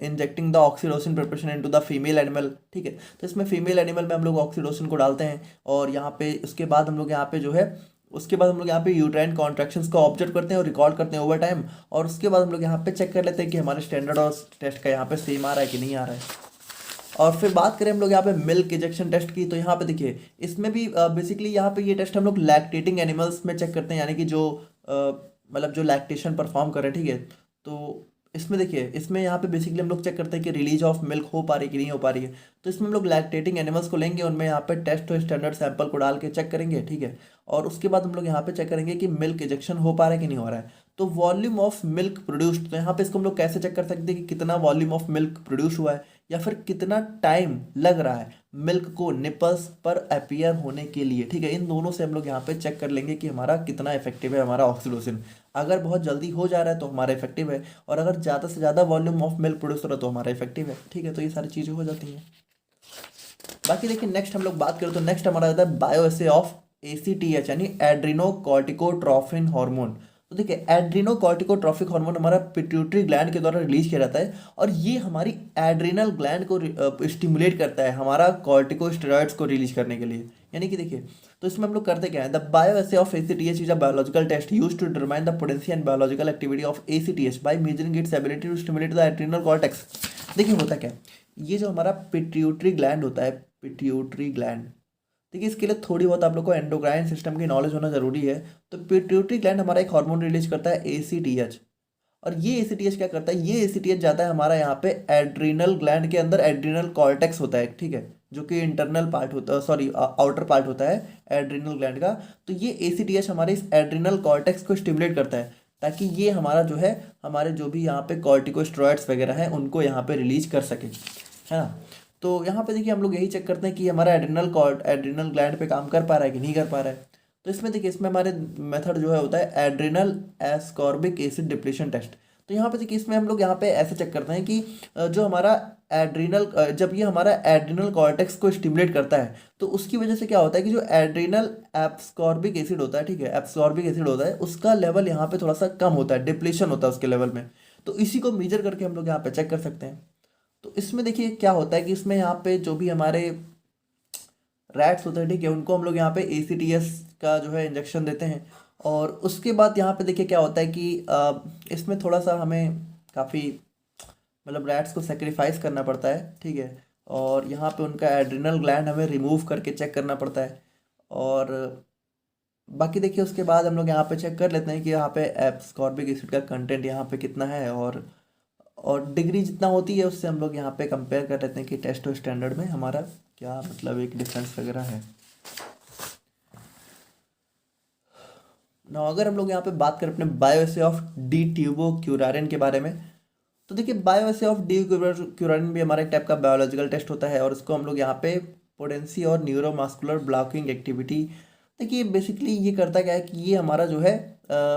injecting the oxytocin preparation into the female animal, ठीक है। तो इसमें फीमेल एनिमल में हम लोग ऑक्सीटोसिन को डालते हैं, और यहाँ पे उसके बाद हम लोग यहाँ पे जो है, उसके बाद हम लोग यहाँ पे यूट्राइन कॉन्ट्रैक्शंस को ऑब्जर्व करते हैं और रिकॉर्ड करते हैं ओवर टाइम। और उसके बाद हम लोग यहाँ पे चेक कर लेते हैं कि हमारे स्टैंडर्ड और टेस्ट का यहाँ पे सेम आ रहा है कि नहीं आ रहा है। और फिर बात करें हम लोग यहाँ पे मिल्क इजेक्शन टेस्ट की, तो यहाँ पे देखिए, इसमें भी बेसिकली यहाँ पे ये टेस्ट हम लोग लैक्टेटिंग एनिमल्स में चेक करते हैं, यानी कि जो मतलब जो लैक्टेशन परफॉर्म करे, ठीक है। तो इसमें देखिए, इसमें यहाँ पे बेसिकली हम लोग चेक करते हैं कि रिलीज ऑफ मिल्क हो पा रही है कि नहीं हो पा रही है। तो इसमें हम लोग लैक्टेटिंग एनिमल्स को लेंगे, उनमें यहाँ पे टेस्ट और स्टैंडर्ड सैंपल को डाल के चेक करेंगे, ठीक है। और उसके बाद हम लोग यहाँ पे चेक करेंगे कि मिल्क इजेक्शन हो पा रहा है कि नहीं हो रहा है। तो वॉल्यूम ऑफ मिल्क प्रोड्यूस्ड, तो यहाँ पे इसको हम लोग कैसे चेक कर सकते हैं कि कितना वॉल्यूम ऑफ मिल्क प्रोड्यूस हुआ है, या फिर कितना टाइम लग रहा है मिल्क को निपल्स पर अपीयर होने के लिए, ठीक है। इन दोनों से हम लोग यहाँ पे चेक कर लेंगे कि हमारा कितना इफेक्टिव है हमारा ऑक्सीटोसिन। अगर बहुत जल्दी हो जा रहा है तो हमारा इफेक्टिव है, और अगर ज़्यादा से ज़्यादा वॉल्यूम ऑफ मिल्क प्रोड्यूस हो रहा है तो हमारा इफेक्टिव है, ठीक है। तो ये सारी चीज़ें हो जाती हैं। बाकी देखिए, नेक्स्ट हम लोग बात करें तो नेक्स्ट हमारा आता है बायोएसे ऑफ ACTH, यानी एड्रीनो कॉर्टिकोट्रोफिन हार्मोन। तो देखिए, एड्रीनो कॉर्टिकोट्रोफिक हार्मोन हमारा पिट्यूटरी ग्लैंड के द्वारा रिलीज किया जाता है, और ये हमारी एड्रिनल ग्लैंड को स्टिमुलेट करता है हमारा कॉर्टिकोस्टेरॉइड्स को रिलीज करने के लिए। यानी कि देखिए, तो इसमें हम लोग करते क्या है, the bioassay of ACTH is a biological test used to determine the potential and biological activity of ACTH by measuring its ability to stimulate the adrenal cortex. देखिए होता क्या है, ये जो हमारा पिट्यूटरी ग्लैंड होता है, पिट्यूटरी ग्लैंड, देखिए इसके लिए थोड़ी बहुत आप लोग को एंडोक्राइन सिस्टम की नॉलेज होना जरूरी है। तो पिट्यूटरी ग्लैंड हमारा एक हार्मोन रिलीज करता है ACTH, और ये ACTH क्या करता है, ये ACTH जाता है हमारा यहाँ पे एड्रिनल ग्लैंड के अंदर, एड्रिनल कॉर्टेक्स होता है, ठीक है, जो कि इंटरनल पार्ट होता है, सॉरी आउटर पार्ट होता है एड्रिनल ग्लैंड का। तो ये ACTH हमारे इस एड्रिनल कॉर्टेक्स को स्टिमुलेट करता है, ताकि ये हमारा जो है, हमारे जो भी यहाँ पे कॉर्टिकोस्टेरॉइड्स वगैरह हैं उनको यहाँ पे रिलीज कर सके, है ना। तो यहाँ पे देखिए, हम लोग यही चेक करते हैं कि हमारा एड्रिनल ग्लैंड पे काम कर पा रहा है कि नहीं कर पा रहा है। तो इसमें देखिए, इसमें हमारे मेथड जो है होता है adrenal ascorbic acid depletion test. तो यहाँ पे देखिए, इसमें हम लोग यहाँ पे ऐसे चेक करते हैं कि जो हमारा जब ये हमारा एड्रिनल कॉर्टेक्स को स्टिमुलेट करता है, तो उसकी वजह से क्या होता है कि जो एड्रिनल एब्सकॉर्बिक एसिड होता है, ठीक है, एब्सकॉर्बिक एसिड होता है, उसका लेवल यहाँ पे थोड़ा सा कम होता है, डिप्लीशन होता है उसके लेवल में। तो इसी को मेजर करके हम लोग यहाँ पे चेक कर सकते हैं। तो इसमें देखिए क्या होता है कि इसमें यहाँ पे जो भी हमारे रैट्स होते हैं, ठीक है, उनको हम लोग यहाँ पे ACTH का जो है इंजेक्शन देते हैं। और उसके बाद यहाँ पे देखिए क्या होता है कि इसमें थोड़ा सा हमें काफ़ी, मतलब रैट्स को सेक्रीफाइस करना पड़ता है, ठीक है। और यहाँ पे उनका एड्रिनल ग्लैंड हमें रिमूव करके चेक करना पड़ता है। और बाकी देखिए, उसके बाद हम लोग यहाँ पे चेक कर लेते हैं कि यहाँ पे एब्सकॉर्बिक एसिड का कंटेंट यहाँ पे कितना है, और डिग्री जितना होती है उससे हम लोग यहाँ पे कंपेयर कर लेते हैं कि टेस्ट और स्टैंडर्ड में हमारा क्या मतलब एक डिफरेंस वगैरह है ना। अगर हम लोग यहाँ पे बात करें अपने बायोएसे ऑफ डी ट्यूबोक्यूरारिन के बारे में, तो देखिए, बायोएसे ऑफ डी क्यूरारिन भी हमारा एक टाइप का बायोलॉजिकल टेस्ट होता है, और इसको हम लोग यहाँ पे पोटेंसी और न्यूरोमस्कुलर ब्लॉकिंग एक्टिविटी, देखिए बेसिकली ये करता क्या है कि ये हमारा जो है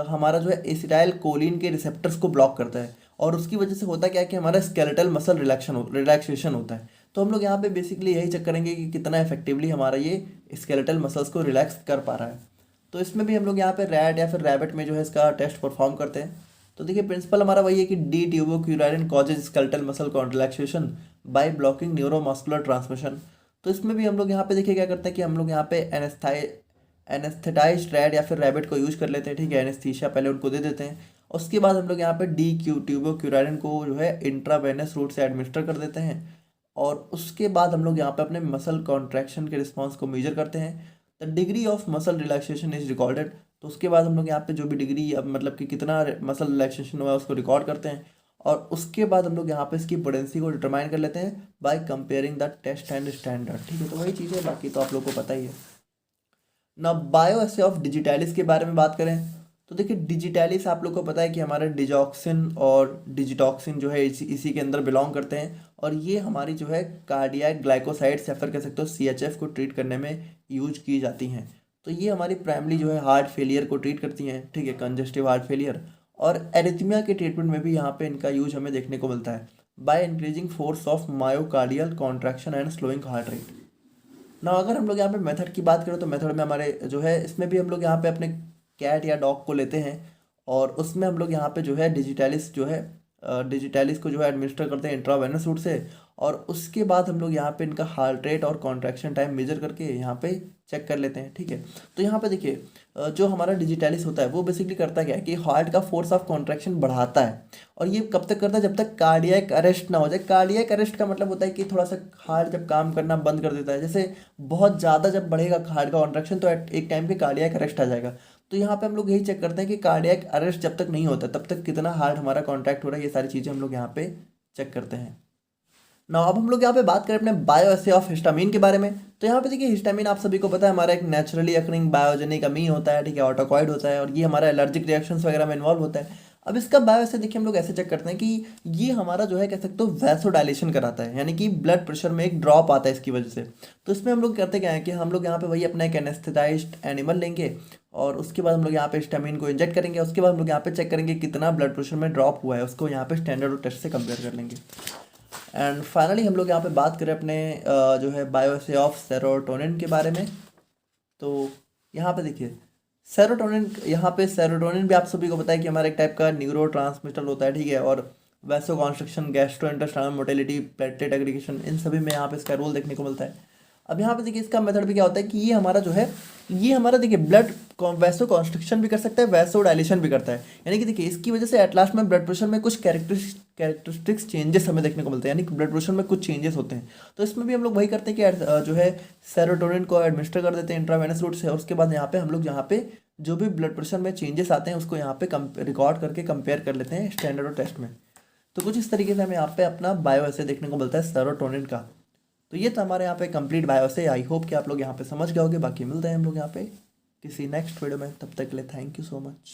हमारा जो है एसिटाइल कोलिन के रिसेप्टर्स को ब्लॉक करता है, और उसकी वजह से होता क्या है कि हमारा स्केलेटल मसल रिलैक्सेशन होता है। तो हम लोग यहाँ पे बेसिकली यही चेक करेंगे कि कितना इफेक्टिवली हमारा ये स्केलेटल मसल्स को रिलैक्स कर पा रहा है। तो इसमें भी हम लोग यहाँ पे रैट या फिर रैबिट में जो है इसका टेस्ट परफॉर्म करते हैं। तो देखिए, प्रिंसिपल हमारा वही है कि D tubocurarine causes skeletal muscle relaxation by blocking neuromuscular transmission. तो इसमें भी हम लोग यहाँ पे देखिए क्या करते हैं कि हम लोग यहाँ पे एनेस्थेटाइज्ड रैट या फिर रैबिट को यूज कर लेते हैं, ठीक है, एनेस्थीसिया पहले उनको दे देते हैं। उसके बाद हम लोग यहाँ पे डी ट्यूबोक्यूरारिन को जो है इंट्रावेनस रूट से एडमिनिस्टर कर देते हैं, और उसके बाद हम लोग यहाँ पे अपने मसल कॉन्ट्रैक्शन के रिस्पॉन्स को मेजर करते हैं। The degree of muscle relaxation is recorded. तो उसके बाद हम लोग यहाँ पे जो भी डिग्री, अब मतलब कि कितना मसल रिलैक्सेशन हुआ है उसको रिकॉर्ड करते हैं, और उसके बाद हम लोग यहाँ पे इसकी पोटेंसी को डिटरमाइन कर लेते हैं by comparing the test and standard, ठीक है। तो वही चीज़ है, बाकी तो आप लोग को पता ही है ना। बायोएसे ऑफ डिजिटैलिस के बारे में बात करें तो देखिए, डिजिटैलिस आप लोग को पता है कि हमारे डिजॉक्सिन और डिजिटॉक्सिन जो है इसी के अंदर बिलोंग करते हैं, और ये हमारी जो है कार्डियक ग्लाइकोसाइड्स या फिर कह सकते हो CHF को ट्रीट करने में यूज की जाती हैं। तो ये हमारी प्राइमरी जो है हार्ट फेलियर को ट्रीट करती हैं, ठीक है, कंजेस्टिव हार्ट फेलियर। और एरिथमिया के ट्रीटमेंट में भी यहाँ पे इनका यूज हमें देखने को मिलता है by increasing force of myocardial contraction and slowing heart rate. ना अगर हम लोग यहाँ पे मेथड की बात करें तो मेथड में हमारे जो है इसमें भी हम लोग यहाँ पे अपने कैट या डॉग को लेते हैं और उसमें हम लोग यहाँ पे जो है डिजिटैलिस जो है डिजिटैलिस को जो है एडमिनिस्टर करते हैं इंट्रावेनस रूट से। और उसके बाद हम लोग यहाँ पे इनका हार्ट रेट और कॉन्ट्रैक्शन टाइम मेजर करके यहाँ पे चेक कर लेते हैं, ठीक है। तो यहाँ पे देखिए जो हमारा डिजिटैलिस होता है वो बेसिकली करता क्या है कि हार्ट का फोर्स ऑफ कॉन्ट्रैक्शन बढ़ाता है। और ये कब तक करता है, जब तक कार्डियक अरेस्ट ना हो जाए। कार्डियक अरेस्ट का मतलब होता है कि थोड़ा सा हार्ट जब काम करना बंद कर देता है, जैसे बहुत ज़्यादा जब बढ़ेगा हार्ट का कॉन्ट्रैक्शन तो एक टाइम पे कार्डियक अरेस्ट आ जाएगा। तो यहाँ पे हम लोग यही चेक करते हैं कि कार्डियक अरेस्ट जब तक नहीं होता तब तक कितना हार्ट हमारा कॉन्ट्रैक्ट हो रहा है, ये सारी चीज़ें हम लोग यहाँ पे चेक करते हैं ना। अब हम लोग यहाँ पे बात करें अपने बायोअसे ऑफ हिस्टामिन के बारे में। तो यहाँ पे देखिए हिस्टामिन आप सभी को पता है हमारा एक नेचुरली अकरिंग बायोजेनिक अमीन होता है, ठीक है, ऑटोकॉइड होता है और ये हमारा एलर्जिक रिएक्शंस वगैरह में इन्वॉल्व होता है। अब इसका बायोअसे देखिए हम लोग ऐसे चेक करते हैं कि ये हमारा जो है कह सकते हो वैसोडाइलेशन कराता है, यानी कि ब्लड प्रेशर में एक ड्रॉप आता है इसकी वजह से। तो इसमें हम लोग करते क्या है कि हम लोग यहाँ पे वही अपना एक एनेस्थेटाइज्ड एनिमल लेंगे और उसके बाद हम लोग यहाँ पे हिस्टामिन को इंजेक्ट करेंगे। उसके बाद हम लोग यहाँ पे चेक करेंगे कितना ब्लड प्रेशर में ड्रॉप हुआ है, उसको यहाँ पे स्टैंडर्ड टेस्ट से कंपेयर कर लेंगे। एंड फाइनली हम लोग यहाँ पे बात करें अपने जो है बायोअसे ऑफ सेरोटोनिन के बारे में। तो यहाँ पे देखिए सेरोटोनिन, यहाँ पे सेरोटोनिन भी आप सभी को पता है कि हमारा एक टाइप का न्यूरो ट्रांसमिटर होता है, ठीक है। और vasoconstriction, gastrointestinal motility, platelet aggregation, इन सभी में यहाँ पे इसका रोल देखने को मिलता है। अब यहाँ पे देखिए इसका मेथड भी क्या होता है कि ये हमारा जो है ये हमारा देखिए ब्लड वैसो कॉन्स्ट्रक्शन भी कर सकता है, वैसो डायलेशन भी करता है। यानी कि देखिए इसकी वजह से एट लास्ट में ब्लड प्रेशर में कुछ कैरेक्टरिस्टिक्स चेंजेस हमें देखने को मिलते हैं, यानी कि ब्लड प्रेशर में कुछ चेंजेस होते हैं। तो इसमें भी हम लोग वही करते हैं कि जो है सेरोटोनिन को एडमिनिस्टर कर देते हैं इंट्रावेनस रूट से। और उसके बाद यहाँ पे हम लोग यहाँ पे जो भी ब्लड प्रेशर में चेंजेस आते हैं उसको यहाँ पे रिकॉर्ड करके कंपेयर कर लेते हैं स्टैंडर्ड टेस्ट में। तो कुछ इस तरीके से हमें यहाँ पे अपना बायोअसे देखने को मिलता है सेरोटोनिन का। तो ये था हमारे यहाँ पे कंप्लीट बायोअसे। आई होप कि आप लोग यहाँ पे समझ गए होगे। बाकी मिलते हैं हम लोग यहाँ पे किसी नेक्स्ट वीडियो में, तब तक के लिए थैंक यू सो मच।